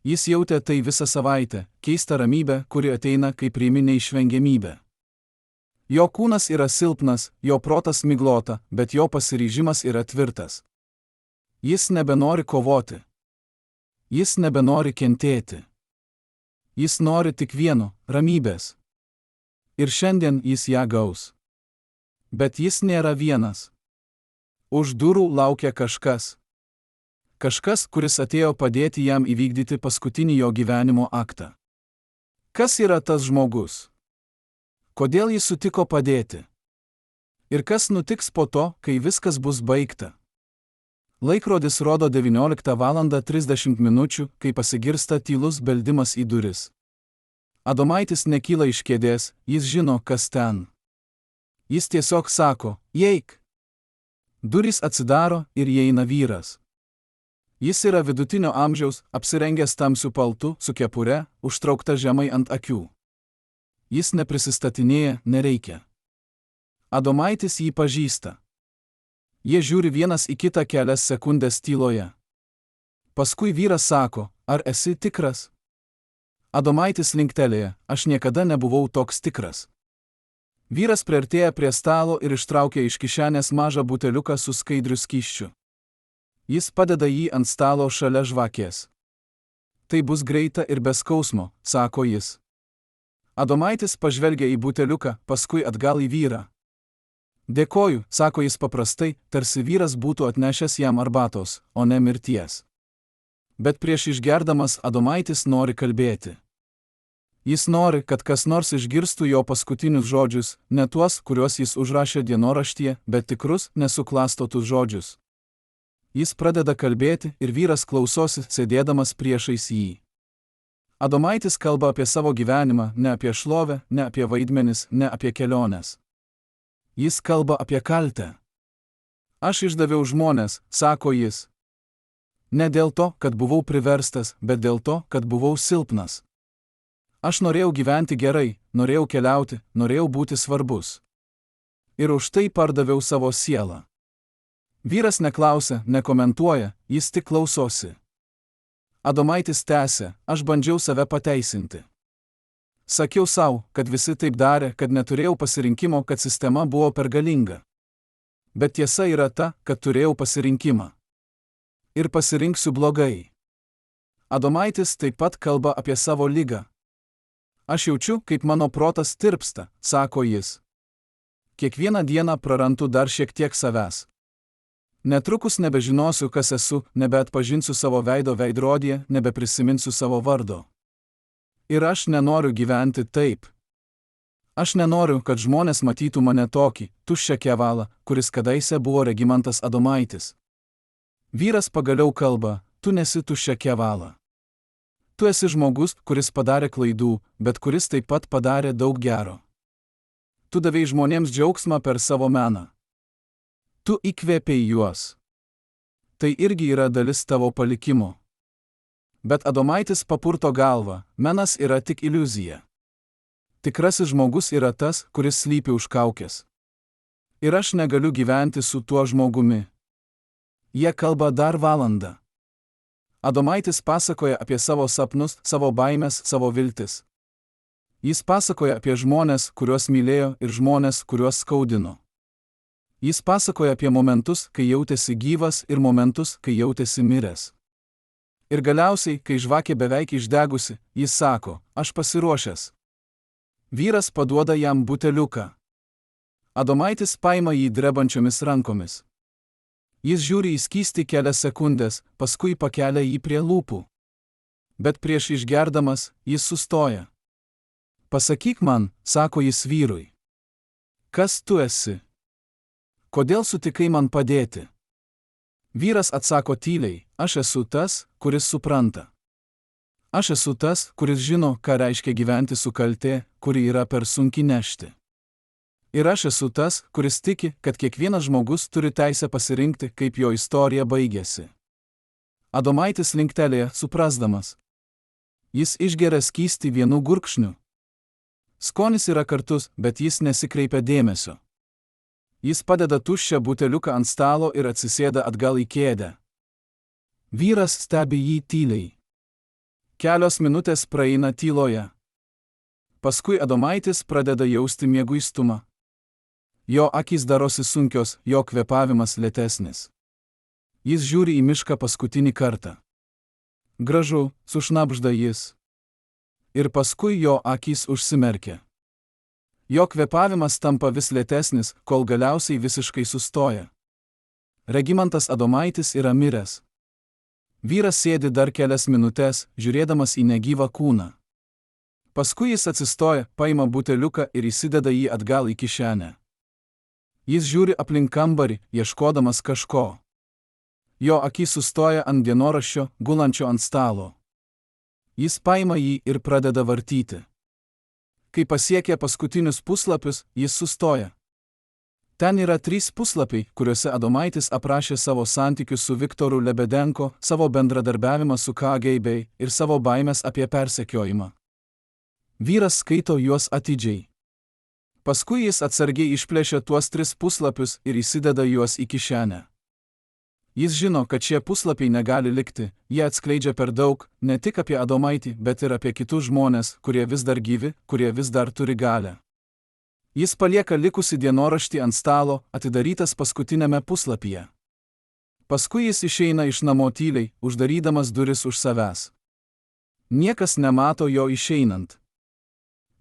Jis jautė tai visą savaitę, keistą ramybę, kuri ateina kaip priimi neišvengiamybę. Jo kūnas yra silpnas, jo protas miglota, bet jo pasiryžimas yra tvirtas. Jis nebenori kovoti. Jis nebenori kentėti. Jis nori tik vieno – ramybės. Ir šiandien jis ją gaus. Bet jis nėra vienas. Už durų laukia kažkas. Kažkas, kuris atėjo padėti jam įvykdyti paskutinį jo gyvenimo aktą. Kas yra tas žmogus? Kodėl jis sutiko padėti? Ir kas nutiks po to, kai viskas bus baigta? Laikrodis rodo 19:30, kai pasigirsta tylus beldimas į duris. Adomaitis nekyla iš kėdės, jis žino, kas ten. Jis tiesiog sako, įeik. Durys atsidaro ir įeina vyras. Jis yra vidutinio amžiaus, apsirengęs tamsiu paltu, su kepure, užtraukta žemai ant akių. Jis neprisistatinėja, nereikia. Adomaitis jį pažįsta. Jie žiūri vienas į kitą kelias sekundės tyloje. Paskui vyras sako, ar esi tikras? Adomaitis linktelėja, aš niekada nebuvau toks tikras. Vyras priartėja prie stalo ir ištraukia iš kišenės mažą buteliuką su skaidriu skysčiu. Jis padeda jį ant stalo šalia žvakės. Tai bus greita ir be skausmo, sako jis. Adomaitis pažvelgia į buteliuką, paskui atgal į vyrą. Dėkoju, sako jis paprastai, tarsi vyras būtų atnešęs jam arbatos, o ne mirties. Bet prieš išgerdamas Adomaitis nori kalbėti. Jis nori, kad kas nors išgirstų jo paskutinius žodžius, ne tuos, kuriuos jis užrašė dienoraštyje, bet tikrus, nesuklastotus žodžius. Jis pradeda kalbėti ir vyras klausosi, sėdėdamas priešais jį. Adomaitis kalba apie savo gyvenimą, ne apie šlovę, ne apie vaidmenis, ne apie keliones. Jis kalba apie kaltę. Aš išdaviau žmones, sako jis. Ne dėl to, kad buvau priverstas, bet dėl to, kad buvau silpnas. Aš norėjau gyventi gerai, norėjau keliauti, norėjau būti svarbus. Ir už tai pardaviau savo sielą. Vyras neklausia, nekomentuoja, jis tik klausosi. Adomaitis tęsia, aš bandžiau save pateisinti. Sakiau sau, kad visi taip darė, kad neturėjau pasirinkimo, kad sistema buvo per galinga. Bet tiesa yra ta, kad turėjau pasirinkimą. Ir pasirinksiu blogai. Adomaitis taip pat kalba apie savo ligą. Aš jaučiu, kaip mano protas tirpsta, sako jis. Kiekvieną dieną prarandu dar šiek tiek savęs. Netrukus nebežinosiu, kas esu, nebeatpažinsiu savo veido veidrodyje, nebeprisiminsiu savo vardo. Ir aš nenoriu gyventi taip. Aš nenoriu, kad žmonės matytų mane tokį, tuščią kevalą, kuris kadaise buvo Regimantas Adomaitis. Vyras pagaliau kalba, tu nesi tuščia kevala. Tu esi žmogus, kuris padarė klaidų, bet kuris taip pat padarė daug gero. Tu davei žmonėms džiaugsmą per savo meną. Tu įkvėpei juos. Tai irgi yra dalis tavo palikimo. Bet Adomaitis papurto galvą, menas yra tik iliuzija. Tikrasis žmogus yra tas, kuris slypi už kaukės. Ir aš negaliu gyventi su tuo žmogumi. Jie kalba dar valandą. Adomaitis pasakoja apie savo sapnus, savo baimes, savo viltis. Jis pasakoja apie žmones, kuriuos mylėjo, ir žmones, kuriuos skaudino. Jis pasakoja apie momentus, kai jautėsi gyvas, ir momentus, kai jautėsi miręs. Ir galiausiai, kai žvakė beveik išdegusi, jis sako, aš pasiruošęs. Vyras paduoda jam buteliuką. Adomaitis paima jį drebančiomis rankomis. Jis žiūri į skystį kelias sekundės, paskui pakelia jį prie lūpų. Bet prieš išgerdamas, jis sustoja. Pasakyk man, sako jis vyrui. Kas tu esi? Kodėl sutikai man padėti? Vyras atsako tyliai, aš esu tas, kuris supranta. Aš esu tas, kuris žino, ką reiškia gyventi su kaltė, kuri yra per sunki nešti. Ir aš esu tas, kuris tiki, kad kiekvienas žmogus turi teisę pasirinkti, kaip jo istorija baigėsi. Adomaitis linktelėja, suprasdamas. Jis išgeria skystį vienu gurkšniu. Skonis yra kartus, bet jis nesikreipia dėmesio. Jis padeda tuščią buteliuką ant stalo ir atsisėda atgal į kėdę. Vyras stebi jį tyliai. Kelios minutės praeina tyloje. Paskui Adomaitis pradeda jausti mieguistumą. Jo akys darosi sunkios, jo kvėpavimas lėtesnis. Jis žiūri į mišką paskutinį kartą. Gražu, sušnabžda jis. Ir paskui jo akys užsimerkia. Jo kvėpavimas tampa vis lėtesnis, kol galiausiai visiškai sustoja. Regimantas Adomaitis yra miręs. Vyras sėdi dar kelias minutės, žiūrėdamas į negyvą kūną. Paskui jis atsistoja, paima buteliuką ir įsideda jį atgal į kišenę. Jis žiūri aplink kambarį, ieškodamas kažko. Jo akys sustoja ant dienoraščio, gulančio ant stalo. Jis paima jį ir pradeda vartyti. Kai pasiekia paskutinius puslapius, jis sustoja. Ten yra 3 puslapiai, kuriuose Adomaitis aprašė savo santykius su Viktoru Lebedenko, savo bendradarbiavimą su KGB ir savo baimes apie persekiojimą. Vyras skaito juos atidžiai. Paskui jis atsargiai išplėšia tuos 3 puslapius ir įsideda juos į kišenę. Jis žino, kad šie puslapiai negali likti, jie atskleidžia per daug, ne tik apie Adomaitį, bet ir apie kitus žmones, kurie vis dar gyvi, kurie vis dar turi galią. Jis palieka likusį dienoraštį ant stalo, atidarytas paskutinėme puslapyje. Paskui jis išeina iš namo tyliai, uždarydamas duris už savęs. Niekas nemato jo išeinant.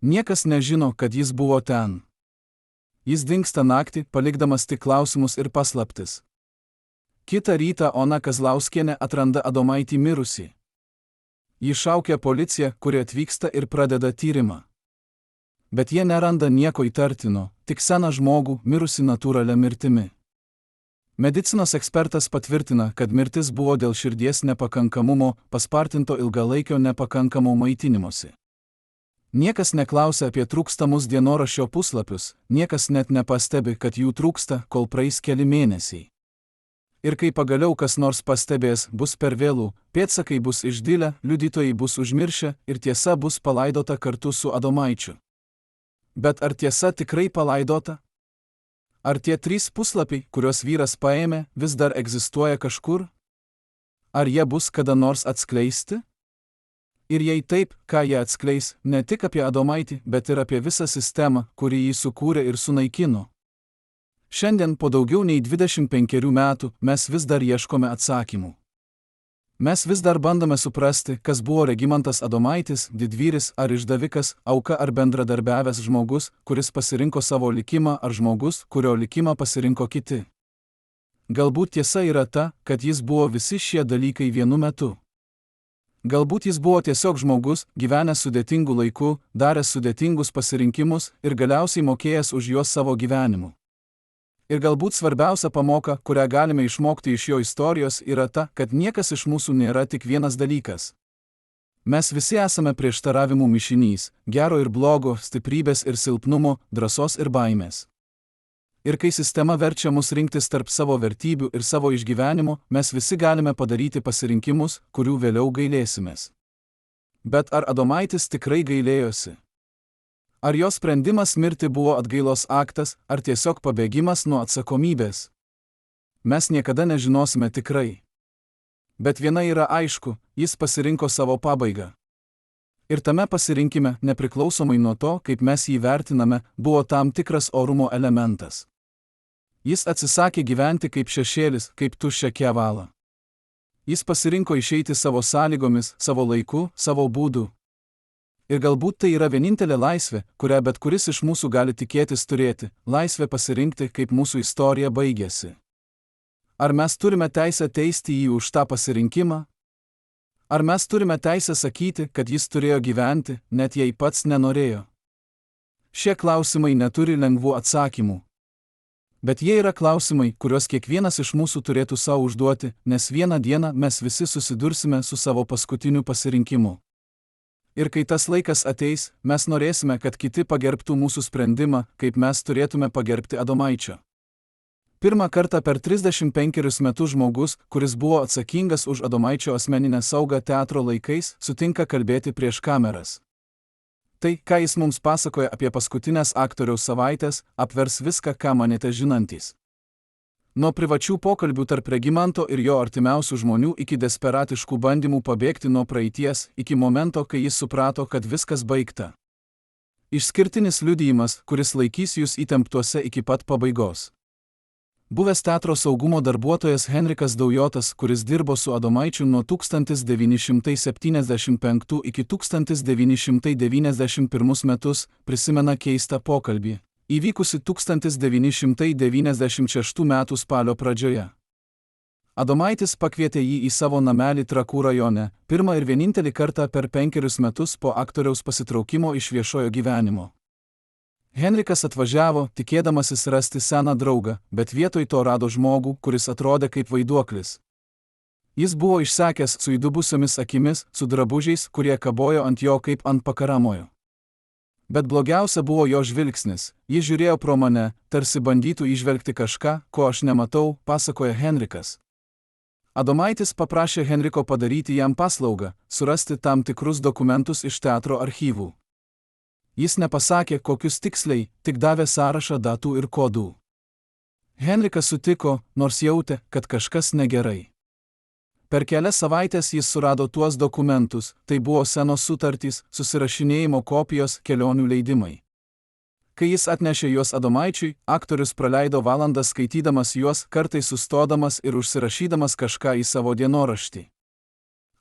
Niekas nežino, kad jis buvo ten. Jis dingsta naktį, palikdamas tik klausimus ir paslaptis. Kitą rytą Ona Kazlauskienė atranda Adomaitį mirusį. Ji šaukia policiją, kuri atvyksta ir pradeda tyrimą. Bet jie neranda nieko įtartino, tik seną žmogų, mirusį natūralia mirtimi. Medicinos ekspertas patvirtina, kad mirtis buvo dėl širdies nepakankamumo, paspartinto ilgalaikio nepakankamo maitinimosi. Niekas neklausia apie trūkstamus dienoraščio puslapius, niekas net nepastebi, kad jų trūksta, kol praeis keli mėnesiai. Ir kai pagaliau kas nors pastebės, bus per vėlų, pėdsakai bus išdilę, liudytojai bus užmiršę ir tiesa bus palaidota kartu su Adomaičiu. Bet ar tiesa tikrai palaidota? Ar tie 3 puslapiai, kuriuos vyras paėmė, vis dar egzistuoja kažkur? Ar jie bus kada nors atskleisti? Ir jei taip, ką jie atskleis, ne tik apie Adomaitį, bet ir apie visą sistemą, kuri jį sukūrė ir sunaikino? Šiandien po daugiau nei 25 metų mes vis dar ieškome atsakymų. Mes vis dar bandome suprasti, kas buvo Regimantas Adomaitis, didvyris ar išdavikas, auka ar bendradarbiavęs žmogus, kuris pasirinko savo likimą ar žmogus, kurio likimą pasirinko kiti. Galbūt tiesa yra ta, kad jis buvo visi šie dalykai vienu metu. Galbūt jis buvo tiesiog žmogus, gyvenęs sudėtingų laikų, daręs sudėtingus pasirinkimus ir galiausiai mokėjęs už juos savo gyvenimu. Ir galbūt svarbiausia pamoka, kurią galime išmokti iš jo istorijos, yra ta, kad niekas iš mūsų nėra tik vienas dalykas. Mes visi esame prieštaravimų mišinys, gero ir blogo, stiprybės ir silpnumo, drąsos ir baimės. Ir kai sistema verčia mus rinktis tarp savo vertybių ir savo išgyvenimo, mes visi galime padaryti pasirinkimus, kurių vėliau gailėsimės. Bet ar Adomaitis tikrai gailėjosi? Ar jo sprendimas mirti buvo atgailos aktas, ar tiesiog pabėgimas nuo atsakomybės? Mes niekada nežinosime tikrai. Bet viena yra aišku, jis pasirinko savo pabaigą. Ir tame pasirinkime, nepriklausomai nuo to, kaip mes jį vertiname, buvo tam tikras orumo elementas. Jis atsisakė gyventi kaip šešėlis, kaip tuščia kevala. Jis pasirinko išeiti savo sąlygomis, savo laiku, savo būdu. Ir galbūt tai yra vienintelė laisvė, kurią bet kuris iš mūsų gali tikėtis turėti, laisvė pasirinkti, kaip mūsų istorija baigėsi. Ar mes turime teisę teisti jį už tą pasirinkimą? Ar mes turime teisę sakyti, kad jis turėjo gyventi, net jei pats nenorėjo? Šie klausimai neturi lengvų atsakymų. Bet jie yra klausimai, kuriuos kiekvienas iš mūsų turėtų savo užduoti, nes vieną dieną mes visi susidursime su savo paskutiniu pasirinkimu. Ir kai tas laikas ateis, mes norėsime, kad kiti pagerbtų mūsų sprendimą, kaip mes turėtume pagerbti Adomaičio. Pirmą kartą per 35 metus žmogus, kuris buvo atsakingas už Adomaičio asmeninę saugą teatro laikais, sutinka kalbėti prieš kameras. Tai, ką jis mums pasakoja apie paskutinės aktoriaus savaitės, apvers viską, ką manėte žinantys. Nuo privačių pokalbių tarp Regimanto ir jo artimiausių žmonių iki desperatiškų bandymų pabėgti nuo praeities, iki momento, kai jis suprato, kad viskas baigta. Išskirtinis liudijimas, kuris laikys jūs įtemptuose iki pat pabaigos. Buvęs teatro saugumo darbuotojas Henrikas Daujotas, kuris dirbo su Adomaičiu nuo 1975 iki 1991 metus, prisimena keistą pokalbį, įvykusi 1996 metų spalio pradžioje. Adomaitis pakvietė jį į savo namelį Trakų rajone, pirmą ir vienintelį kartą per 5 metus po aktoriaus pasitraukimo iš viešojo gyvenimo. Henrikas atvažiavo, tikėdamasis rasti seną draugą, bet vietoj to rado žmogų, kuris atrodė kaip vaiduoklis. Jis buvo išsekęs su įdubusiomis akimis, su drabužiais, kurie kabojo ant jo kaip ant pakaramojo. Bet blogiausia buvo jo žvilgsnis, jis žiūrėjo pro mane, tarsi bandytų įžvelgti kažką, ko aš nematau, pasakoja Henrikas. Adomaitis paprašė Henriko padaryti jam paslaugą, surasti tam tikrus dokumentus iš teatro archyvų. Jis nepasakė, kokius tiksliai, tik davė sąrašą datų ir kodų. Henrikas sutiko, nors jautė, kad kažkas negerai. Per kelias savaitės jis surado tuos dokumentus, tai buvo senos sutartys, susirašinėjimo kopijos, kelionių leidimai. Kai jis atnešė juos Adomaičiui, aktorius praleido valandas skaitydamas juos, kartais sustodamas ir užsirašydamas kažką į savo dienoraštį.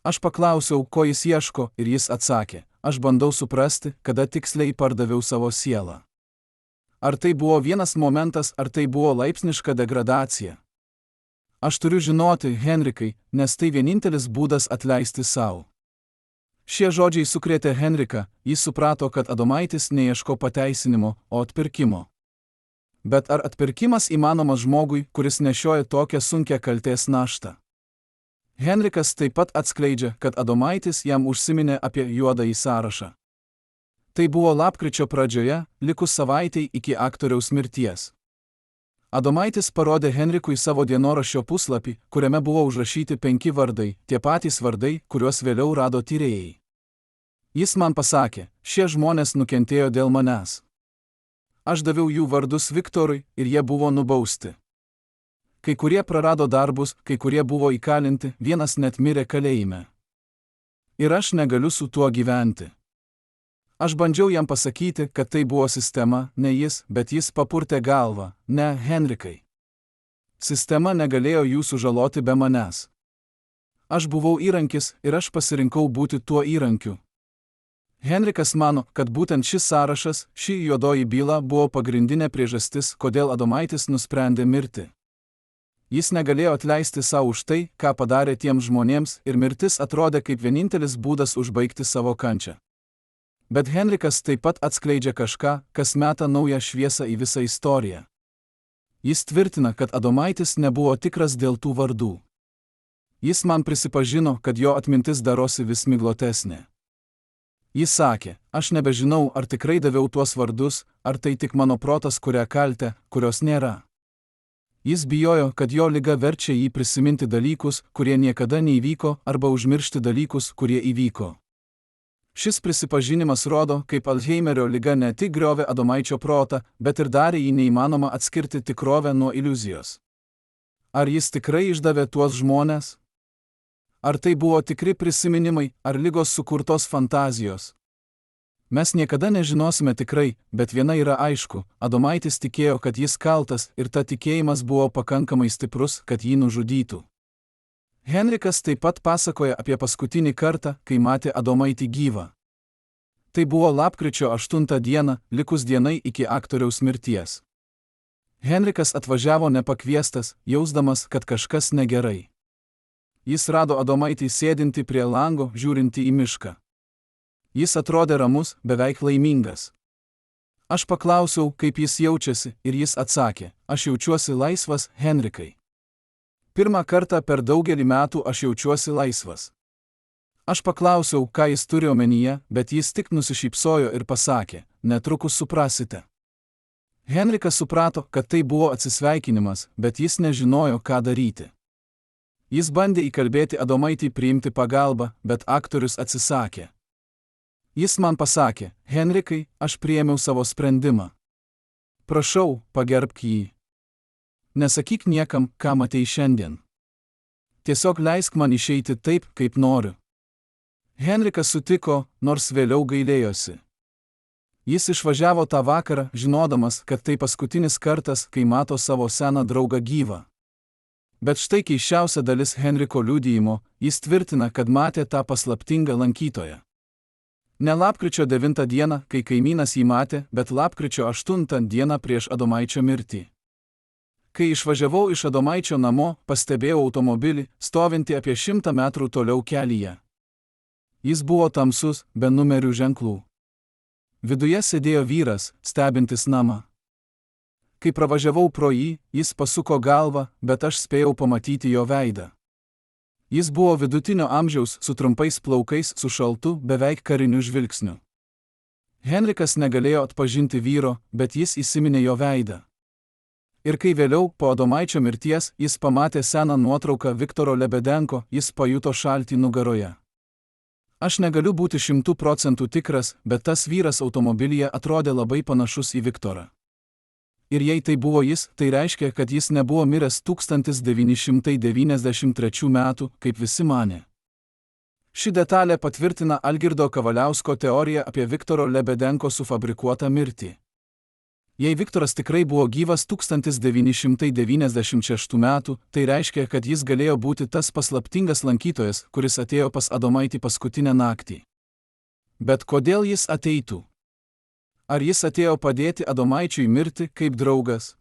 Aš paklausiau, ko jis ieško, ir jis atsakė, aš bandau suprasti, kada tiksliai pardaviau savo sielą. Ar tai buvo vienas momentas, ar tai buvo laipsniška degradacija? Aš turiu žinoti, Henrikai, nes tai vienintelis būdas atleisti savo. Šie žodžiai sukrėtė Henriką, jis suprato, kad Adomaitis neieško pateisinimo, o atpirkimo. Bet ar atpirkimas įmanomas žmogui, kuris nešioja tokią sunkią kaltės naštą? Henrikas taip pat atskleidžia, kad Adomaitis jam užsiminė apie juodąjį sąrašą. Tai buvo lapkričio pradžioje, likus savaitei iki aktoriaus mirties. Adomaitis parodė Henrikui savo dienoraščio puslapį, kuriame buvo užrašyti 5 vardai, tie patys vardai, kuriuos vėliau rado tyrėjai. Jis man pasakė, šie žmonės nukentėjo dėl manęs. Aš daviau jų vardus Viktorui ir jie buvo nubausti. Kai kurie prarado darbus, kai kurie buvo įkalinti, vienas net mirė kalėjime. Ir aš negaliu su tuo gyventi. Aš bandžiau jam pasakyti, kad tai buvo sistema, ne jis, bet jis papurtė galvą, ne, Henrikai. Sistema negalėjo jų sužaloti be manęs. Aš buvau įrankis ir aš pasirinkau būti tuo įrankiu. Henrikas mano, kad būtent šis sąrašas, ši juodoji byla buvo pagrindinė priežastis, kodėl Adomaitis nusprendė mirti. Jis negalėjo atleisti savo už tai, ką padarė tiems žmonėms, ir mirtis atrodė kaip vienintelis būdas užbaigti savo kančią. Bet Henrikas taip pat atskleidžia kažką, kas meta naują šviesą į visą istoriją. Jis tvirtina, kad Adomaitis nebuvo tikras dėl tų vardų. Jis man prisipažino, kad jo atmintis darosi vis miglotesnė. Jis sakė, aš nebežinau, ar tikrai daviau tuos vardus, ar tai tik mano protas kuria kaltę, kurios nėra. Jis bijojo, kad jo liga verčia jį prisiminti dalykus, kurie niekada neįvyko, arba užmiršti dalykus, kurie įvyko. Šis prisipažinimas rodo, kaip Alzheimerio liga ne tik griovė Adomaičio protą, bet ir darė jį neįmanoma atskirti tikrovę nuo iliuzijos. Ar jis tikrai išdavė tuos žmones? Ar tai buvo tikri prisiminimai, ar ligos sukurtos fantazijos? Mes niekada nežinosime tikrai, bet viena yra aišku, Adomaitis tikėjo, kad jis kaltas ir ta tikėjimas buvo pakankamai stiprus, kad jį nužudytų. Henrikas taip pat pasakoja apie paskutinį kartą, kai matė Adomaitį gyvą. Tai buvo lapkričio 8 dieną, likus dienai iki aktoriaus mirties. Henrikas atvažiavo nepakviestas, jausdamas, kad kažkas negerai. Jis rado Adomaitį sėdintį prie lango, žiūrintį į mišką. Jis atrodė ramus, beveik laimingas. Aš paklausiau, kaip jis jaučiasi, ir jis atsakė, aš jaučiuosi laisvas, Henrikai. Pirmą kartą per daugelį metų aš jaučiuosi laisvas. Aš paklausiau, ką jis turi omenyje, bet jis tik nusišypsojo ir pasakė, netrukus suprasite. Henrikas suprato, kad tai buvo atsisveikinimas, bet jis nežinojo, ką daryti. Jis bandė įkalbėti Adomaitį priimti pagalbą, bet aktorius atsisakė. Jis man pasakė, Henrikai, aš priėmiau savo sprendimą. Prašau, pagerbk jį. Nesakyk niekam, ką matei šiandien. Tiesiog leisk man išeiti taip, kaip noriu. Henrikas sutiko, nors vėliau gailėjosi. Jis išvažiavo tą vakarą, žinodamas, kad tai paskutinis kartas, kai mato savo seną draugą gyvą. Bet štai keisčiausia dalis Henriko liudijimo, jis tvirtina, kad matė tą paslaptingą lankytoją. Ne lapkričio 9 dieną, kai kaimynas jį matė, bet lapkričio 8 dieną prieš Adomaičio mirtį. Kai išvažiavau iš Adomaičio namo, pastebėjau automobilį, stovintį apie 100 metrų toliau kelyje. Jis buvo tamsus, be numerių ženklų. Viduje sėdėjo vyras, stebintis namą. Kai pravažiavau pro jį, jis pasuko galvą, bet aš spėjau pamatyti jo veidą. Jis buvo vidutinio amžiaus, su trumpais plaukais, su šaltu, beveik kariniu žvilgsniu. Henrikas negalėjo atpažinti vyro, bet jis įsiminė jo veidą. Ir kai vėliau, po Adomaičio mirties, jis pamatė seną nuotrauką Viktoro Lebedenko, jis pajuto šaltį nugaroje. Aš negaliu būti 100% tikras, bet tas vyras automobilyje atrodė labai panašus į Viktorą. Ir jei tai buvo jis, tai reiškia, kad jis nebuvo miręs 1993 metų, kaip visi manė. Ši detalė patvirtina Algirdo Kavaliausko teoriją apie Viktoro Lebedenko sufabrikuotą mirtį. Jei Viktoras tikrai buvo gyvas 1996 metų, tai reiškia, kad jis galėjo būti tas paslaptingas lankytojas, kuris atėjo pas Adomaitį paskutinę naktį. Bet kodėl jis ateitų? Ar jis atėjo padėti Adomaičiui mirti kaip draugas?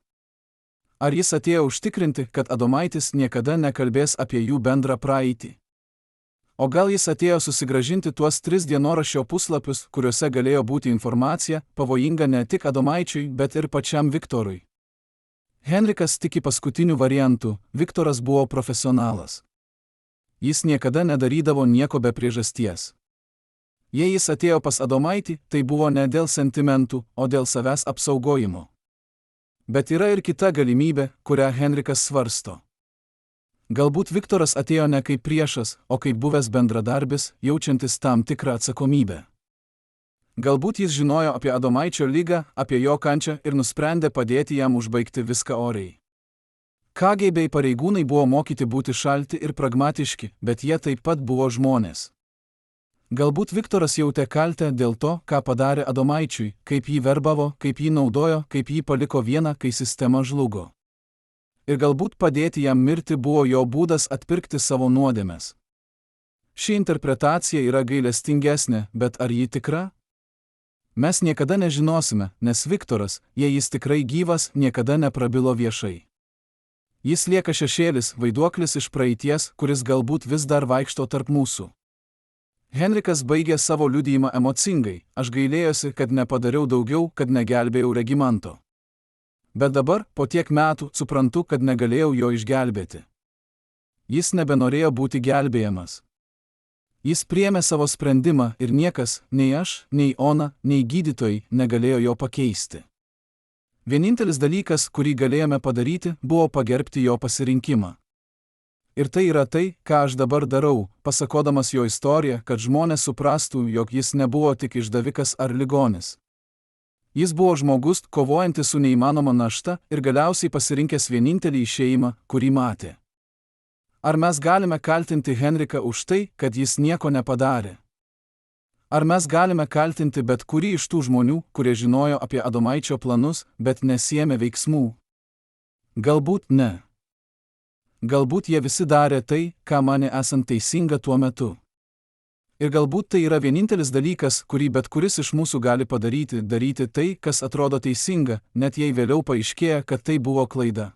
Ar jis atėjo užtikrinti, kad Adomaitis niekada nekalbės apie jų bendrą praeitį? O gal jis atėjo susigrąžinti tuos 3 dienoraščio puslapius, kuriuose galėjo būti informacija, pavojinga ne tik Adomaičiui, bet ir pačiam Viktorui? Henrikas tiki paskutiniu variantu, Viktoras buvo profesionalas. Jis niekada nedarydavo nieko be priežasties. Jei jis atėjo pas Adomaitį, tai buvo ne dėl sentimentų, o dėl savęs apsaugojimo. Bet yra ir kita galimybė, kurią Henrikas svarsto. Galbūt Viktoras atėjo ne kaip priešas, o kaip buvęs bendradarbis, jaučiantis tam tikrą atsakomybę. Galbūt jis žinojo apie Adomaičio ligą, apie jo kančią ir nusprendė padėti jam užbaigti viską oriai. KGB pareigūnai buvo mokyti būti šalti ir pragmatiški, bet jie taip pat buvo žmonės. Galbūt Viktoras jautė kaltę dėl to, ką padarė Adomaičiui, kaip jį verbavo, kaip jį naudojo, kaip jį paliko vieną, kai sistema žlugo. Ir galbūt padėti jam mirti buvo jo būdas atpirkti savo nuodėmes. Ši interpretacija yra gailestingesnė, bet ar ji tikra? Mes niekada nežinosime, nes Viktoras, jei jis tikrai gyvas, niekada neprabilo viešai. Jis lieka šešėlis, vaiduoklis iš praeities, kuris galbūt vis dar vaikšto tarp mūsų. Henrikas baigė savo liudijimą emocingai, aš gailėjosi, kad nepadariau daugiau, kad negelbėjau Regimanto. Bet dabar, po tiek metų, suprantu, kad negalėjau jo išgelbėti. Jis nebenorėjo būti gelbėjamas. Jis priėmė savo sprendimą ir niekas, nei aš, nei Ona, nei gydytojai, negalėjo jo pakeisti. Vienintelis dalykas, kurį galėjome padaryti, buvo pagerbti jo pasirinkimą. Ir tai yra tai, ką aš dabar darau, pasakodamas jo istoriją, kad žmonės suprastų, jog jis nebuvo tik išdavikas ar ligonis. Jis buvo žmogus, kovojantis su neįmanoma našta ir galiausiai pasirinkęs vienintelį išėjimą, kurį matė. Ar mes galime kaltinti Henriką už tai, kad jis nieko nepadarė? Ar mes galime kaltinti bet kurį iš tų žmonių, kurie žinojo apie Adomaičio planus, bet nesiėmė veiksmų? Galbūt ne. Galbūt jie visi darė tai, ką manė esant teisinga tuo metu. Ir galbūt tai yra vienintelis dalykas, kurį bet kuris iš mūsų gali padaryti, daryti tai, kas atrodo teisinga, net jei vėliau paaiškėja, kad tai buvo klaida.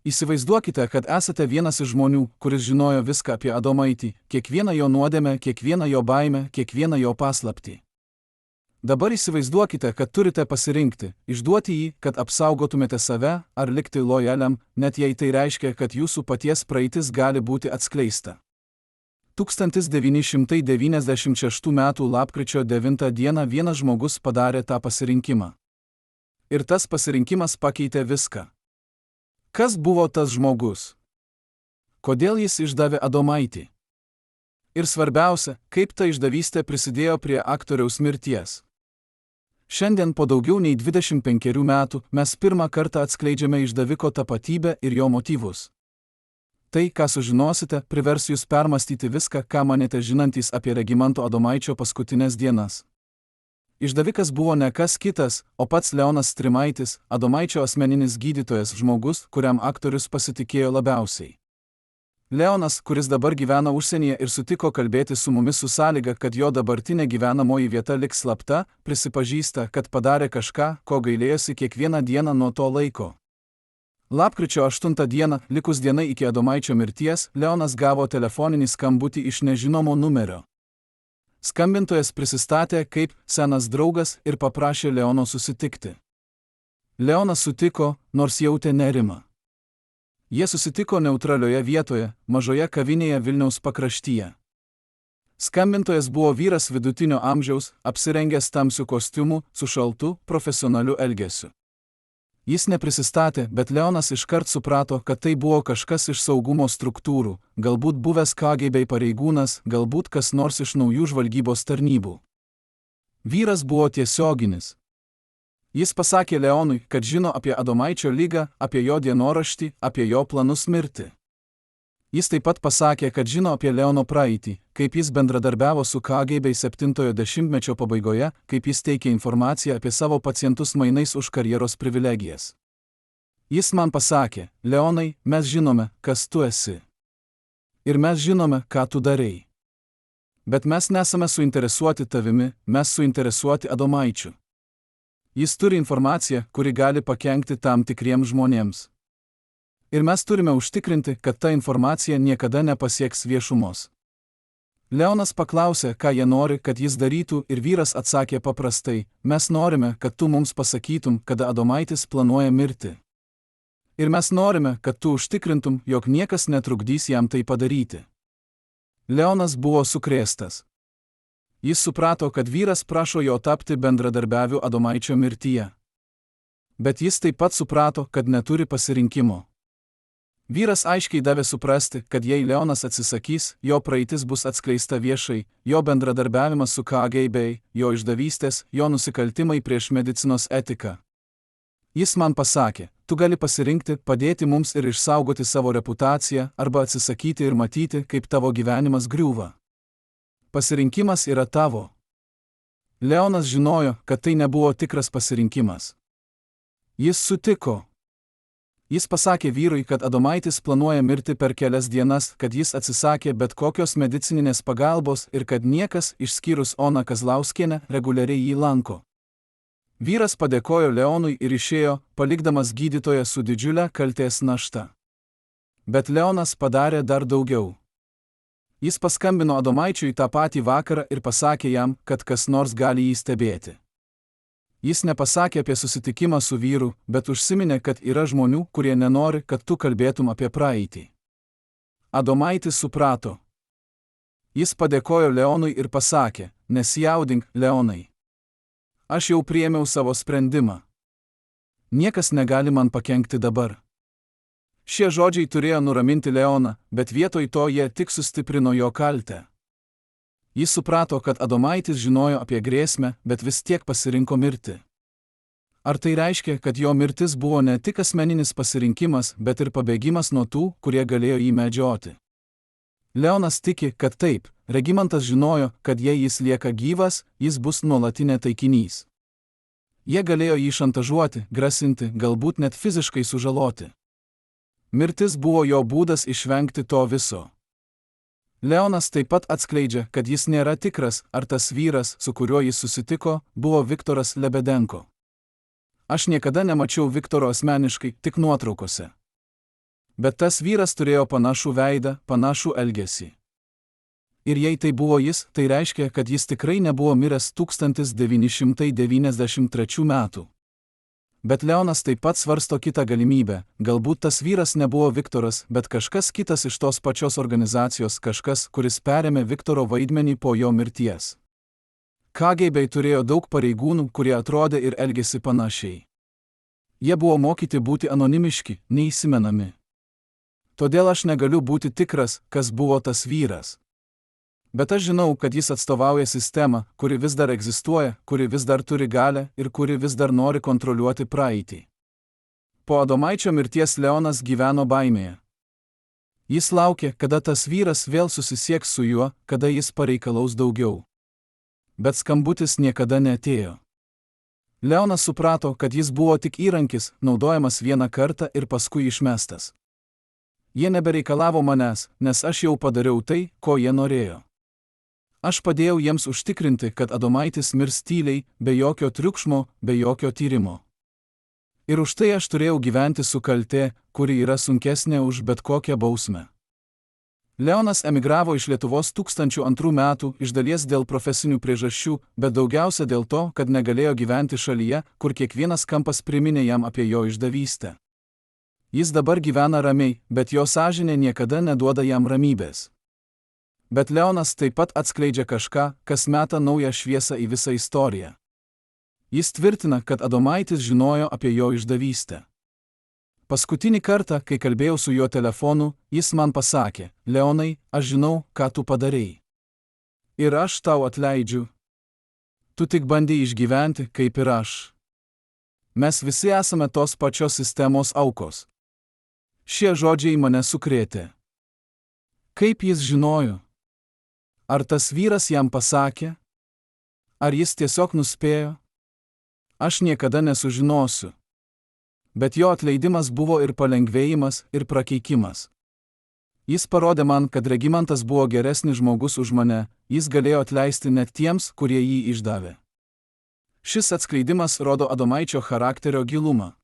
Įsivaizduokite, kad esate vienas iš žmonių, kuris žinojo viską apie Adomaitį, kiekvieną jo nuodėmę, kiekvieną jo baimę, kiekvieną jo paslaptį. Dabar įsivaizduokite, kad turite pasirinkti, išduoti jį, kad apsaugotumėte save, ar likti lojaliam, net jei tai reiškia, kad jūsų paties praeitis gali būti atskleista. 1996 m. lapkričio 9 d. vienas žmogus padarė tą pasirinkimą. Ir tas pasirinkimas pakeitė viską. Kas buvo tas žmogus? Kodėl jis išdavė Adomaitį? Ir svarbiausia, kaip ta išdavystė prisidėjo prie aktoriaus mirties. Šiandien po daugiau nei 25 metų mes pirmą kartą atskleidžiame išdaviko tapatybę ir jo motyvus. Tai, ką sužinosite, privers jūs permastyti viską, ką manėte žinantys apie Regimanto Adomaičio paskutinės dienas. Išdavikas buvo ne kas kitas, o pats Leonas Strimaitis, Adomaičio asmeninis gydytojas, žmogus, kuriam aktorius pasitikėjo labiausiai. Leonas, kuris dabar gyvena užsienyje ir sutiko kalbėti su mumis su sąlyga, kad jo dabartinė gyvenamoji vieta liks slapta, prisipažįsta, kad padarė kažką, ko gailėjosi kiekvieną dieną nuo to laiko. Lapkričio 8 dieną, likus dienai iki Adomaičio mirties, Leonas gavo telefoninį skambutį iš nežinomo numerio. Skambintojas prisistatė kaip senas draugas ir paprašė Leono susitikti. Leonas sutiko, nors jautė nerimą. Jie susitiko neutralioje vietoje, mažoje kavinėje Vilniaus pakraštyje. Skambintojas buvo vyras vidutinio amžiaus, apsirengęs tamsiu kostiumu, su šaltu, profesionaliu elgesiu. Jis neprisistatė, bet Leonas iškart suprato, kad tai buvo kažkas iš saugumo struktūrų, galbūt buvęs KGB pareigūnas, galbūt kas nors iš naujų žvalgybos tarnybų. Vyras buvo tiesioginis. Jis pasakė Leonui, kad žino apie Adomaičio ligą, apie jo dienoraštį, apie jo planus mirti. Jis taip pat pasakė, kad žino apie Leono praeitį, kaip jis bendradarbiavo su KGB 70-ojo dešimtmečio pabaigoje, kaip jis teikė informaciją apie savo pacientus mainais už karjeros privilegijas. Jis man pasakė, Leonai, mes žinome, kas tu esi. Ir mes žinome, ką tu darei. Bet mes nesame suinteresuoti tavimi, mes suinteresuoti Adomaičiu. Jis turi informaciją, kuri gali pakenkti tam tikriems žmonėms. Ir mes turime užtikrinti, kad ta informacija niekada nepasieks viešumos. Leonas paklausė, ką jie nori, kad jis darytų, ir vyras atsakė paprastai, mes norime, kad tu mums pasakytum, kada Adomaitis planuoja mirti. Ir mes norime, kad tu užtikrintum, jog niekas netrukdys jam tai padaryti. Leonas buvo sukrėstas. Jis suprato, kad vyras prašo jo tapti bendradarbiaviu Adomaičio mirtyje. Bet jis taip pat suprato, kad neturi pasirinkimo. Vyras aiškiai davė suprasti, kad jei Leonas atsisakys, jo praeitis bus atskleista viešai, jo bendradarbiavimas su KGB, jo išdavystės, jo nusikaltimai prieš medicinos etiką. Jis man pasakė, tu gali pasirinkti, padėti mums ir išsaugoti savo reputaciją, arba atsisakyti ir matyti, kaip tavo gyvenimas griūva. Pasirinkimas yra tavo. Leonas žinojo, kad tai nebuvo tikras pasirinkimas. Jis sutiko. Jis pasakė vyrui, kad Adomaitis planuoja mirti per kelias dienas, kad jis atsisakė bet kokios medicininės pagalbos ir kad niekas, išskyrus Oną Kazlauskienę, reguliariai jį lanko. Vyras padėkojo Leonui ir išėjo, palikdamas gydytoją su didžiulė kaltės našta. Bet Leonas padarė dar daugiau. Jis paskambino Adomaičiui tą patį vakarą ir pasakė jam, kad kas nors gali jį stebėti. Jis nepasakė apie susitikimą su vyru, bet užsiminė, kad yra žmonių, kurie nenori, kad tu kalbėtum apie praeitį. Adomaitis suprato. Jis padėkojo Leonui ir pasakė, nesijaudink, Leonai. Aš jau priėmiau savo sprendimą. Niekas negali man pakenkti dabar. Šie žodžiai turėjo nuraminti Leoną, bet vietoj to jie tik sustiprino jo kaltę. Jis suprato, kad Adomaitis žinojo apie grėsmę, bet vis tiek pasirinko mirti. Ar tai reiškia, kad jo mirtis buvo ne tik asmeninis pasirinkimas, bet ir pabėgimas nuo tų, kurie galėjo jį medžioti? Leonas tiki, kad taip, Regimantas žinojo, kad jei jis lieka gyvas, jis bus nuolatinė taikinys. Jie galėjo jį šantažuoti, grasinti, galbūt net fiziškai sužaloti. Mirtis buvo jo būdas išvengti to viso. Leonas taip pat atskleidžia, kad jis nėra tikras, ar tas vyras, su kuriuo jis susitiko, buvo Viktoras Lebedenko. Aš niekada nemačiau Viktoro asmeniškai, tik nuotraukose. Bet tas vyras turėjo panašų veidą, panašų elgesį. Ir jei tai buvo jis, tai reiškia, kad jis tikrai nebuvo miręs 1993 metų. Bet Leonas taip pat svarsto kitą galimybę, galbūt tas vyras nebuvo Viktoras, bet kažkas kitas iš tos pačios organizacijos, kažkas, kuris perėmė Viktoro vaidmenį po jo mirties. KGB turėjo daug pareigūnų, kurie atrodė ir elgėsi panašiai. Jie buvo mokyti būti anonimiški, neįsimenami. Todėl aš negaliu būti tikras, kas buvo tas vyras. Bet aš žinau, kad jis atstovauja sistemą, kuri vis dar egzistuoja, kuri vis dar turi galią ir kuri vis dar nori kontroliuoti praeitį. Po Adomaičio mirties Leonas gyveno baimėje. Jis laukė, kada tas vyras vėl susisieks su juo, kada jis pareikalaus daugiau. Bet skambutis niekada neatėjo. Leonas suprato, kad jis buvo tik įrankis, naudojamas vieną kartą ir paskui išmestas. Jie nebereikalavo manęs, nes aš jau padariau tai, ko jie norėjo. Aš padėjau jiems užtikrinti, kad Adomaitis mirs tyliai, be jokio triukšmo, be jokio tyrimo. Ir už tai aš turėjau gyventi su kaltė, kuri yra sunkesnė už bet kokią bausmę. Leonas emigravo iš Lietuvos 2002 metų, iš dalies dėl profesinių priežasčių, bet daugiausia dėl to, kad negalėjo gyventi šalyje, kur kiekvienas kampas priminė jam apie jo išdavystę. Jis dabar gyvena ramiai, bet jo sąžinė niekada neduoda jam ramybės. Bet Leonas taip pat atskleidžia kažką, kas meta naują šviesą į visą istoriją. Jis tvirtina, kad Adomaitis žinojo apie jo išdavystę. Paskutinį kartą, kai kalbėjau su juo telefonu, jis man pasakė, Leonai, aš žinau, ką tu padarei. Ir aš tau atleidžiu. Tu tik bandei išgyventi, kaip ir aš. Mes visi esame tos pačios sistemos aukos. Šie žodžiai mane sukrėtė. Kaip jis žinojo? Ar tas vyras jam pasakė? Ar jis tiesiog nuspėjo? Aš niekada nesužinosiu. Bet jo atleidimas buvo ir palengvėjimas, ir prakeikimas. Jis parodė man, kad Regimantas buvo geresnis žmogus už mane, jis galėjo atleisti net tiems, kurie jį išdavė. Šis atskleidimas rodo Adomaičio charakterio gilumą.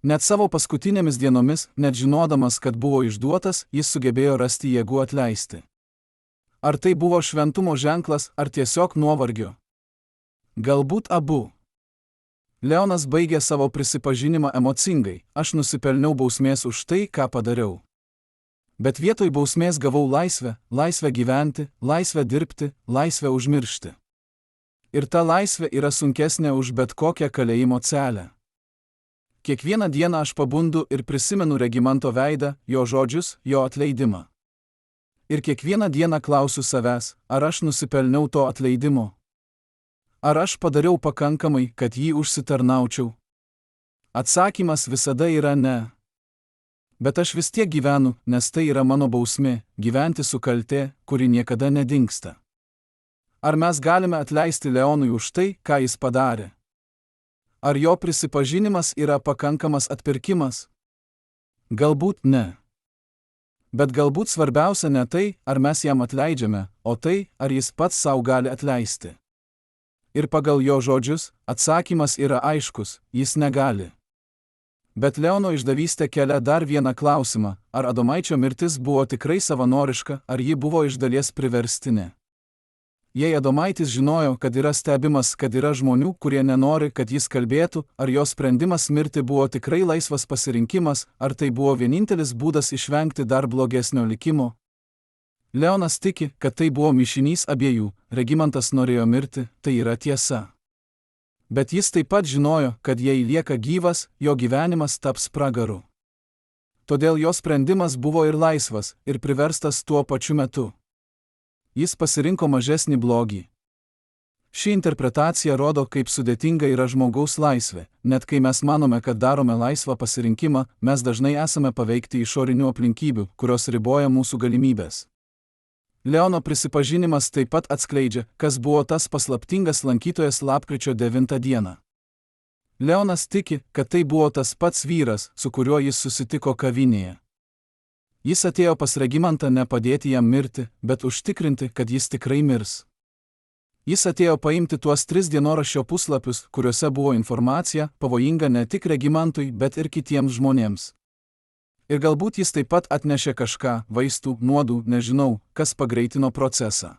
Net savo paskutinėmis dienomis, net žinodamas, kad buvo išduotas, jis sugebėjo rasti jėgų atleisti. Ar tai buvo šventumo ženklas, ar tiesiog nuovargio? Galbūt abu. Leonas baigė savo prisipažinimą emocingai: aš nusipelniau bausmės už tai, ką padariau. Bet vietoj bausmės gavau laisvę, laisvę gyventi, laisvę dirbti, laisvę užmiršti. Ir ta laisvė yra sunkesnė už bet kokią kalėjimo celę. Kiekvieną dieną aš pabundu ir prisimenu Regimanto veidą, jo žodžius, jo atleidimą. Ir kiekvieną dieną klausiu savęs, ar aš nusipelniau to atleidimo? Ar aš padariau pakankamai, kad jį užsitarnaučiau? Atsakymas visada yra ne. Bet aš vis tiek gyvenu, nes tai yra mano bausmė, gyventi su kaltė, kuri niekada nedingsta. Ar mes galime atleisti Leonui už tai, ką jis padarė? Ar jo prisipažinimas yra pakankamas atpirkimas? Galbūt ne. Bet galbūt svarbiausia ne tai, ar mes jam atleidžiame, o tai, ar jis pats savo gali atleisti. Ir pagal jo žodžius, atsakymas yra aiškus: jis negali. Bet Leono išdavystė kelia dar vieną klausimą: ar Adomaičio mirtis buvo tikrai savanoriška, ar ji buvo iš dalies priverstinė? Jei Adomaitis žinojo, kad yra stebimas, kad yra žmonių, kurie nenori, kad jis kalbėtų, ar jo sprendimas mirti buvo tikrai laisvas pasirinkimas, ar tai buvo vienintelis būdas išvengti dar blogesnio likimo? Leonas tiki, kad tai buvo mišinys abiejų: Regimantas norėjo mirti, tai yra tiesa. Bet jis taip pat žinojo, kad jei lieka gyvas, jo gyvenimas taps pragaru. Todėl jo sprendimas buvo ir laisvas, ir priverstas tuo pačiu metu. Jis pasirinko mažesnį blogį. Ši interpretacija rodo, kaip sudėtinga yra žmogaus laisvė. Net kai mes manome, kad darome laisvą pasirinkimą, mes dažnai esame paveikti išorinių aplinkybių, kurios riboja mūsų galimybės. Leono prisipažinimas taip pat atskleidžia, kas buvo tas paslaptingas lankytojas lapkričio 9 dieną. Leonas tiki, kad tai buvo tas pats vyras, su kuriuo jis susitiko kavinėje. Jis atėjo pas Regimantą ne padėti jam mirti, bet užtikrinti, kad jis tikrai mirs. Jis atėjo paimti tuos 3 dienoraščio puslapius, kuriuose buvo informacija, pavojinga ne tik Regimantui, bet ir kitiems žmonėms. Ir galbūt jis taip pat atnešė kažką, vaistų, nuodų, nežinau, kas pagreitino procesą.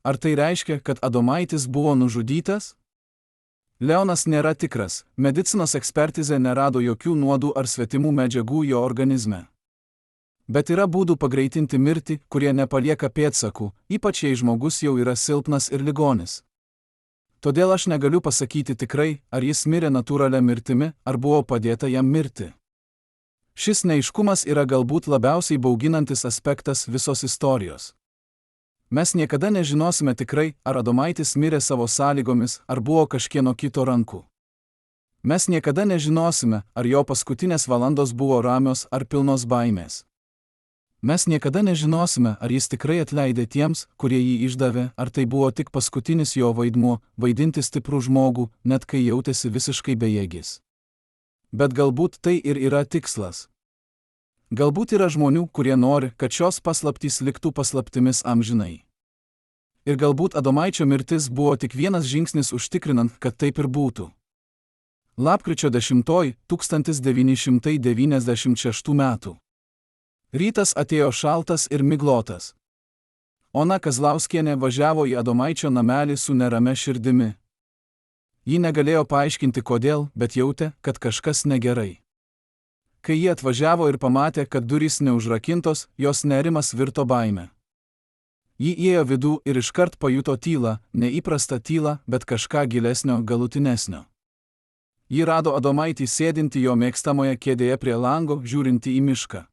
Ar tai reiškia, kad Adomaitis buvo nužudytas? Leonas nėra tikras, medicinos ekspertizė nerado jokių nuodų ar svetimų medžiagų jo organizme. Bet yra būdų pagreitinti mirtį, kurie nepalieka pėdsakų, ypač jei žmogus jau yra silpnas ir ligonis. Todėl aš negaliu pasakyti tikrai, ar jis mirė natūralia mirtimi, ar buvo padėta jam mirti. Šis neaiškumas yra galbūt labiausiai bauginantis aspektas visos istorijos. Mes niekada nežinosime tikrai, ar Adomaitis mirė savo sąlygomis, ar buvo kažkieno kito rankų. Mes niekada nežinosime, ar jo paskutinės valandos buvo ramios ar pilnos baimės. Mes niekada nežinosime, ar jis tikrai atleidė tiems, kurie jį išdavė, ar tai buvo tik paskutinis jo vaidmuo, vaidinti stiprų žmogų, net kai jautėsi visiškai bejėgis. Bet galbūt tai ir yra tikslas. Galbūt yra žmonių, kurie nori, kad šios paslaptys liktų paslaptimis amžinai. Ir galbūt Adomaičio mirtis buvo tik vienas žingsnis užtikrinant, kad taip ir būtų. Lapkričio 10, 1996 metų. Rytas atėjo šaltas ir miglotas. Ona Kazlauskienė važiavo į Adomaičio namelį su nerame širdimi. Ji negalėjo paaiškinti kodėl, bet jautė, kad kažkas negerai. Kai ji atvažiavo ir pamatė, kad durys neužrakintos, jos nerimas virto baime. Ji įėjo vidų ir iškart pajuto tylą, neįprastą tylą, bet kažką gilesnio, galutinesnio. Ji rado Adomaitį sėdintį jo mėgstamoje kėdėje prie lango, žiūrintį į mišką.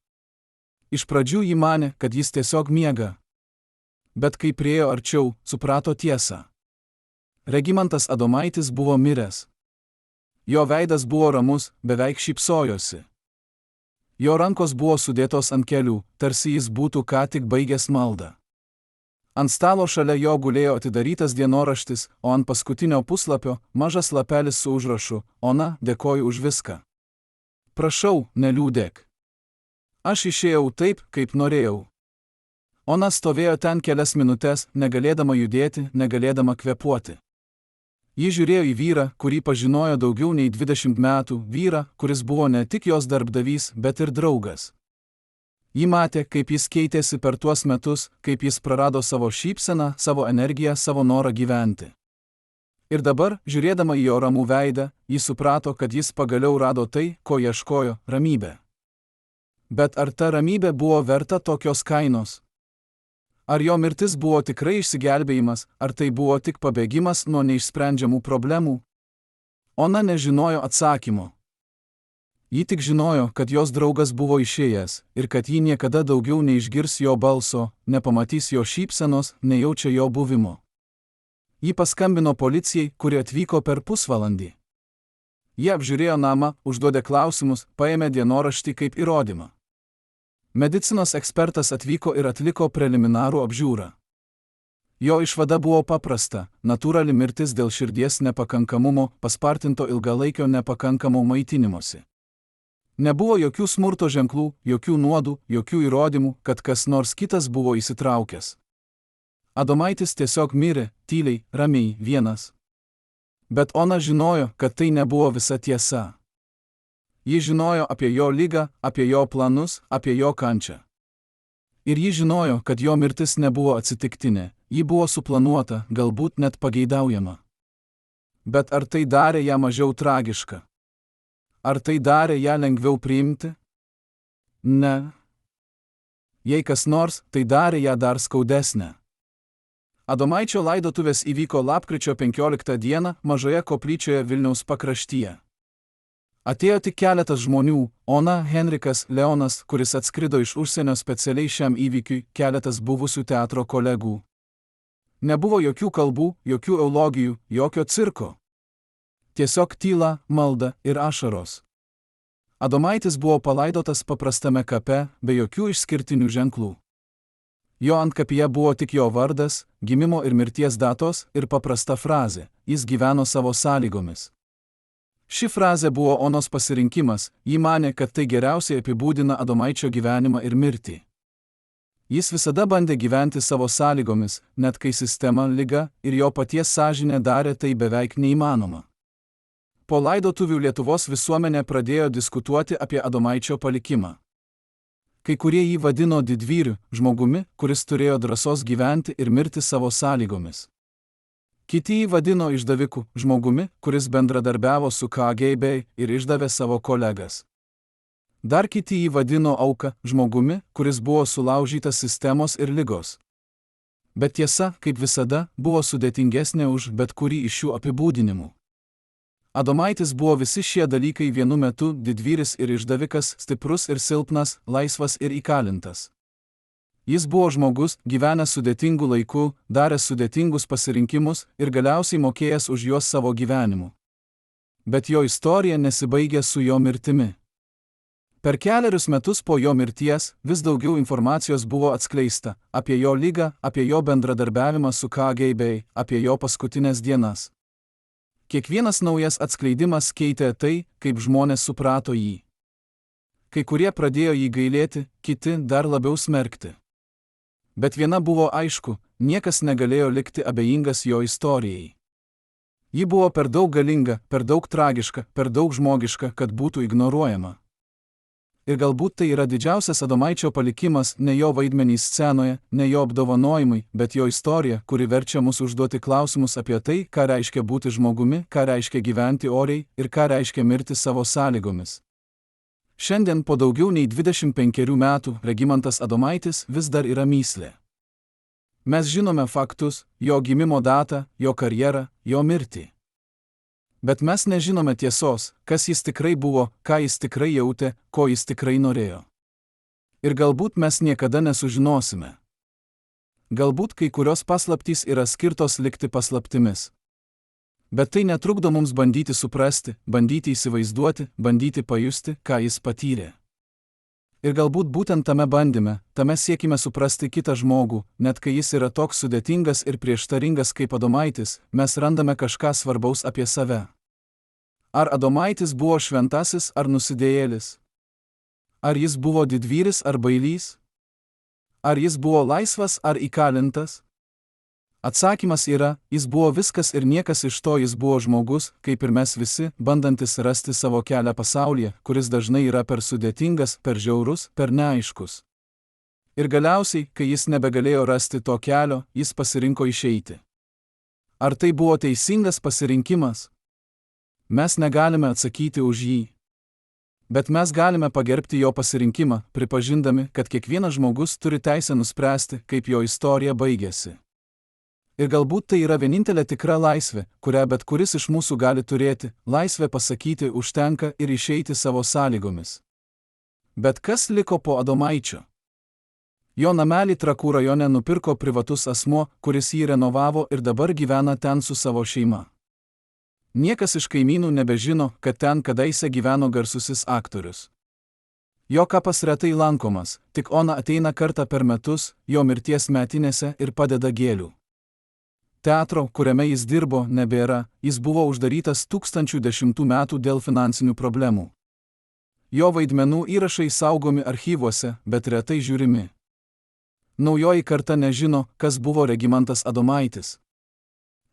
Iš pradžių ji manė, kad jis tiesiog miega. Bet kai priėjo arčiau, suprato tiesą. Regimantas Adomaitis buvo miręs. Jo veidas buvo ramus, beveik šypsojosi. Jo rankos buvo sudėtos ant kelių, tarsi jis būtų ką tik baigęs maldą. Ant stalo šalia jo gulėjo atidarytas dienoraštis, o ant paskutinio puslapio mažas lapelis su užrašu: Ona, dėkoju už viską. Prašau, neliūdėk. Aš išėjau taip, kaip norėjau. Ona stovėjo ten kelias minutes, negalėdama judėti, negalėdama kvėpuoti. Ji žiūrėjo į vyrą, kurį pažinojo daugiau nei 20 metų, vyrą, kuris buvo ne tik jos darbdavys, bet ir draugas. Ji matė, kaip jis keitėsi per tuos metus, kaip jis prarado savo šypseną, savo energiją, savo norą gyventi. Ir dabar, žiūrėdama į jo ramų veidą, ji suprato, kad jis pagaliau rado tai, ko ieškojo – ramybę. Bet ar ta ramybė buvo verta tokios kainos? Ar jo mirtis buvo tikrai išsigelbėjimas, ar tai buvo tik pabėgimas nuo neišsprendžiamų problemų? Ona nežinojo atsakymo. Ji tik žinojo, kad jos draugas buvo išėjęs ir kad ji niekada daugiau neišgirs jo balso, nepamatys jo šypsenos, nejaučia jo buvimo. Ji paskambino policijai, kuri atvyko per pusvalandį. Jie apžiūrėjo namą, užduodė klausimus, paėmė dienoraštį kaip įrodymą. Medicinos ekspertas atvyko ir atliko preliminarų apžiūrą. Jo išvada buvo paprasta – natūrali mirtis dėl širdies nepakankamumo, paspartinto ilgalaikio nepakankamo maitinimosi. Nebuvo jokių smurto ženklų, jokių nuodų, jokių įrodymų, kad kas nors kitas buvo įsitraukęs. Adomaitis tiesiog mirė, tyliai, ramiai, vienas. Bet Ona žinojo, kad tai nebuvo visa tiesa. Ji žinojo apie jo ligą, apie jo planus, apie jo kančią. Ir ji žinojo, kad jo mirtis nebuvo atsitiktinė, ji buvo suplanuota, galbūt net pageidaujama. Bet ar tai darė ją mažiau tragišką? Ar tai darė ją lengviau priimti? Ne. Jei kas nors, tai darė ją dar skaudesnę. Adomaičio laidotuvės įvyko lapkričio 15 dieną mažoje koplyčioje Vilniaus pakraštyje. Atėjo tik keletas žmonių – Ona, Henrikas, Leonas, kuris atskrido iš užsienio specialiai šiam įvykiui, keletas buvusių teatro kolegų. Nebuvo jokių kalbų, jokių eulogijų, jokio cirko. Tiesiog tyla, malda ir ašaros. Adomaitis buvo palaidotas paprastame kape, be jokių išskirtinių ženklų. Jo antkapyje buvo tik jo vardas, gimimo ir mirties datos ir paprasta frazė – jis gyveno savo sąlygomis. Ši frazė buvo Onos pasirinkimas, ji manė, kad tai geriausiai apibūdina Adomaičio gyvenimą ir mirtį. Jis visada bandė gyventi savo sąlygomis, net kai sistema, liga ir jo paties sąžinė darė tai beveik neįmanoma. Po laidotuvių Lietuvos visuomenė pradėjo diskutuoti apie Adomaičio palikimą. Kai kurie jį vadino didvyriu, žmogumi, kuris turėjo drąsos gyventi ir mirti savo sąlygomis. Kiti jį vadino išdaviku, žmogumi, kuris bendradarbiavo su KGB ir išdavė savo kolegas. Dar kiti jį vadino auka, žmogumi, kuris buvo sulaužytas sistemos ir ligos. Bet tiesa, kaip visada, buvo sudėtingesnė už bet kurį iš šių apibūdinimų. Adomaitis buvo visi šie dalykai vienu metu – didvyris ir išdavikas, stiprus ir silpnas, laisvas ir įkalintas. Jis buvo žmogus, gyvenęs sudėtingų laikų, daręs sudėtingus pasirinkimus ir galiausiai mokėjęs už juos savo gyvenimu. Bet jo istorija nesibaigė su jo mirtimi. Per kelerius metus po jo mirties vis daugiau informacijos buvo atskleista apie jo ligą, apie jo bendradarbiavimą su KGB, apie jo paskutinės dienas. Kiekvienas naujas atskleidimas keitė tai, kaip žmonės suprato jį. Kai kurie pradėjo jį gailėti, kiti dar labiau smerkti. Bet viena buvo aišku, niekas negalėjo likti abejingas jo istorijai. Ji buvo per daug galinga, per daug tragiška, per daug žmogiška, kad būtų ignoruojama. Ir galbūt tai yra didžiausias Adomaičio palikimas, ne jo vaidmenys scenoje, ne jo apdovanojimai, bet jo istorija, kuri verčia mus užduoti klausimus apie tai, ką reiškia būti žmogumi, ką reiškia gyventi oriai ir ką reiškia mirti savo sąlygomis. Šiandien po daugiau nei 25 metų Regimantas Adomaitis vis dar yra mįslė. Mes žinome faktus, jo gimimo datą, jo karjerą, jo mirtį. Bet mes nežinome tiesos, kas jis tikrai buvo, ką jis tikrai jautė, ko jis tikrai norėjo. Ir galbūt mes niekada nesužinosime. Galbūt kai kurios paslaptys yra skirtos likti paslaptimis. Bet tai netrukdo mums bandyti suprasti, bandyti įsivaizduoti, bandyti pajusti, ką jis patyrė. Ir galbūt būtent tame bandyme, tame siekime suprasti kitą žmogų, net kai jis yra toks sudėtingas ir prieštaringas kaip Adomaitis, mes randame kažką svarbaus apie save. Ar Adomaitis buvo šventasis ar nusidėjėlis? Ar jis buvo didvyris ar bailys? Ar jis buvo laisvas ar įkalintas? Atsakymas yra, jis buvo viskas ir niekas iš to, jis buvo žmogus, kaip ir mes visi, bandantis rasti savo kelią pasaulyje, kuris dažnai yra per sudėtingas, per žiaurus, per neaiškus. Ir galiausiai, kai jis nebegalėjo rasti to kelio, jis pasirinko išeiti. Ar tai buvo teisingas pasirinkimas? Mes negalime atsakyti už jį. Bet mes galime pagerbti jo pasirinkimą, pripažindami, kad kiekvienas žmogus turi teisę nuspręsti, kaip jo istorija baigėsi. Ir galbūt tai yra vienintelė tikra laisvė, kurią bet kuris iš mūsų gali turėti, laisvė pasakyti užtenka ir išeiti savo sąlygomis. Bet kas liko po Adomaičio? Jo namelį Trakų rajone nupirko privatus asmuo, kuris jį renovavo ir dabar gyvena ten su savo šeima. Niekas iš kaimynų nebežino, kad ten kadaise gyveno garsusis aktorius. Jo kapas retai lankomas, tik Ona ateina kartą per metus, jo mirties metinėse ir padeda gėlių. Teatro, kuriame jis dirbo, nebėra, jis buvo uždarytas 2010 metų dėl finansinių problemų. Jo vaidmenų įrašai saugomi archyvuose, bet retai žiūrimi. Naujoji karta nežino, kas buvo Regimantas Adomaitis.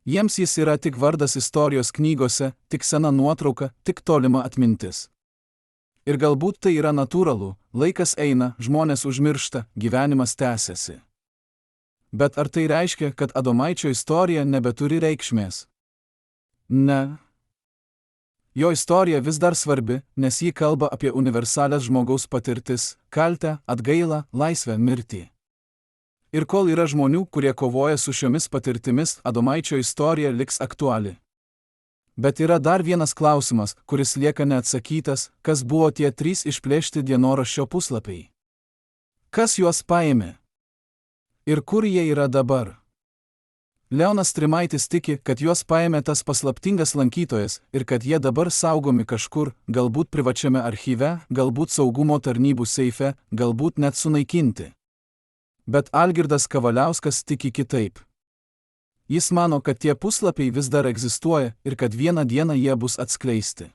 Jiems jis yra tik vardas istorijos knygose, tik sena nuotrauka, tik tolima atmintis. Ir galbūt tai yra natūralu, laikas eina, žmonės užmiršta, gyvenimas tęsiasi. Bet ar tai reiškia, kad Adomaičio istorija nebeturi reikšmės? Ne. Jo istorija vis dar svarbi, nes ji kalba apie universalias žmogaus patirtis, kaltę, atgailą, laisvę, mirtį. Ir kol yra žmonių, kurie kovoja su šiomis patirtimis, Adomaičio istorija liks aktuali. Bet yra dar vienas klausimas, kuris lieka neatsakytas, kas buvo tie 3 išplėšti dienoraščio puslapiai. Kas juos paėmė? Ir kur jie yra dabar? Leonas Strimaitis tiki, kad juos paėmė tas paslaptingas lankytojas ir kad jie dabar saugomi kažkur, galbūt privačiame archyve, galbūt saugumo tarnybų seife, galbūt net sunaikinti. Bet Algirdas Kavaliauskas tiki kitaip. Jis mano, kad tie puslapiai vis dar egzistuoja ir kad vieną dieną jie bus atskleisti.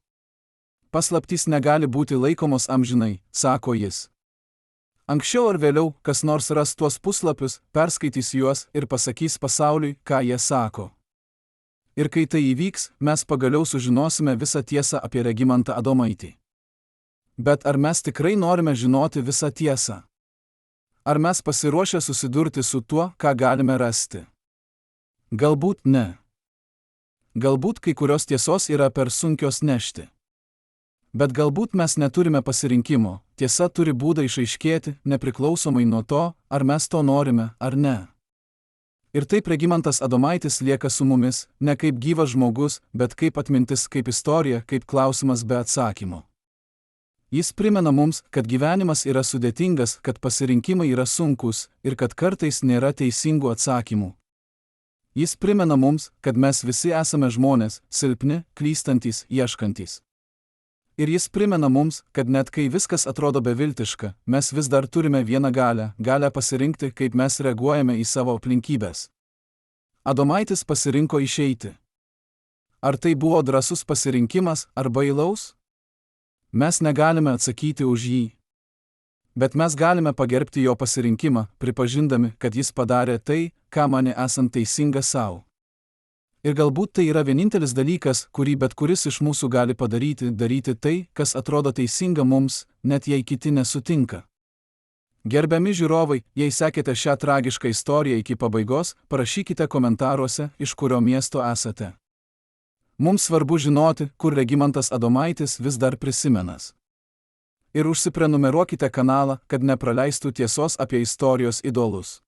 Paslaptys negali būti laikomos amžinai, sako jis. Anksčiau ar vėliau, kas nors ras tuos puslapius, perskaitys juos ir pasakys pasauliui, ką jie sako. Ir kai tai įvyks, mes pagaliau sužinosime visą tiesą apie Regimantą Adomaitį. Bet ar mes tikrai norime žinoti visą tiesą? Ar mes pasiruošę susidurti su tuo, ką galime rasti? Galbūt ne. Galbūt kai kurios tiesos yra per sunkios nešti. Bet galbūt mes neturime pasirinkimo, tiesa turi būdą išaiškėti, nepriklausomai nuo to, ar mes to norime, ar ne. Ir taip Regimantas Adomaitis lieka su mumis, ne kaip gyvas žmogus, bet kaip atmintis, kaip istorija, kaip klausimas be atsakymo. Jis primena mums, kad gyvenimas yra sudėtingas, kad pasirinkimai yra sunkus ir kad kartais nėra teisingų atsakymų. Jis primena mums, kad mes visi esame žmonės, silpni, klystantys, ieškantys. Ir jis primena mums, kad net kai viskas atrodo beviltiška, mes vis dar turime vieną galę pasirinkti, kaip mes reaguojame į savo aplinkybės. Adomaitis pasirinko išeiti. Ar tai buvo drąsus pasirinkimas ar bailaus? Mes negalime atsakyti už jį. Bet mes galime pagerbti jo pasirinkimą, pripažindami, kad jis padarė tai, ką manė esant teisinga savo. Ir galbūt tai yra vienintelis dalykas, kurį bet kuris iš mūsų gali daryti tai, kas atrodo teisinga mums, net jei kiti nesutinka. Gerbiami žiūrovai, jei sekėte šią tragišką istoriją iki pabaigos, parašykite komentaruose, iš kurio miesto esate. Mums svarbu žinoti, kur Regimantas Adomaitis vis dar prisimenas. Ir užsiprenumeruokite kanalą, kad nepraleistų tiesos apie istorijos idolus.